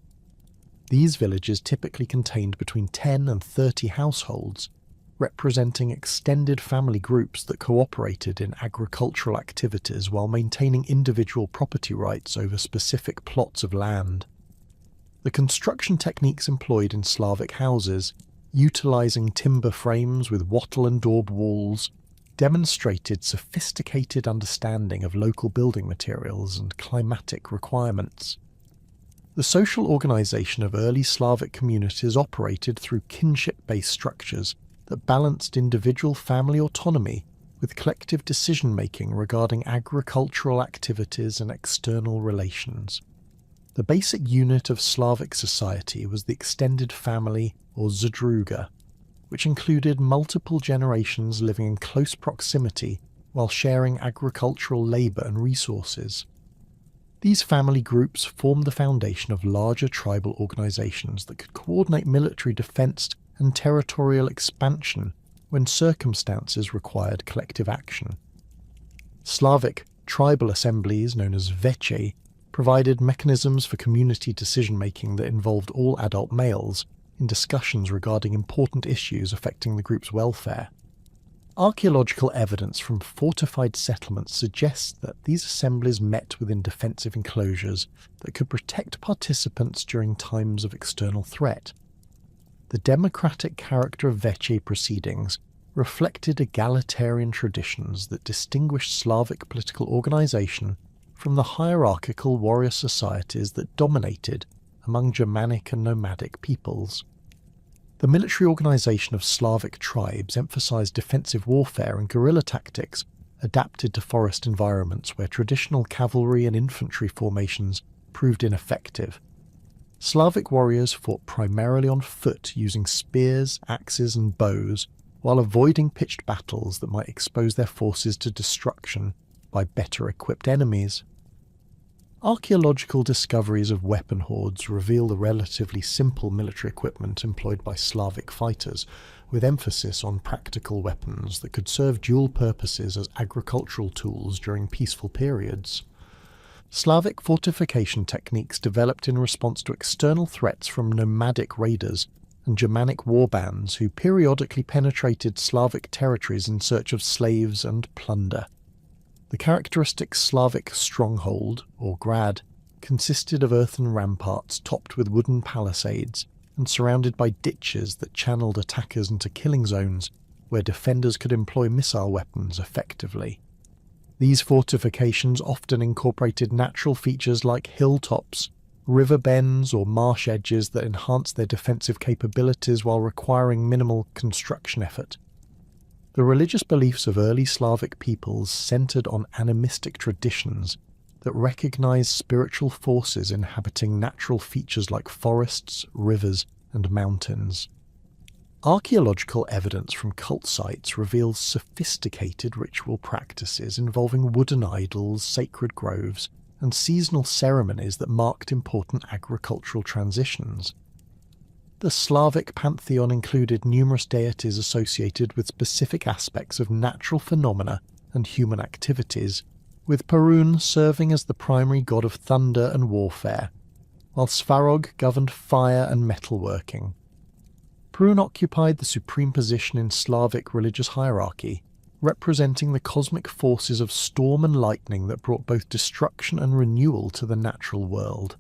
These villages typically contained between 10 and 30 households, representing extended family groups that cooperated in agricultural activities while maintaining individual property rights over specific plots of land. The construction techniques employed in Slavic houses, utilizing timber frames with wattle and daub walls, demonstrated sophisticated understanding of local building materials and climatic requirements. The social organization of early Slavic communities operated through kinship-based structures that balanced individual family autonomy with collective decision-making regarding agricultural activities and external relations. The basic unit of Slavic society was the extended family, or zadruga, which included multiple generations living in close proximity while sharing agricultural labour and resources. These family groups formed the foundation of larger tribal organisations that could coordinate military defence and territorial expansion when circumstances required collective action. Slavic tribal assemblies, known as veche, provided mechanisms for community decision-making that involved all adult males in discussions regarding important issues affecting the group's welfare. Archaeological evidence from fortified settlements suggests that these assemblies met within defensive enclosures that could protect participants during times of external threat. The democratic character of veche proceedings reflected egalitarian traditions that distinguished Slavic political organisation from the hierarchical warrior societies that dominated among Germanic and nomadic peoples. The military organisation of Slavic tribes emphasised defensive warfare and guerrilla tactics adapted to forest environments where traditional cavalry and infantry formations proved ineffective. Slavic warriors fought primarily on foot using spears, axes and bows, while avoiding pitched battles that might expose their forces to destruction by better equipped enemies. Archaeological discoveries of weapon hoards reveal the relatively simple military equipment employed by Slavic fighters, with emphasis on practical weapons that could serve dual purposes as agricultural tools during peaceful periods. Slavic fortification techniques developed in response to external threats from nomadic raiders and Germanic warbands who periodically penetrated Slavic territories in search of slaves and plunder. The characteristic Slavic stronghold, or grad, consisted of earthen ramparts topped with wooden palisades and surrounded by ditches that channeled attackers into killing zones where defenders could employ missile weapons effectively. These fortifications often incorporated natural features like hilltops, river bends or marsh edges that enhanced their defensive capabilities while requiring minimal construction effort. The religious beliefs of early Slavic peoples centered on animistic traditions that recognized spiritual forces inhabiting natural features like forests, rivers, and mountains. Archaeological evidence from cult sites reveals sophisticated ritual practices involving wooden idols, sacred groves, and seasonal ceremonies that marked important agricultural transitions. The Slavic pantheon included numerous deities associated with specific aspects of natural phenomena and human activities, with Perun serving as the primary god of thunder and warfare, while Svarog governed fire and metalworking. Perun occupied the supreme position in Slavic religious hierarchy, representing the cosmic forces of storm and lightning that brought both destruction and renewal to the natural world.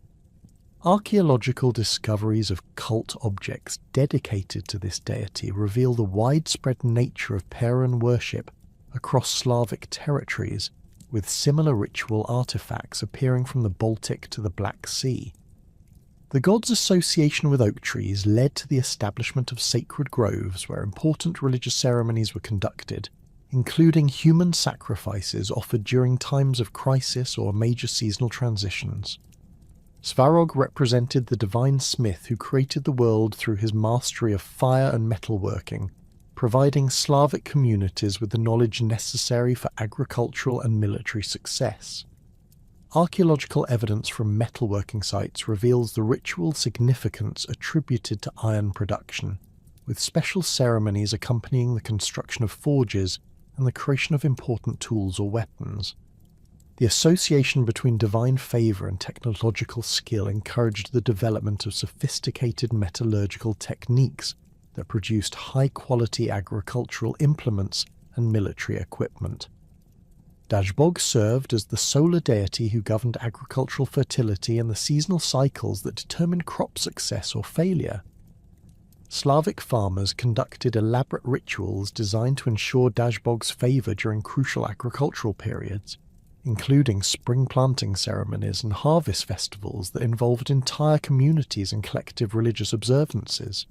Archaeological discoveries of cult objects dedicated to this deity reveal the widespread nature of Perun worship across Slavic territories, with similar ritual artifacts appearing from the Baltic to the Black Sea. The god's association with oak trees led to the establishment of sacred groves where important religious ceremonies were conducted, including human sacrifices offered during times of crisis or major seasonal transitions. Svarog represented the divine smith who created the world through his mastery of fire and metalworking, providing Slavic communities with the knowledge necessary for agricultural and military success. Archaeological evidence from metalworking sites reveals the ritual significance attributed to iron production, with special ceremonies accompanying the construction of forges and the creation of important tools or weapons. The association between divine favour and technological skill encouraged the development of sophisticated metallurgical techniques that produced high-quality agricultural implements and military equipment. Dazbog served as the solar deity who governed agricultural fertility and the seasonal cycles that determined crop success or failure. Slavic farmers conducted elaborate rituals designed to ensure Dazbog's favour during crucial agricultural periods, including spring planting ceremonies and harvest festivals that involved entire communities and collective religious observances.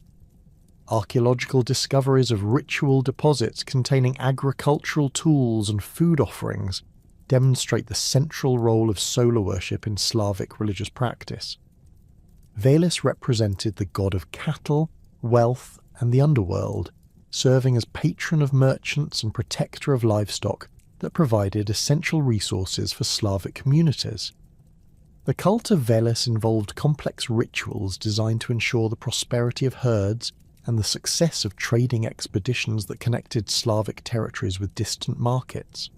Archaeological discoveries of ritual deposits containing agricultural tools and food offerings demonstrate the central role of solar worship in Slavic religious practice. Velis represented the god of cattle, wealth, and the underworld, serving as patron of merchants and protector of livestock that provided essential resources for Slavic communities. The cult of Velis involved complex rituals designed to ensure the prosperity of herds and the success of trading expeditions that connected Slavic territories with distant markets.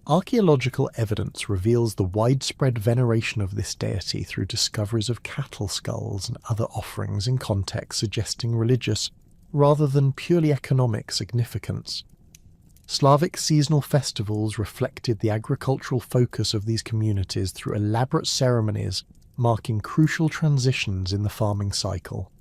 Archaeological evidence reveals the widespread veneration of this deity through discoveries of cattle skulls and other offerings in contexts suggesting religious, rather than purely economic, significance. Slavic seasonal festivals reflected the agricultural focus of these communities through elaborate ceremonies marking crucial transitions in the farming cycle.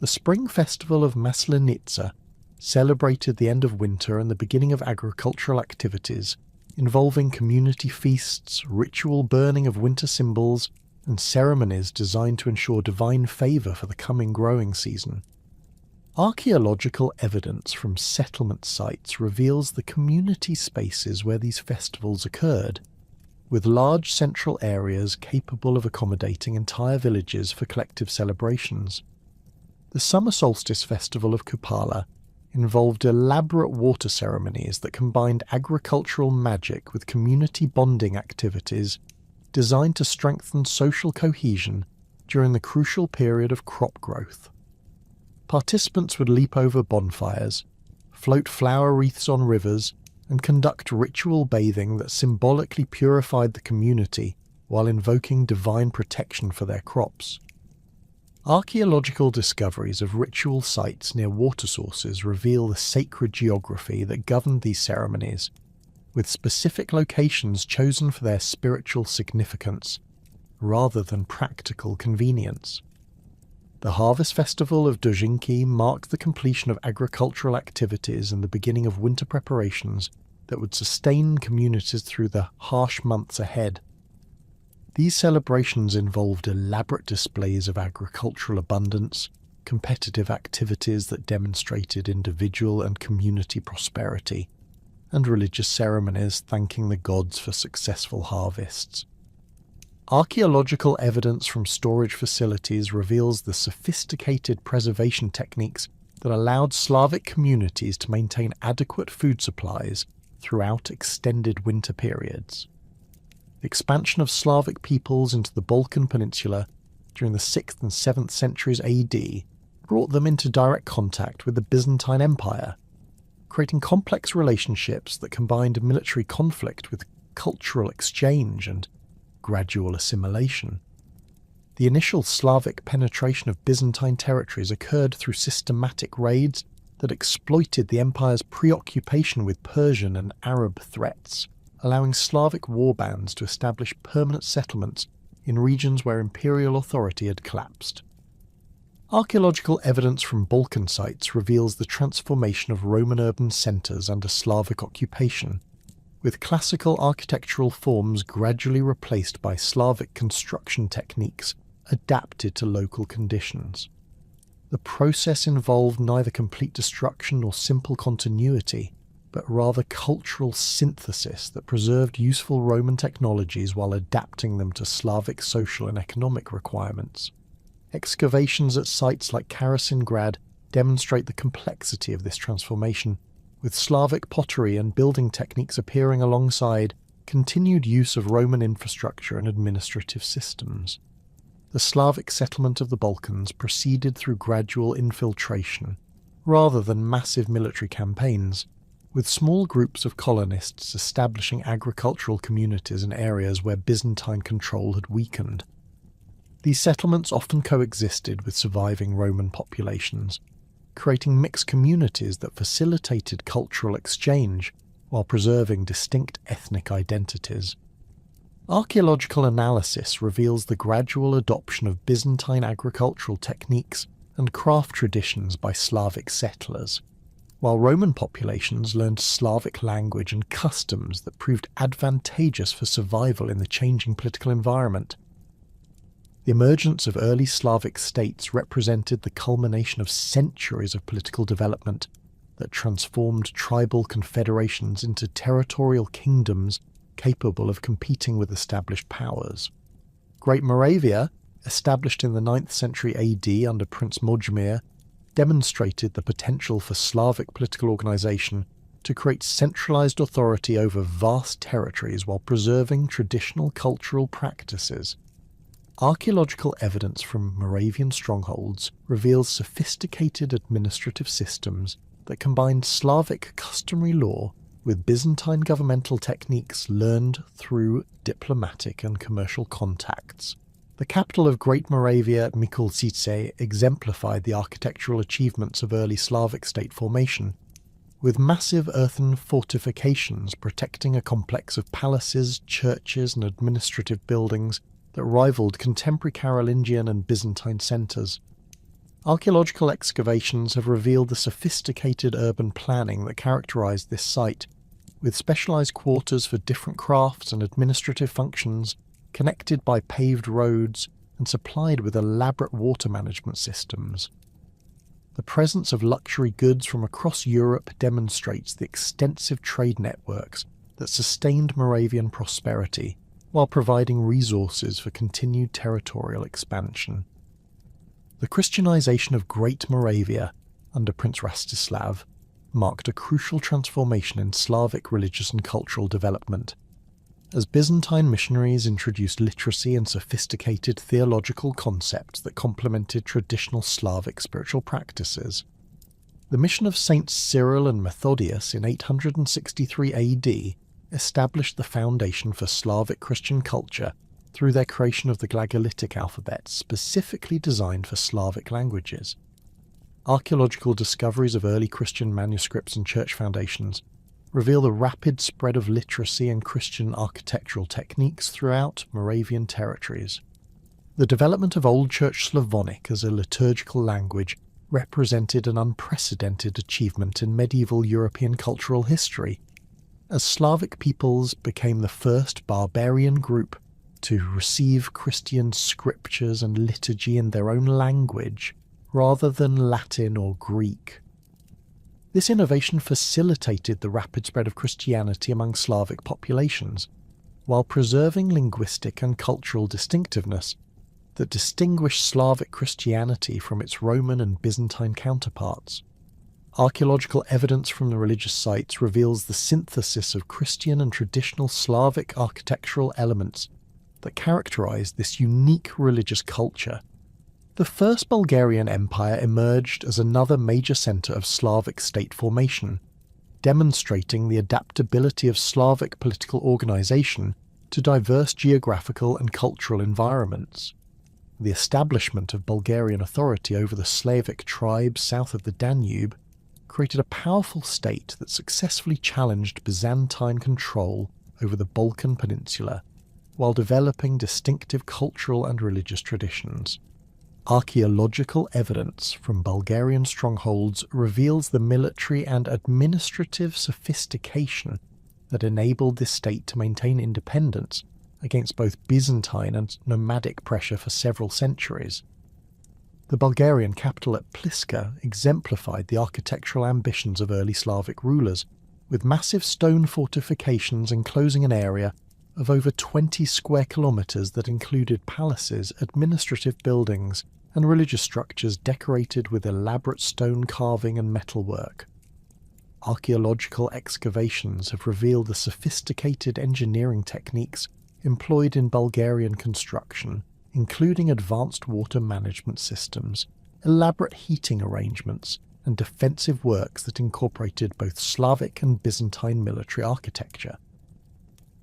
The spring festival of Maslenitsa celebrated the end of winter and the beginning of agricultural activities, involving community feasts, ritual burning of winter symbols, and ceremonies designed to ensure divine favour for the coming growing season. Archaeological evidence from settlement sites reveals the community spaces where these festivals occurred, with large central areas capable of accommodating entire villages for collective celebrations. The summer solstice festival of Kupala involved elaborate water ceremonies that combined agricultural magic with community bonding activities designed to strengthen social cohesion during the crucial period of crop growth. Participants would leap over bonfires, float flower wreaths on rivers, and conduct ritual bathing that symbolically purified the community while invoking divine protection for their crops. Archaeological discoveries of ritual sites near water sources reveal the sacred geography that governed these ceremonies, with specific locations chosen for their spiritual significance, rather than practical convenience. The harvest festival of Dozhinki marked the completion of agricultural activities and the beginning of winter preparations that would sustain communities through the harsh months ahead. These celebrations involved elaborate displays of agricultural abundance, competitive activities that demonstrated individual and community prosperity, and religious ceremonies thanking the gods for successful harvests. Archaeological evidence from storage facilities reveals the sophisticated preservation techniques that allowed Slavic communities to maintain adequate food supplies throughout extended winter periods. The expansion of Slavic peoples into the Balkan Peninsula during the 6th and 7th centuries AD brought them into direct contact with the Byzantine Empire, creating complex relationships that combined military conflict with cultural exchange and gradual assimilation. The initial Slavic penetration of Byzantine territories occurred through systematic raids that exploited the empire's preoccupation with Persian and Arab threats, allowing Slavic warbands to establish permanent settlements in regions where imperial authority had collapsed. Archaeological evidence from Balkan sites reveals the transformation of Roman urban centres under Slavic occupation, with classical architectural forms gradually replaced by Slavic construction techniques adapted to local conditions. The process involved neither complete destruction nor simple continuity, but rather cultural synthesis that preserved useful Roman technologies while adapting them to Slavic social and economic requirements. Excavations at sites like Karasingrad demonstrate the complexity of this transformation, with Slavic pottery and building techniques appearing alongside continued use of Roman infrastructure and administrative systems. The Slavic settlement of the Balkans proceeded through gradual infiltration, rather than massive military campaigns, with small groups of colonists establishing agricultural communities in areas where Byzantine control had weakened. These settlements often coexisted with surviving Roman populations, creating mixed communities that facilitated cultural exchange while preserving distinct ethnic identities. Archaeological analysis reveals the gradual adoption of Byzantine agricultural techniques and craft traditions by Slavic settlers, while Roman populations learned Slavic language and customs that proved advantageous for survival in the changing political environment. The emergence of early Slavic states represented the culmination of centuries of political development that transformed tribal confederations into territorial kingdoms capable of competing with established powers. Great Moravia, established in the 9th century AD under Prince Mojmir, demonstrated the potential for Slavic political organisation to create centralised authority over vast territories while preserving traditional cultural practices. Archaeological evidence from Moravian strongholds reveals sophisticated administrative systems that combined Slavic customary law with Byzantine governmental techniques learned through diplomatic and commercial contacts. The capital of Great Moravia, Mikulcice, exemplified the architectural achievements of early Slavic state formation, with massive earthen fortifications protecting a complex of palaces, churches and administrative buildings that rivaled contemporary Carolingian and Byzantine centres. Archaeological excavations have revealed the sophisticated urban planning that characterised this site, with specialised quarters for different crafts and administrative functions, connected by paved roads and supplied with elaborate water management systems. The presence of luxury goods from across Europe demonstrates the extensive trade networks that sustained Moravian prosperity, while providing resources for continued territorial expansion. The Christianization of Great Moravia under Prince Rastislav marked a crucial transformation in Slavic religious and cultural development, as Byzantine missionaries introduced literacy and sophisticated theological concepts that complemented traditional Slavic spiritual practices. The mission of Saints Cyril and Methodius in 863 AD established the foundation for Slavic Christian culture through their creation of the Glagolitic alphabet specifically designed for Slavic languages. Archaeological discoveries of early Christian manuscripts and church foundations reveal the rapid spread of literacy and Christian architectural techniques throughout Moravian territories. The development of Old Church Slavonic as a liturgical language represented an unprecedented achievement in medieval European cultural history, as Slavic peoples became the first barbarian group to receive Christian scriptures and liturgy in their own language, rather than Latin or Greek. This innovation facilitated the rapid spread of Christianity among Slavic populations, while preserving linguistic and cultural distinctiveness that distinguished Slavic Christianity from its Roman and Byzantine counterparts. Archaeological evidence from the religious sites reveals the synthesis of Christian and traditional Slavic architectural elements that characterized this unique religious culture. The First Bulgarian Empire emerged as another major center of Slavic state formation, demonstrating the adaptability of Slavic political organization to diverse geographical and cultural environments. The establishment of Bulgarian authority over the Slavic tribes south of the Danube created a powerful state that successfully challenged Byzantine control over the Balkan Peninsula, while developing distinctive cultural and religious traditions. Archaeological evidence from Bulgarian strongholds reveals the military and administrative sophistication that enabled this state to maintain independence against both Byzantine and nomadic pressure for several centuries. The Bulgarian capital at Pliska exemplified the architectural ambitions of early Slavic rulers, with massive stone fortifications enclosing an area of over 20 square kilometres that included palaces, administrative buildings, and religious structures decorated with elaborate stone carving and metalwork. Archaeological excavations have revealed the sophisticated engineering techniques employed in Bulgarian construction, including advanced water management systems, elaborate heating arrangements, and defensive works that incorporated both Slavic and Byzantine military architecture.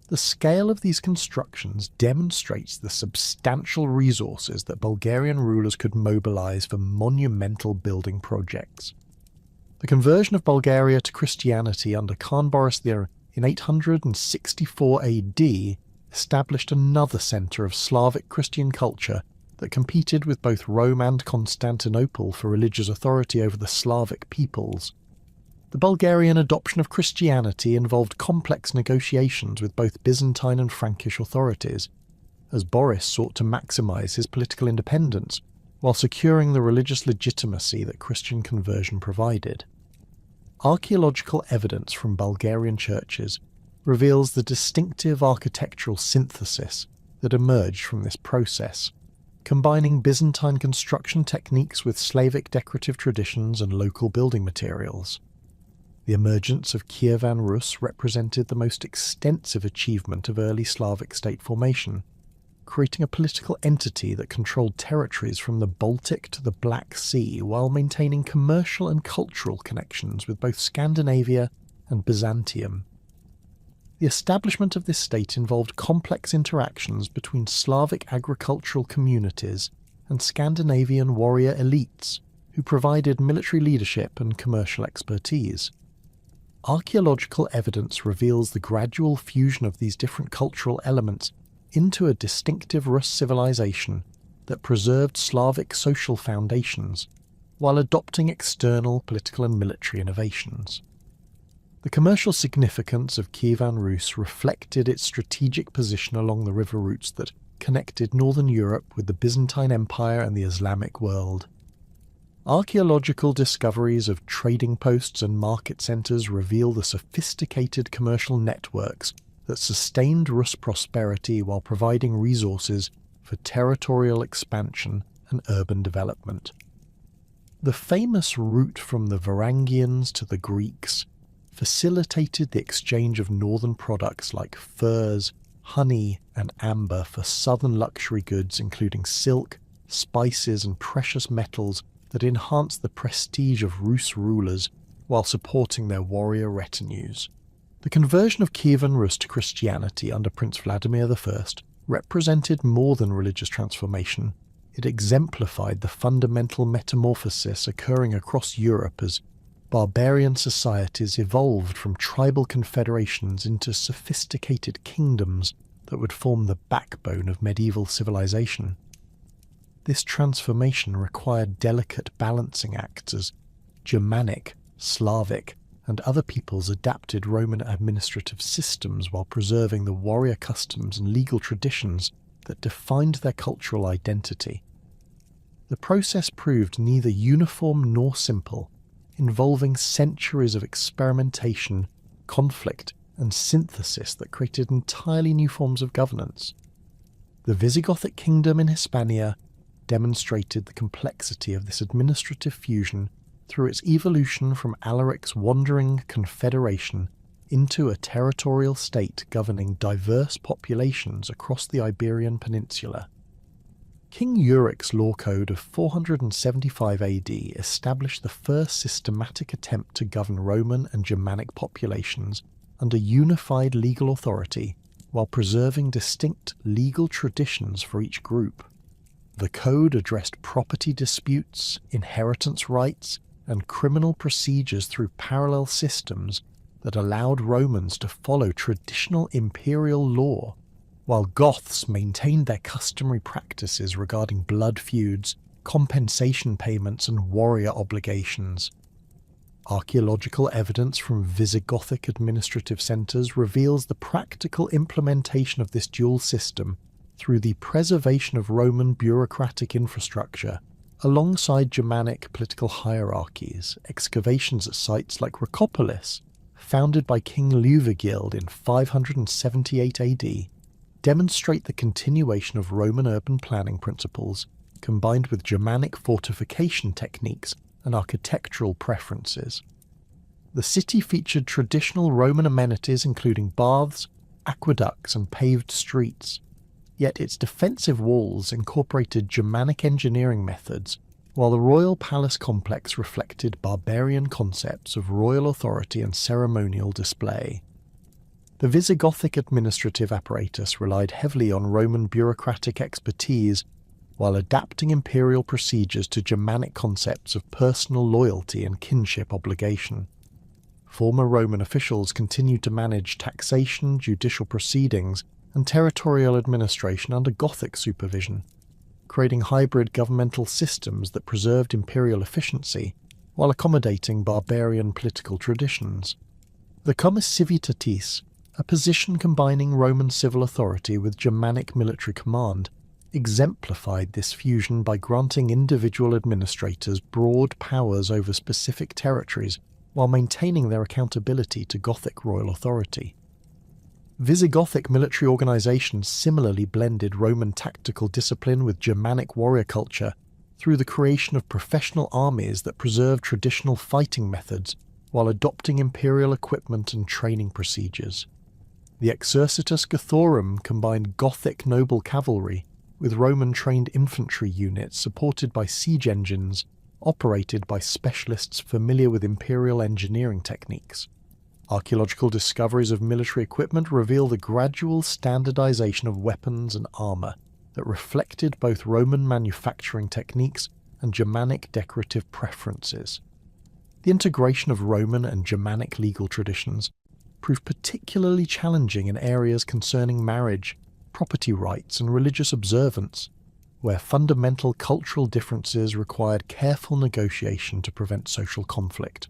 The scale of these constructions demonstrates the substantial resources that Bulgarian rulers could mobilize for monumental building projects. The conversion of Bulgaria to Christianity under Khan Boris I in 864 AD established another centre of Slavic Christian culture that competed with both Rome and Constantinople for religious authority over the Slavic peoples. The Bulgarian adoption of Christianity involved complex negotiations with both Byzantine and Frankish authorities, as Boris sought to maximise his political independence while securing the religious legitimacy that Christian conversion provided. Archaeological evidence from Bulgarian churches reveals the distinctive architectural synthesis that emerged from this process, combining Byzantine construction techniques with Slavic decorative traditions and local building materials. The emergence of Kievan Rus represented the most extensive achievement of early Slavic state formation, creating a political entity that controlled territories from the Baltic to the Black Sea while maintaining commercial and cultural connections with both Scandinavia and Byzantium. The establishment of this state involved complex interactions between Slavic agricultural communities and Scandinavian warrior elites, who provided military leadership and commercial expertise. Archaeological evidence reveals the gradual fusion of these different cultural elements into a distinctive Rus civilization that preserved Slavic social foundations while adopting external political and military innovations. The commercial significance of Kievan Rus reflected its strategic position along the river routes that connected northern Europe with the Byzantine Empire and the Islamic world. Archaeological discoveries of trading posts and market centres reveal the sophisticated commercial networks that sustained Rus prosperity while providing resources for territorial expansion and urban development. The famous route from the Varangians to the Greeks facilitated the exchange of northern products like furs, honey, and amber for southern luxury goods including silk, spices, and precious metals that enhanced the prestige of Rus rulers while supporting their warrior retinues. The conversion of Kievan Rus to Christianity under Prince Vladimir I represented more than religious transformation. It exemplified the fundamental metamorphosis occurring across Europe as barbarian societies evolved from tribal confederations into sophisticated kingdoms that would form the backbone of medieval civilization. This transformation required delicate balancing acts as Germanic, Slavic, and other peoples adapted Roman administrative systems while preserving the warrior customs and legal traditions that defined their cultural identity. The process proved neither uniform nor simple, involving centuries of experimentation, conflict, and synthesis that created entirely new forms of governance. The Visigothic kingdom in Hispania demonstrated the complexity of this administrative fusion through its evolution from Alaric's wandering confederation into a territorial state governing diverse populations across the Iberian Peninsula. King Uric's law code of 475 AD established the first systematic attempt to govern Roman and Germanic populations under unified legal authority while preserving distinct legal traditions for each group. The code addressed property disputes, inheritance rights, and criminal procedures through parallel systems that allowed Romans to follow traditional imperial law while Goths maintained their customary practices regarding blood feuds, compensation payments, and warrior obligations. Archaeological evidence from Visigothic administrative centres reveals the practical implementation of this dual system through the preservation of Roman bureaucratic infrastructure, alongside Germanic political hierarchies. Excavations at sites like Rhocopolis, founded by King Liuvigild in 578 AD, demonstrate the continuation of Roman urban planning principles combined with Germanic fortification techniques and architectural preferences. The city featured traditional Roman amenities including baths, aqueducts, and paved streets, yet its defensive walls incorporated Germanic engineering methods, while the royal palace complex reflected barbarian concepts of royal authority and ceremonial display. The Visigothic administrative apparatus relied heavily on Roman bureaucratic expertise, while adapting imperial procedures to Germanic concepts of personal loyalty and kinship obligation. Former Roman officials continued to manage taxation, judicial proceedings, and territorial administration under Gothic supervision, creating hybrid governmental systems that preserved imperial efficiency while accommodating barbarian political traditions. The comes civitatis, a position combining Roman civil authority with Germanic military command, exemplified this fusion by granting individual administrators broad powers over specific territories while maintaining their accountability to Gothic royal authority. Visigothic military organisations similarly blended Roman tactical discipline with Germanic warrior culture through the creation of professional armies that preserved traditional fighting methods while adopting imperial equipment and training procedures. The Exercitus Gothorum combined Gothic noble cavalry with Roman-trained infantry units supported by siege engines operated by specialists familiar with imperial engineering techniques. Archaeological discoveries of military equipment reveal the gradual standardization of weapons and armor that reflected both Roman manufacturing techniques and Germanic decorative preferences. The integration of Roman and Germanic legal traditions proved particularly challenging in areas concerning marriage, property rights, and religious observance, where fundamental cultural differences required careful negotiation to prevent social conflict.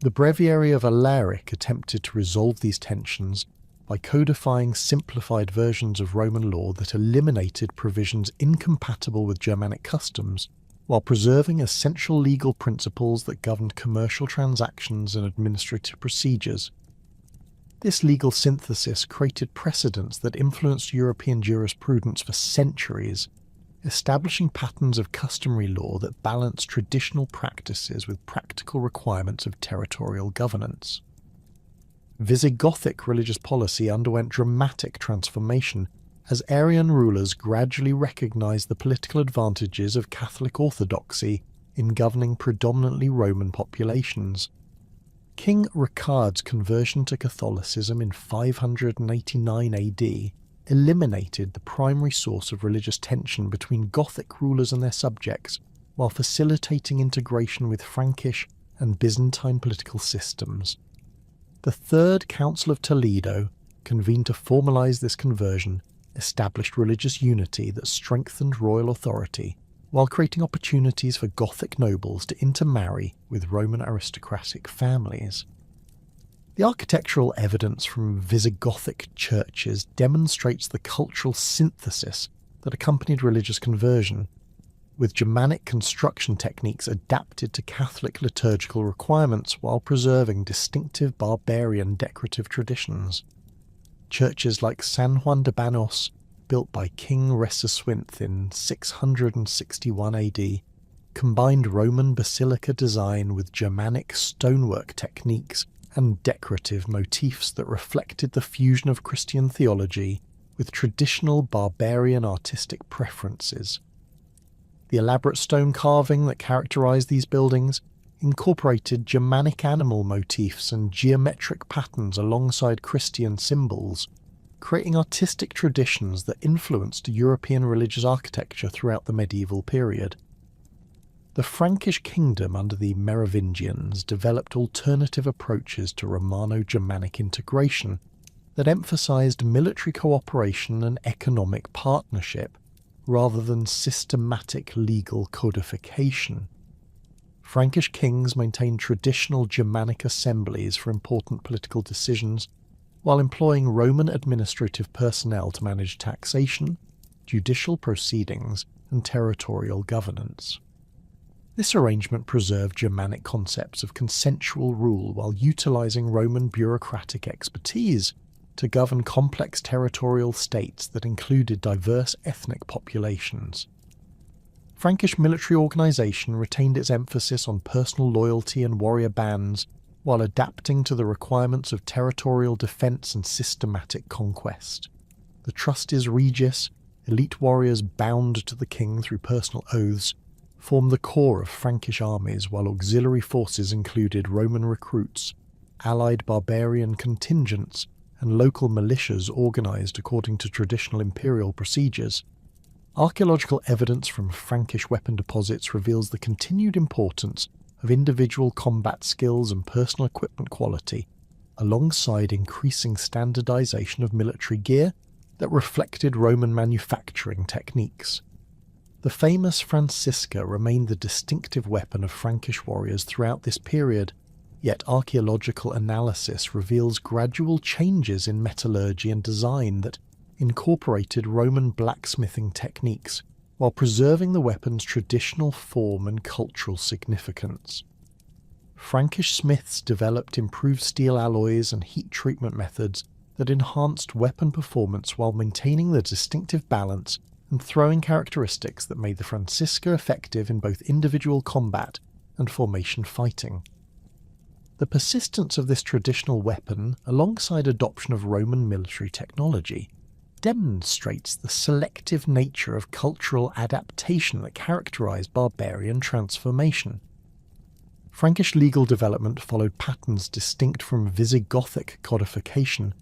The Breviary of Alaric attempted to resolve these tensions by codifying simplified versions of Roman law that eliminated provisions incompatible with Germanic customs, while preserving essential legal principles that governed commercial transactions and administrative procedures. This legal synthesis created precedents that influenced European jurisprudence for centuries, establishing patterns of customary law that balanced traditional practices with practical requirements of territorial governance. Visigothic religious policy underwent dramatic transformation as Arian rulers gradually recognized the political advantages of Catholic orthodoxy in governing predominantly Roman populations. King Ricard's conversion to Catholicism in 589 AD eliminated the primary source of religious tension between Gothic rulers and their subjects, while facilitating integration with Frankish and Byzantine political systems. The Third Council of Toledo, convened to formalize this conversion, established religious unity that strengthened royal authority, while creating opportunities for Gothic nobles to intermarry with Roman aristocratic families. The architectural evidence from Visigothic churches demonstrates the cultural synthesis that accompanied religious conversion, with Germanic construction techniques adapted to Catholic liturgical requirements while preserving distinctive barbarian decorative traditions. Churches like San Juan de Banos, built by King Resuswinth in 661 AD, combined Roman basilica design with Germanic stonework techniques and decorative motifs that reflected the fusion of Christian theology with traditional barbarian artistic preferences. The elaborate stone carving that characterized these buildings incorporated Germanic animal motifs and geometric patterns alongside Christian symbols, creating artistic traditions that influenced European religious architecture throughout the medieval period. The Frankish kingdom under the Merovingians developed alternative approaches to Romano-Germanic integration, that emphasized military cooperation and economic partnership rather than systematic legal codification. Frankish kings maintained traditional Germanic assemblies for important political decisions, while employing Roman administrative personnel to manage taxation, judicial proceedings, and territorial governance. This arrangement preserved Germanic concepts of consensual rule while utilizing Roman bureaucratic expertise to govern complex territorial states that included diverse ethnic populations. Frankish military organization retained its emphasis on personal loyalty and warrior bands while adapting to the requirements of territorial defense and systematic conquest. The trustes regis, elite warriors bound to the king through personal oaths, formed the core of Frankish armies, while auxiliary forces included Roman recruits, allied barbarian contingents, and local militias organized according to traditional imperial procedures. Archaeological evidence from Frankish weapon deposits reveals the continued importance of individual combat skills and personal equipment quality, alongside increasing standardization of military gear that reflected Roman manufacturing techniques. The famous Francisca remained the distinctive weapon of Frankish warriors throughout this period, yet archaeological analysis reveals gradual changes in metallurgy and design that incorporated Roman blacksmithing techniques while preserving the weapon's traditional form and cultural significance. Frankish smiths developed improved steel alloys and heat treatment methods that enhanced weapon performance while maintaining the distinctive balance and throwing characteristics that made the Francisca effective in both individual combat and formation fighting. The persistence of this traditional weapon, alongside adoption of Roman military technology, demonstrates the selective nature of cultural adaptation that characterized barbarian transformation. Frankish legal development followed patterns distinct from Visigothic codification,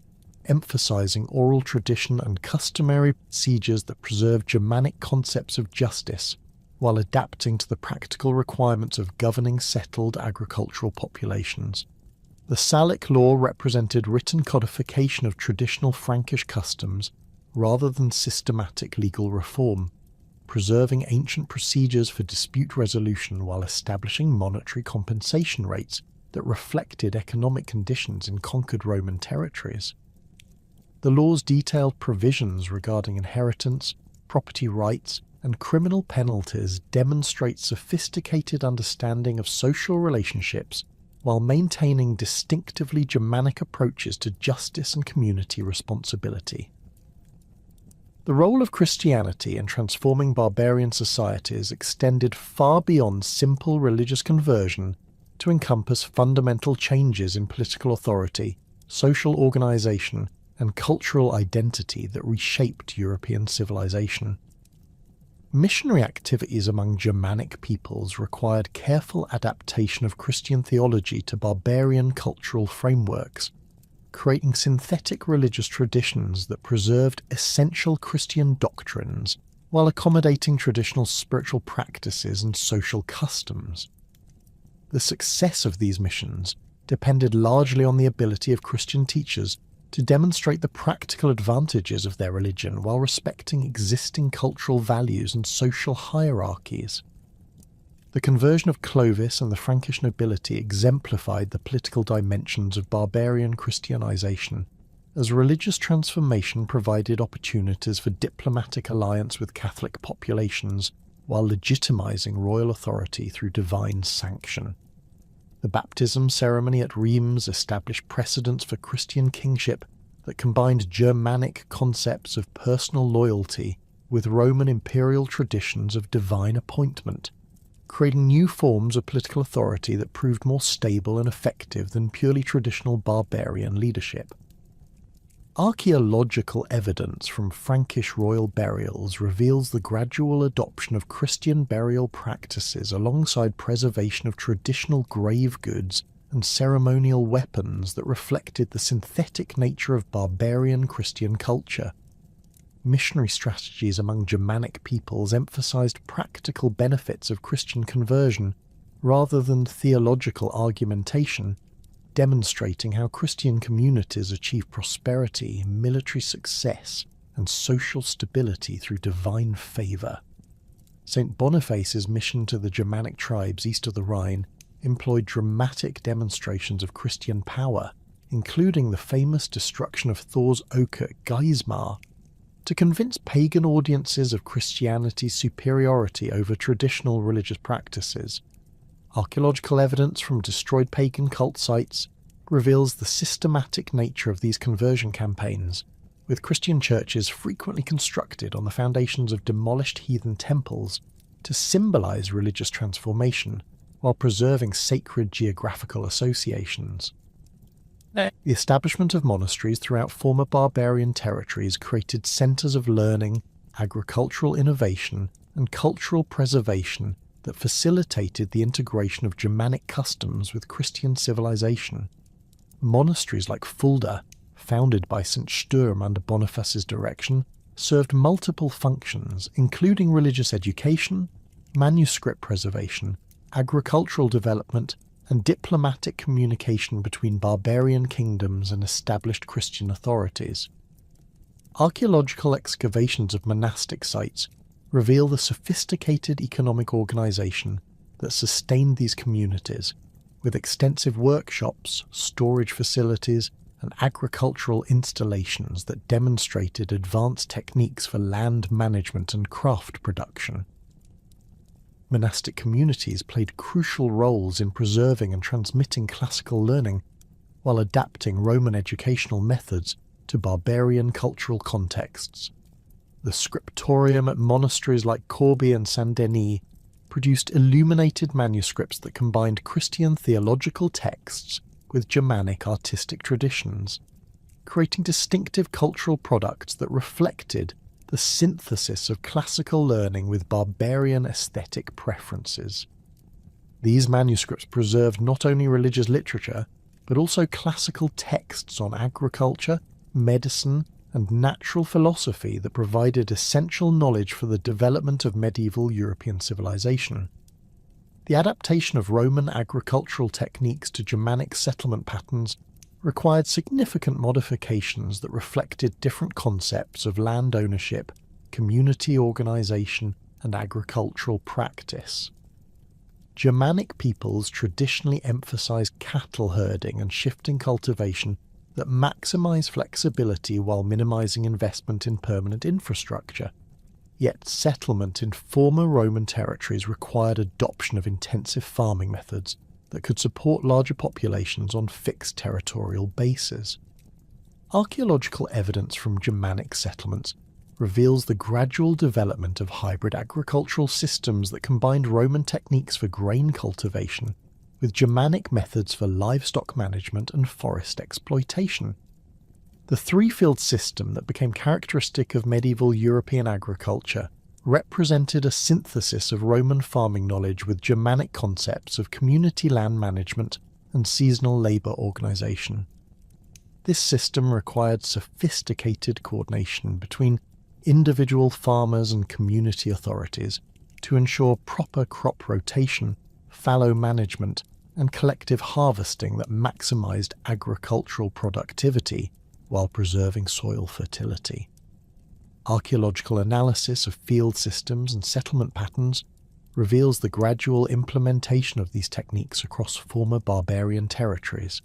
emphasizing oral tradition and customary procedures that preserved Germanic concepts of justice, while adapting to the practical requirements of governing settled agricultural populations. The Salic law represented written codification of traditional Frankish customs rather than systematic legal reform, preserving ancient procedures for dispute resolution while establishing monetary compensation rates that reflected economic conditions in conquered Roman territories. The law's detailed provisions regarding inheritance, property rights, and criminal penalties demonstrate sophisticated understanding of social relationships while maintaining distinctively Germanic approaches to justice and community responsibility. The role of Christianity in transforming barbarian societies extended far beyond simple religious conversion to encompass fundamental changes in political authority, social organization, and cultural identity that reshaped European civilization. Missionary activities among Germanic peoples required careful adaptation of Christian theology to barbarian cultural frameworks, creating synthetic religious traditions that preserved essential Christian doctrines while accommodating traditional spiritual practices and social customs. The success of these missions depended largely on the ability of Christian teachers to demonstrate the practical advantages of their religion while respecting existing cultural values and social hierarchies. The conversion of Clovis and the Frankish nobility exemplified the political dimensions of barbarian Christianization, as religious transformation provided opportunities for diplomatic alliance with Catholic populations while legitimizing royal authority through divine sanction. The baptism ceremony at Rheims established precedents for Christian kingship that combined Germanic concepts of personal loyalty with Roman imperial traditions of divine appointment, creating new forms of political authority that proved more stable and effective than purely traditional barbarian leadership. Archaeological evidence from Frankish royal burials reveals the gradual adoption of Christian burial practices alongside preservation of traditional grave goods and ceremonial weapons that reflected the synthetic nature of barbarian Christian culture. Missionary strategies among Germanic peoples emphasized practical benefits of Christian conversion rather than theological argumentation, demonstrating how Christian communities achieve prosperity, military success, and social stability through divine favour. St. Boniface's mission to the Germanic tribes east of the Rhine employed dramatic demonstrations of Christian power, including the famous destruction of Thor's oak at Geismar, to convince pagan audiences of Christianity's superiority over traditional religious practices. Archaeological evidence from destroyed pagan cult sites reveals the systematic nature of these conversion campaigns, with Christian churches frequently constructed on the foundations of demolished heathen temples to symbolize religious transformation while preserving sacred geographical associations. The establishment of monasteries throughout former barbarian territories created centers of learning, agricultural innovation, and cultural preservation that facilitated the integration of Germanic customs with Christian civilization. Monasteries like Fulda, founded by St. Sturm under Boniface's direction, served multiple functions, including religious education, manuscript preservation, agricultural development, and diplomatic communication between barbarian kingdoms and established Christian authorities. Archaeological excavations of monastic sites reveal the sophisticated economic organization that sustained these communities, with extensive workshops, storage facilities, and agricultural installations that demonstrated advanced techniques for land management and craft production. Monastic communities played crucial roles in preserving and transmitting classical learning, while adapting Roman educational methods to barbarian cultural contexts. The scriptorium at monasteries like Corbie and Saint-Denis produced illuminated manuscripts that combined Christian theological texts with Germanic artistic traditions, creating distinctive cultural products that reflected the synthesis of classical learning with barbarian aesthetic preferences. These manuscripts preserved not only religious literature, but also classical texts on agriculture, medicine, and natural philosophy that provided essential knowledge for the development of medieval European civilization. The adaptation of Roman agricultural techniques to Germanic settlement patterns required significant modifications that reflected different concepts of land ownership, community organization, and agricultural practice. Germanic peoples traditionally emphasized cattle herding and shifting cultivation that maximize flexibility while minimizing investment in permanent infrastructure. Yet settlement in former Roman territories required adoption of intensive farming methods that could support larger populations on fixed territorial bases. Archaeological evidence from Germanic settlements reveals the gradual development of hybrid agricultural systems that combined Roman techniques for grain cultivation with Germanic methods for livestock management and forest exploitation. The three-field system that became characteristic of medieval European agriculture represented a synthesis of Roman farming knowledge with Germanic concepts of community land management and seasonal labour organisation. This system required sophisticated coordination between individual farmers and community authorities to ensure proper crop rotation, fallow management, and collective harvesting that maximised agricultural productivity while preserving soil fertility. Archaeological analysis of field systems and settlement patterns reveals the gradual implementation of these techniques across former barbarian territories,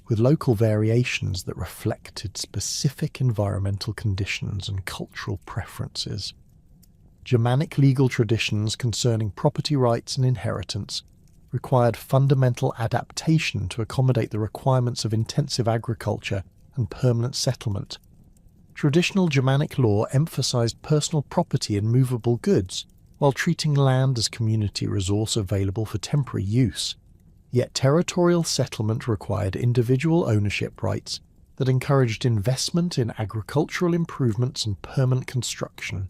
with local variations that reflected specific environmental conditions and cultural preferences. Germanic legal traditions concerning property rights and inheritance required fundamental adaptation to accommodate the requirements of intensive agriculture and permanent settlement. Traditional Germanic law emphasized personal property and movable goods, while treating land as community resource available for temporary use. Yet territorial settlement required individual ownership rights that encouraged investment in agricultural improvements and permanent construction.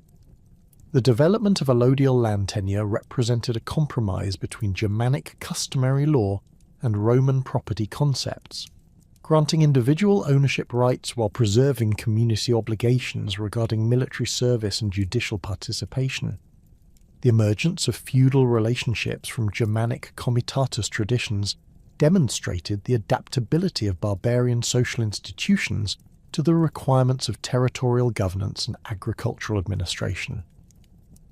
The development of allodial land tenure represented a compromise between Germanic customary law and Roman property concepts, granting individual ownership rights while preserving community obligations regarding military service and judicial participation. The emergence of feudal relationships from Germanic comitatus traditions demonstrated the adaptability of barbarian social institutions to the requirements of territorial governance and agricultural administration.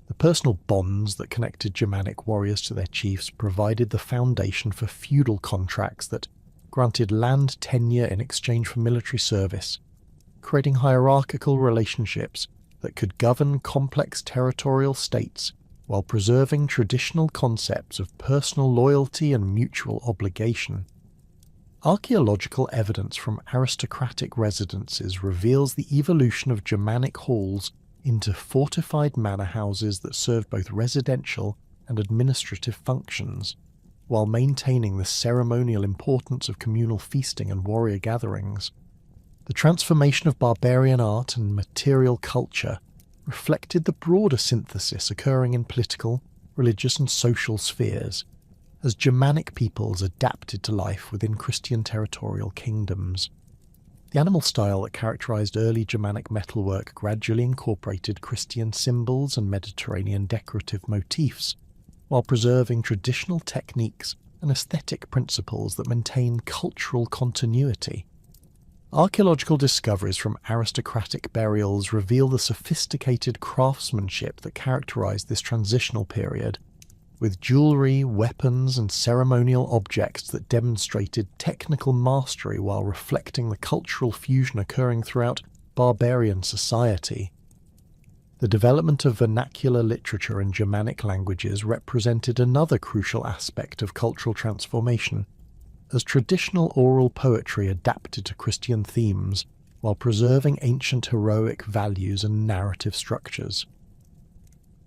The personal bonds that connected Germanic warriors to their chiefs provided the foundation for feudal contracts that granted land tenure in exchange for military service, creating hierarchical relationships that could govern complex territorial states while preserving traditional concepts of personal loyalty and mutual obligation. Archaeological evidence from aristocratic residences reveals the evolution of Germanic halls into fortified manor houses that served both residential and administrative functions, while maintaining the ceremonial importance of communal feasting and warrior gatherings. The transformation of barbarian art and material culture reflected the broader synthesis occurring in political, religious and social spheres, as Germanic peoples adapted to life within Christian territorial kingdoms. The animal style that characterized early Germanic metalwork gradually incorporated Christian symbols and Mediterranean decorative motifs, while preserving traditional techniques and aesthetic principles that maintain cultural continuity. Archaeological discoveries from aristocratic burials reveal the sophisticated craftsmanship that characterized this transitional period, with jewelry, weapons, and ceremonial objects that demonstrated technical mastery while reflecting the cultural fusion occurring throughout barbarian society. The development of vernacular literature in Germanic languages represented another crucial aspect of cultural transformation, as traditional oral poetry adapted to Christian themes while preserving ancient heroic values and narrative structures.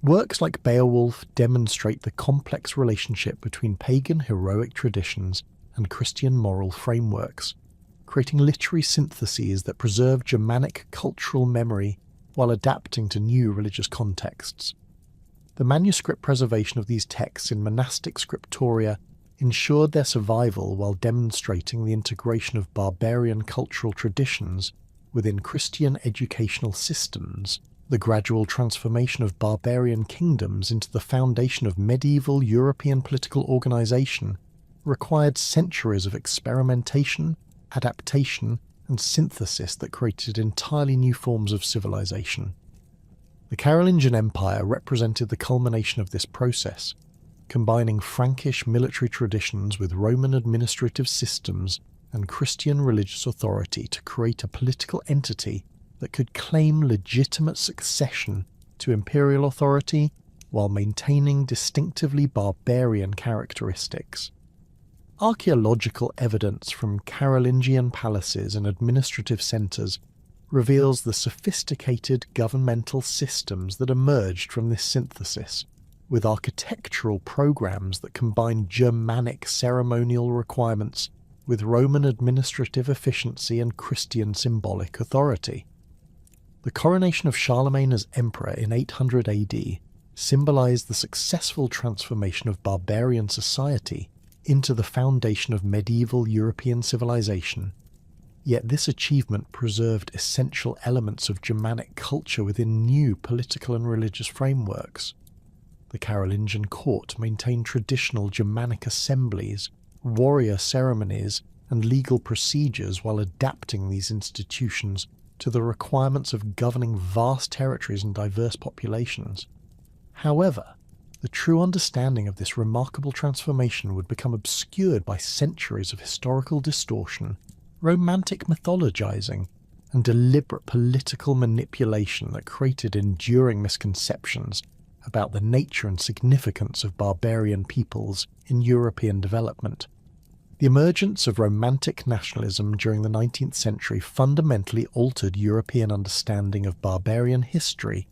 Works like Beowulf demonstrate the complex relationship between pagan heroic traditions and Christian moral frameworks, creating literary syntheses that preserve Germanic cultural memory while adapting to new religious contexts. The manuscript preservation of these texts in monastic scriptoria ensured their survival while demonstrating the integration of barbarian cultural traditions within Christian educational systems. The gradual transformation of barbarian kingdoms into the foundation of medieval European political organization required centuries of experimentation, adaptation, and synthesis that created entirely new forms of civilization. The Carolingian Empire represented the culmination of this process, combining Frankish military traditions with Roman administrative systems and Christian religious authority to create a political entity that could claim legitimate succession to imperial authority while maintaining distinctively barbarian characteristics. Archaeological evidence from Carolingian palaces and administrative centres reveals the sophisticated governmental systems that emerged from this synthesis, with architectural programs that combine Germanic ceremonial requirements with Roman administrative efficiency and Christian symbolic authority. The coronation of Charlemagne as emperor in 800 AD symbolized the successful transformation of barbarian society into the foundation of medieval European civilization. Yet this achievement preserved essential elements of Germanic culture within new political and religious frameworks. The Carolingian court maintained traditional Germanic assemblies, warrior ceremonies, and legal procedures while adapting these institutions to the requirements of governing vast territories and diverse populations. However, the true understanding of this remarkable transformation would become obscured by centuries of historical distortion, romantic mythologizing, and deliberate political manipulation that created enduring misconceptions about the nature and significance of barbarian peoples in European development. The emergence of Romantic nationalism during the 19th century fundamentally altered European understanding of barbarian history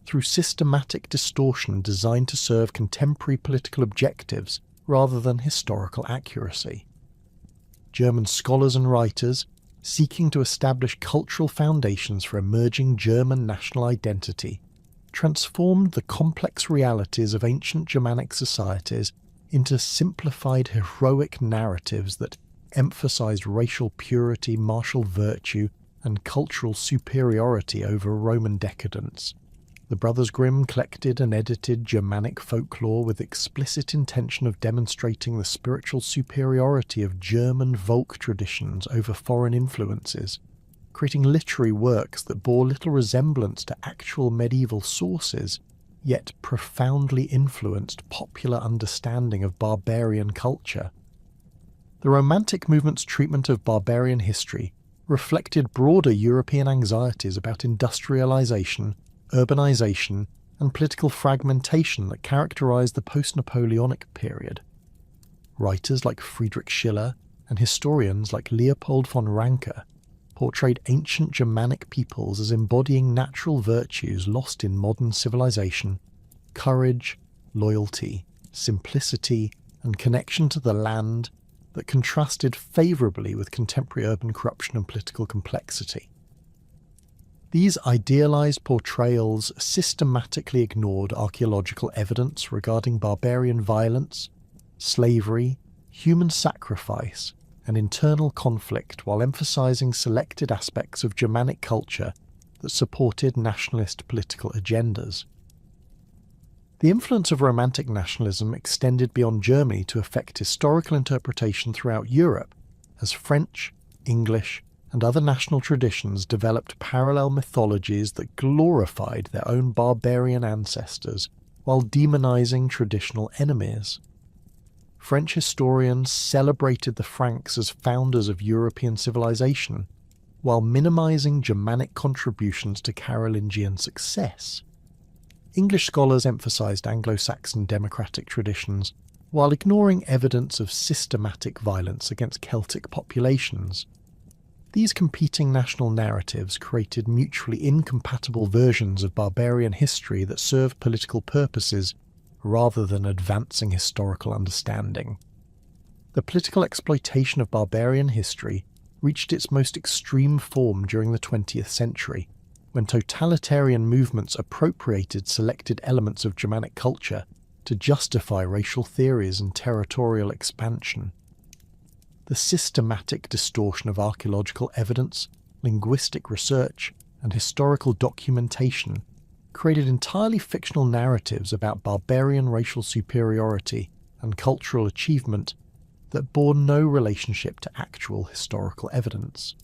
through systematic distortion designed to serve contemporary political objectives rather than historical accuracy. German scholars and writers, seeking to establish cultural foundations for emerging German national identity, transformed the complex realities of ancient Germanic societies into simplified heroic narratives that emphasized racial purity, martial virtue, and cultural superiority over Roman decadence. The Brothers Grimm collected and edited Germanic folklore with explicit intention of demonstrating the spiritual superiority of German folk traditions over foreign influences, creating literary works that bore little resemblance to actual medieval sources, yet profoundly influenced popular understanding of barbarian culture. The Romantic movement's treatment of barbarian history reflected broader European anxieties about industrialization, urbanization, and political fragmentation that characterized the post-Napoleonic period. Writers like Friedrich Schiller and historians like Leopold von Ranke portrayed ancient Germanic peoples as embodying natural virtues lost in modern civilization: courage, loyalty, simplicity, and connection to the land, that contrasted favourably with contemporary urban corruption and political complexity. These idealised portrayals systematically ignored archaeological evidence regarding barbarian violence, slavery, human sacrifice, and internal conflict, while emphasising selected aspects of Germanic culture that supported nationalist political agendas. The influence of Romantic nationalism extended beyond Germany to affect historical interpretation throughout Europe, as French, English, and other national traditions developed parallel mythologies that glorified their own barbarian ancestors while demonising traditional enemies. French historians celebrated the Franks as founders of European civilization, while minimising Germanic contributions to Carolingian success. English scholars emphasised Anglo-Saxon democratic traditions, while ignoring evidence of systematic violence against Celtic populations. These competing national narratives created mutually incompatible versions of barbarian history that served political purposes rather than advancing historical understanding. The political exploitation of barbarian history reached its most extreme form during the 20th century, when totalitarian movements appropriated selected elements of Germanic culture to justify racial theories and territorial expansion. The systematic distortion of archaeological evidence, linguistic research, and historical documentation created entirely fictional narratives about barbarian racial superiority and cultural achievement that bore no relationship to actual historical evidence.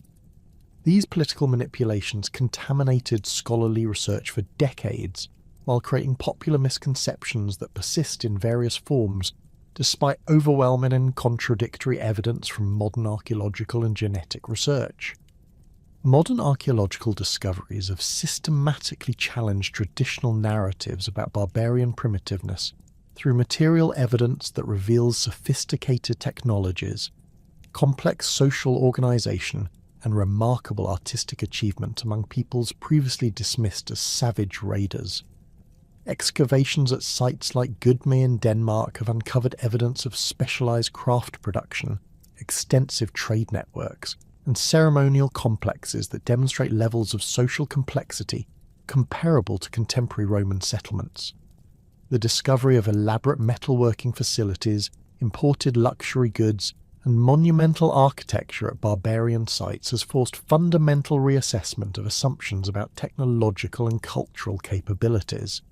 These political manipulations contaminated scholarly research for decades, while creating popular misconceptions that persist in various forms, despite overwhelming and contradictory evidence from modern archaeological and genetic research. Modern archaeological discoveries have systematically challenged traditional narratives about barbarian primitiveness through material evidence that reveals sophisticated technologies, complex social organisation, and remarkable artistic achievement among peoples previously dismissed as savage raiders. Excavations at sites like Gudme in Denmark have uncovered evidence of specialised craft production, extensive trade networks, and ceremonial complexes that demonstrate levels of social complexity comparable to contemporary Roman settlements. The discovery of elaborate metalworking facilities, imported luxury goods, and monumental architecture at barbarian sites has forced fundamental reassessment of assumptions about technological and cultural capabilities.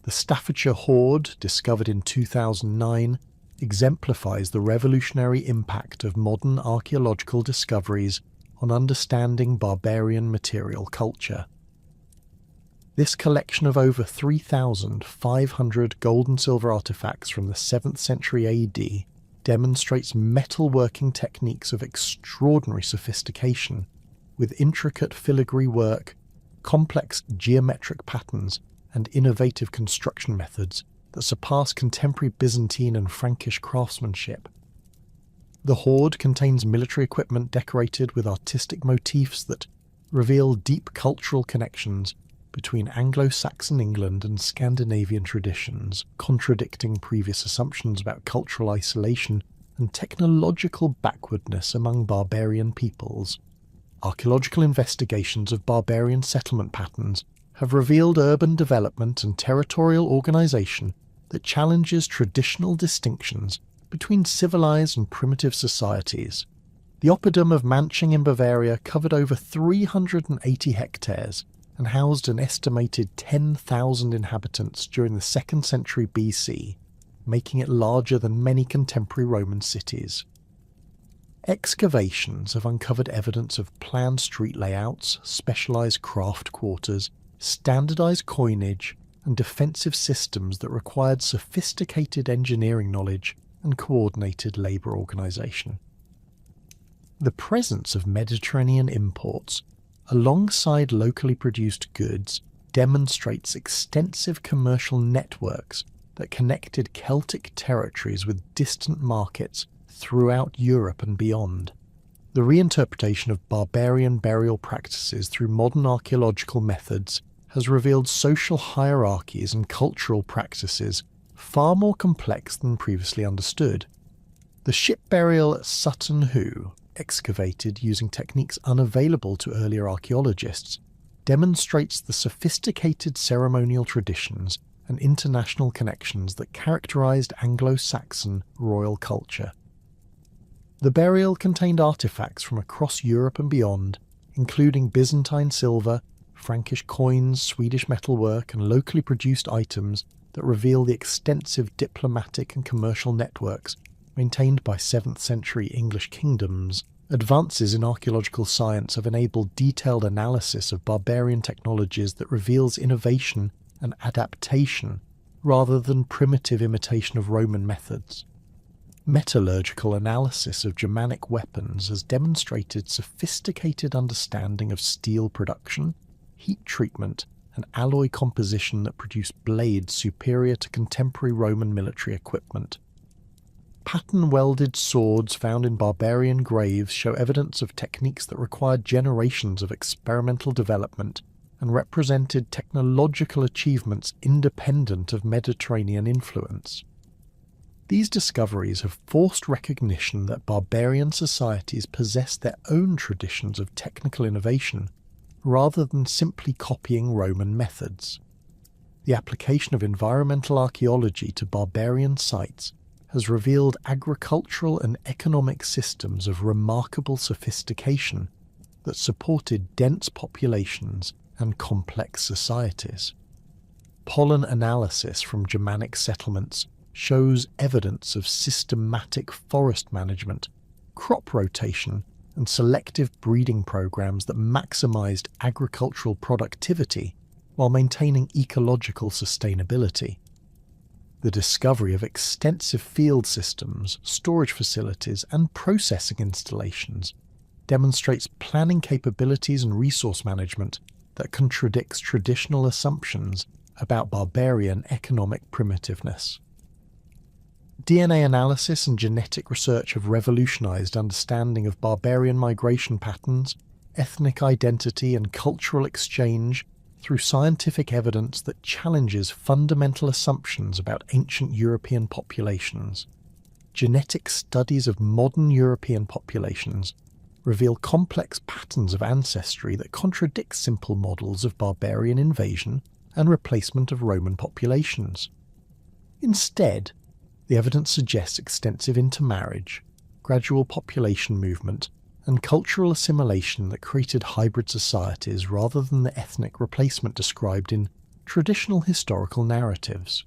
The Staffordshire Hoard, discovered in 2009, exemplifies the revolutionary impact of modern archaeological discoveries on understanding barbarian material culture. This collection of over 3,500 gold and silver artefacts from the 7th century AD demonstrates metalworking techniques of extraordinary sophistication, with intricate filigree work, complex geometric patterns, and innovative construction methods that surpass contemporary Byzantine and Frankish craftsmanship. The hoard contains military equipment decorated with artistic motifs that reveal deep cultural connections between Anglo-Saxon England and Scandinavian traditions, contradicting previous assumptions about cultural isolation and technological backwardness among barbarian peoples. Archaeological investigations of barbarian settlement patterns have revealed urban development and territorial organisation that challenges traditional distinctions between civilised and primitive societies. The oppidum of Manching in Bavaria covered over 380 hectares and housed an estimated 10,000 inhabitants during the 2nd century BC, making it larger than many contemporary Roman cities. Excavations have uncovered evidence of planned street layouts, specialised craft quarters, standardised coinage, and defensive systems that required sophisticated engineering knowledge and coordinated labour organisation. The presence of Mediterranean imports, alongside locally produced goods, demonstrates extensive commercial networks that connected Celtic territories with distant markets throughout Europe and beyond. The reinterpretation of barbarian burial practices through modern archaeological methods has revealed social hierarchies and cultural practices far more complex than previously understood. The ship burial at Sutton Hoo, excavated using techniques unavailable to earlier archaeologists, demonstrates the sophisticated ceremonial traditions and international connections that characterised Anglo-Saxon royal culture. The burial contained artefacts from across Europe and beyond, including Byzantine silver, Frankish coins, Swedish metalwork, and locally produced items that reveal the extensive diplomatic and commercial networks maintained by 7th century English kingdoms. Advances in archaeological science have enabled detailed analysis of barbarian technologies that reveals innovation and adaptation rather than primitive imitation of Roman methods. Metallurgical analysis of Germanic weapons has demonstrated sophisticated understanding of steel production, heat treatment, and alloy composition that produce blades superior to contemporary Roman military equipment. Pattern-welded swords found in barbarian graves show evidence of techniques that required generations of experimental development and represented technological achievements independent of Mediterranean influence. These discoveries have forced recognition that barbarian societies possess their own traditions of technical innovation, rather than simply copying Roman methods. The application of environmental archaeology to barbarian sites has revealed agricultural and economic systems of remarkable sophistication that supported dense populations and complex societies. Pollen analysis from Germanic settlements shows evidence of systematic forest management, crop rotation, and selective breeding programs that maximized agricultural productivity while maintaining ecological sustainability. The discovery of extensive field systems, storage facilities, and processing installations demonstrates planning capabilities and resource management that contradicts traditional assumptions about barbarian economic primitiveness. DNA analysis and genetic research have revolutionized understanding of barbarian migration patterns, ethnic identity, and cultural exchange through scientific evidence that challenges fundamental assumptions about ancient European populations. Genetic studies of modern European populations reveal complex patterns of ancestry that contradict simple models of barbarian invasion and replacement of Roman populations. Instead, the evidence suggests extensive intermarriage, gradual population movement, and cultural assimilation that created hybrid societies rather than the ethnic replacement described in traditional historical narratives.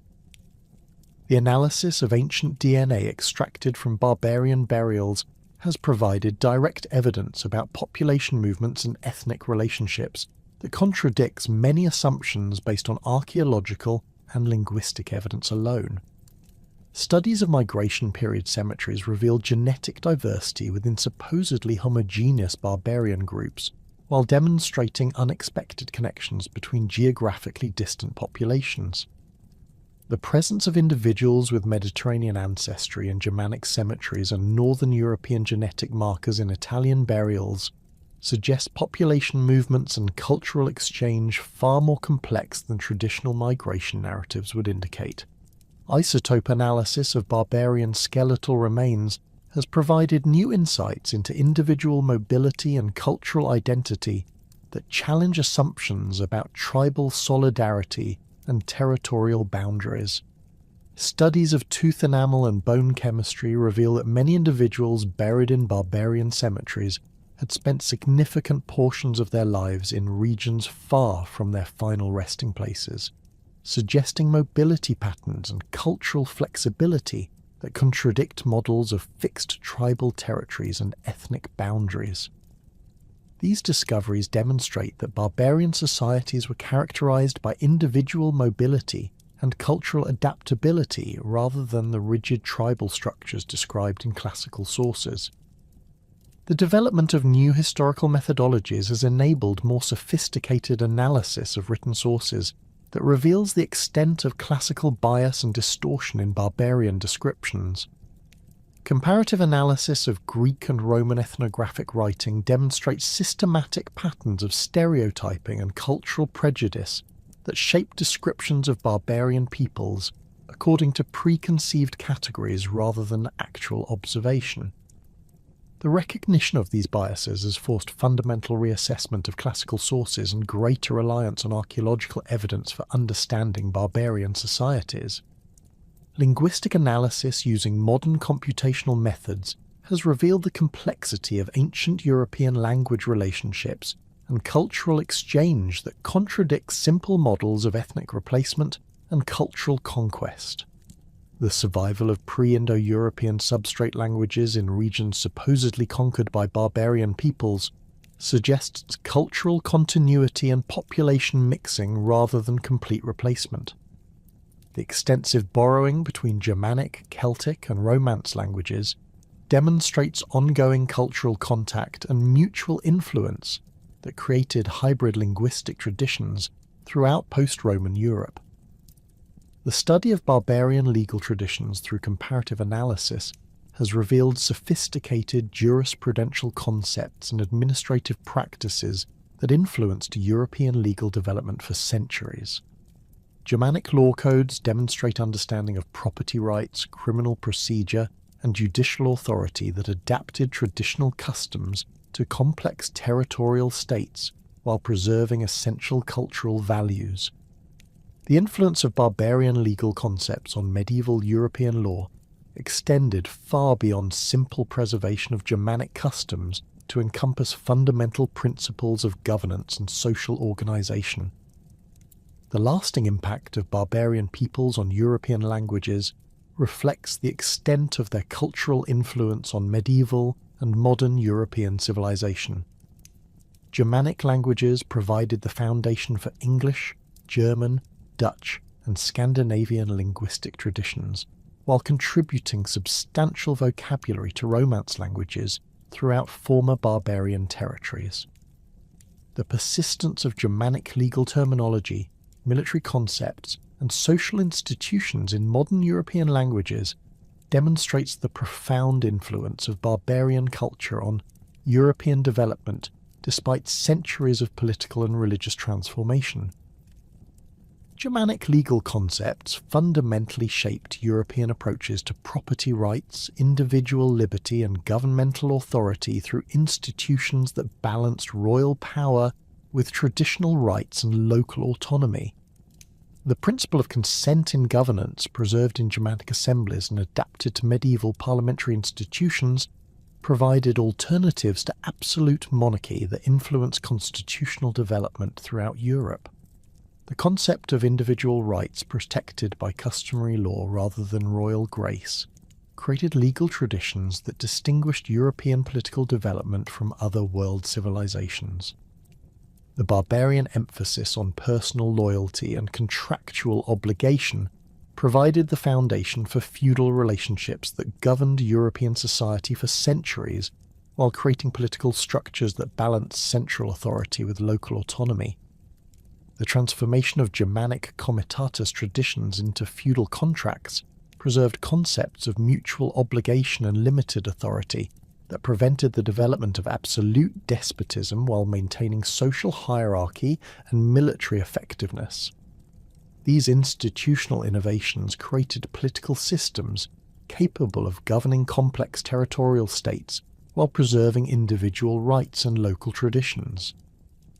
The analysis of ancient DNA extracted from barbarian burials has provided direct evidence about population movements and ethnic relationships that contradicts many assumptions based on archaeological and linguistic evidence alone. Studies of migration period cemeteries reveal genetic diversity within supposedly homogeneous barbarian groups, while demonstrating unexpected connections between geographically distant populations. The presence of individuals with Mediterranean ancestry in Germanic cemeteries and Northern European genetic markers in Italian burials suggests population movements and cultural exchange far more complex than traditional migration narratives would indicate. Isotope analysis of barbarian skeletal remains has provided new insights into individual mobility and cultural identity that challenge assumptions about tribal solidarity and territorial boundaries. Studies of tooth enamel and bone chemistry reveal that many individuals buried in barbarian cemeteries had spent significant portions of their lives in regions far from their final resting places, suggesting mobility patterns and cultural flexibility that contradict models of fixed tribal territories and ethnic boundaries. These discoveries demonstrate that barbarian societies were characterized by individual mobility and cultural adaptability rather than the rigid tribal structures described in classical sources. The development of new historical methodologies has enabled more sophisticated analysis of written sources that reveals the extent of classical bias and distortion in barbarian descriptions. Comparative analysis of Greek and Roman ethnographic writing demonstrates systematic patterns of stereotyping and cultural prejudice that shape descriptions of barbarian peoples according to preconceived categories rather than actual observation. The recognition of these biases has forced fundamental reassessment of classical sources and greater reliance on archaeological evidence for understanding barbarian societies. Linguistic analysis using modern computational methods has revealed the complexity of ancient European language relationships and cultural exchange that contradicts simple models of ethnic replacement and cultural conquest. The survival of pre-Indo-European substrate languages in regions supposedly conquered by barbarian peoples suggests cultural continuity and population mixing rather than complete replacement. The extensive borrowing between Germanic, Celtic, and Romance languages demonstrates ongoing cultural contact and mutual influence that created hybrid linguistic traditions throughout post-Roman Europe. The study of barbarian legal traditions through comparative analysis has revealed sophisticated jurisprudential concepts and administrative practices that influenced European legal development for centuries. Germanic law codes demonstrate understanding of property rights, criminal procedure, and judicial authority that adapted traditional customs to complex territorial states while preserving essential cultural values. The influence of barbarian legal concepts on medieval European law extended far beyond simple preservation of Germanic customs to encompass fundamental principles of governance and social organization. The lasting impact of barbarian peoples on European languages reflects the extent of their cultural influence on medieval and modern European civilization. Germanic languages provided the foundation for English, German, Dutch, and Scandinavian linguistic traditions, while contributing substantial vocabulary to Romance languages throughout former barbarian territories. The persistence of Germanic legal terminology, military concepts, and social institutions in modern European languages demonstrates the profound influence of barbarian culture on European development despite centuries of political and religious transformation. Germanic legal concepts fundamentally shaped European approaches to property rights, individual liberty, and governmental authority through institutions that balanced royal power with traditional rights and local autonomy. The principle of consent in governance, preserved in Germanic assemblies and adapted to medieval parliamentary institutions, provided alternatives to absolute monarchy that influenced constitutional development throughout Europe. The concept of individual rights protected by customary law rather than royal grace created legal traditions that distinguished European political development from other world civilizations. The barbarian emphasis on personal loyalty and contractual obligation provided the foundation for feudal relationships that governed European society for centuries, while creating political structures that balanced central authority with local autonomy. The transformation of Germanic comitatus traditions into feudal contracts preserved concepts of mutual obligation and limited authority that prevented the development of absolute despotism while maintaining social hierarchy and military effectiveness. These institutional innovations created political systems capable of governing complex territorial states while preserving individual rights and local traditions.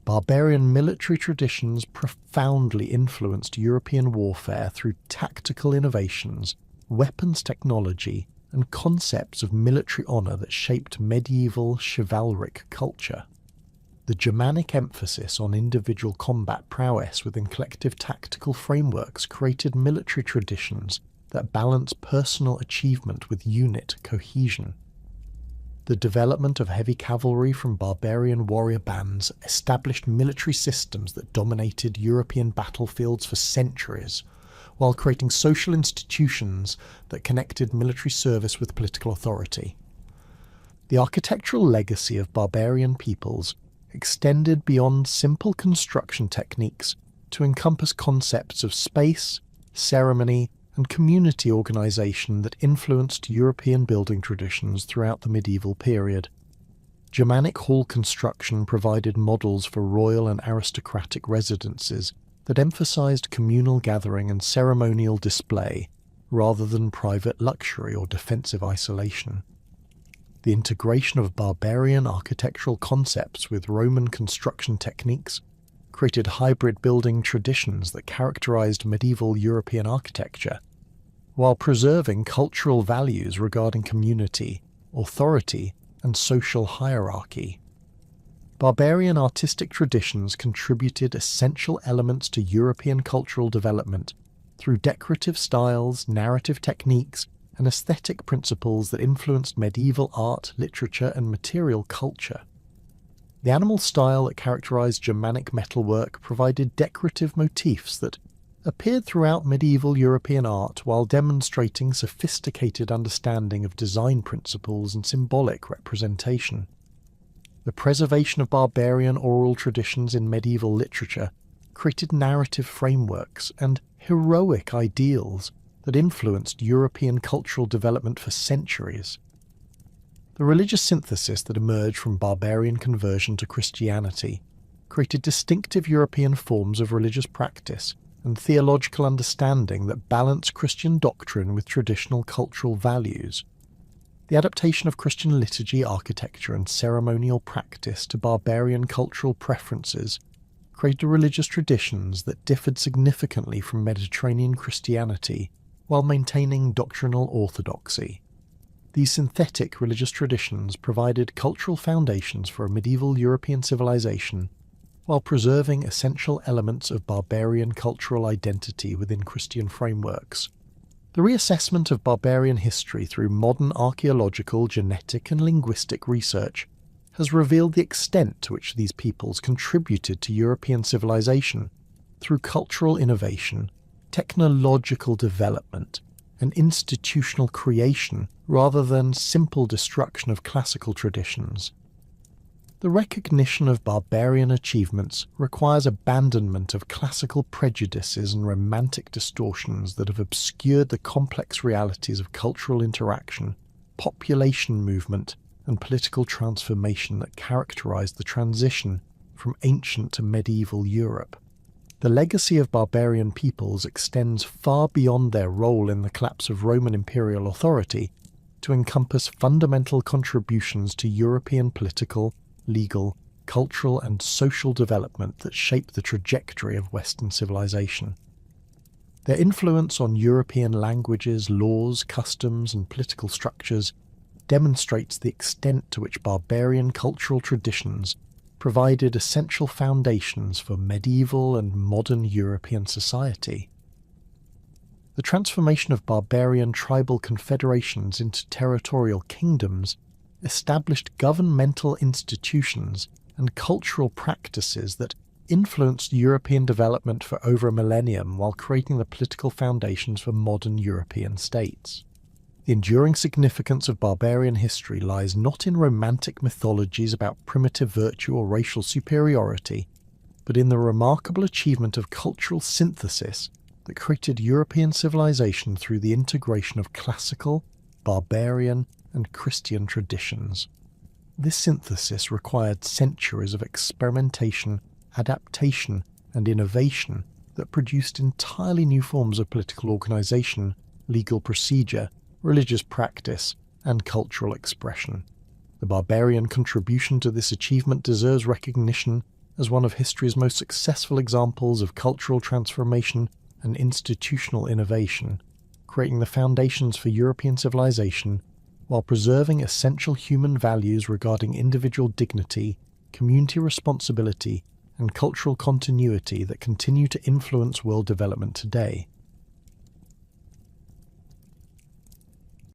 Barbarian military traditions profoundly influenced European warfare through tactical innovations, weapons technology, and concepts of military honour that shaped medieval chivalric culture. The Germanic emphasis on individual combat prowess within collective tactical frameworks created military traditions that balance personal achievement with unit cohesion. The development of heavy cavalry from barbarian warrior bands established military systems that dominated European battlefields for centuries, while creating social institutions that connected military service with political authority. The architectural legacy of barbarian peoples extended beyond simple construction techniques to encompass concepts of space, ceremony, and community organisation that influenced European building traditions throughout the medieval period. Germanic hall construction provided models for royal and aristocratic residences that emphasised communal gathering and ceremonial display rather than private luxury or defensive isolation. The integration of barbarian architectural concepts with Roman construction techniques created hybrid building traditions that characterised medieval European architecture, while preserving cultural values regarding community, authority, and social hierarchy. Barbarian artistic traditions contributed essential elements to European cultural development through decorative styles, narrative techniques, and aesthetic principles that influenced medieval art, literature, and material culture. The animal style that characterised Germanic metalwork provided decorative motifs that appeared throughout medieval European art while demonstrating sophisticated understanding of design principles and symbolic representation. The preservation of barbarian oral traditions in medieval literature created narrative frameworks and heroic ideals that influenced European cultural development for centuries. The religious synthesis that emerged from barbarian conversion to Christianity created distinctive European forms of religious practice and theological understanding that balanced Christian doctrine with traditional cultural values. The adaptation of Christian liturgy, architecture, and ceremonial practice to barbarian cultural preferences created religious traditions that differed significantly from Mediterranean Christianity while maintaining doctrinal orthodoxy. These synthetic religious traditions provided cultural foundations for a medieval European civilization while preserving essential elements of barbarian cultural identity within Christian frameworks. The reassessment of barbarian history through modern archaeological, genetic, and linguistic research has revealed the extent to which these peoples contributed to European civilization through cultural innovation, technological development, and institutional creation rather than simple destruction of classical traditions. The recognition of barbarian achievements requires abandonment of classical prejudices and romantic distortions that have obscured the complex realities of cultural interaction, population movement, and political transformation that characterized the transition from ancient to medieval Europe. The legacy of barbarian peoples extends far beyond their role in the collapse of Roman imperial authority to encompass fundamental contributions to European political, legal, cultural, and social development that shaped the trajectory of Western civilization. Their influence on European languages, laws, customs, and political structures demonstrates the extent to which barbarian cultural traditions provided essential foundations for medieval and modern European society. The transformation of barbarian tribal confederations into territorial kingdoms established governmental institutions and cultural practices that influenced European development for over a millennium while creating the political foundations for modern European states. The enduring significance of barbarian history lies not in romantic mythologies about primitive virtue or racial superiority, but in the remarkable achievement of cultural synthesis that created European civilization through the integration of classical, barbarian, and Christian traditions. This synthesis required centuries of experimentation, adaptation, and innovation that produced entirely new forms of political organization, legal procedure, religious practice, and cultural expression. The barbarian contribution to this achievement deserves recognition as one of history's most successful examples of cultural transformation and institutional innovation, creating the foundations for European civilization, while preserving essential human values regarding individual dignity, community responsibility, and cultural continuity that continue to influence world development today.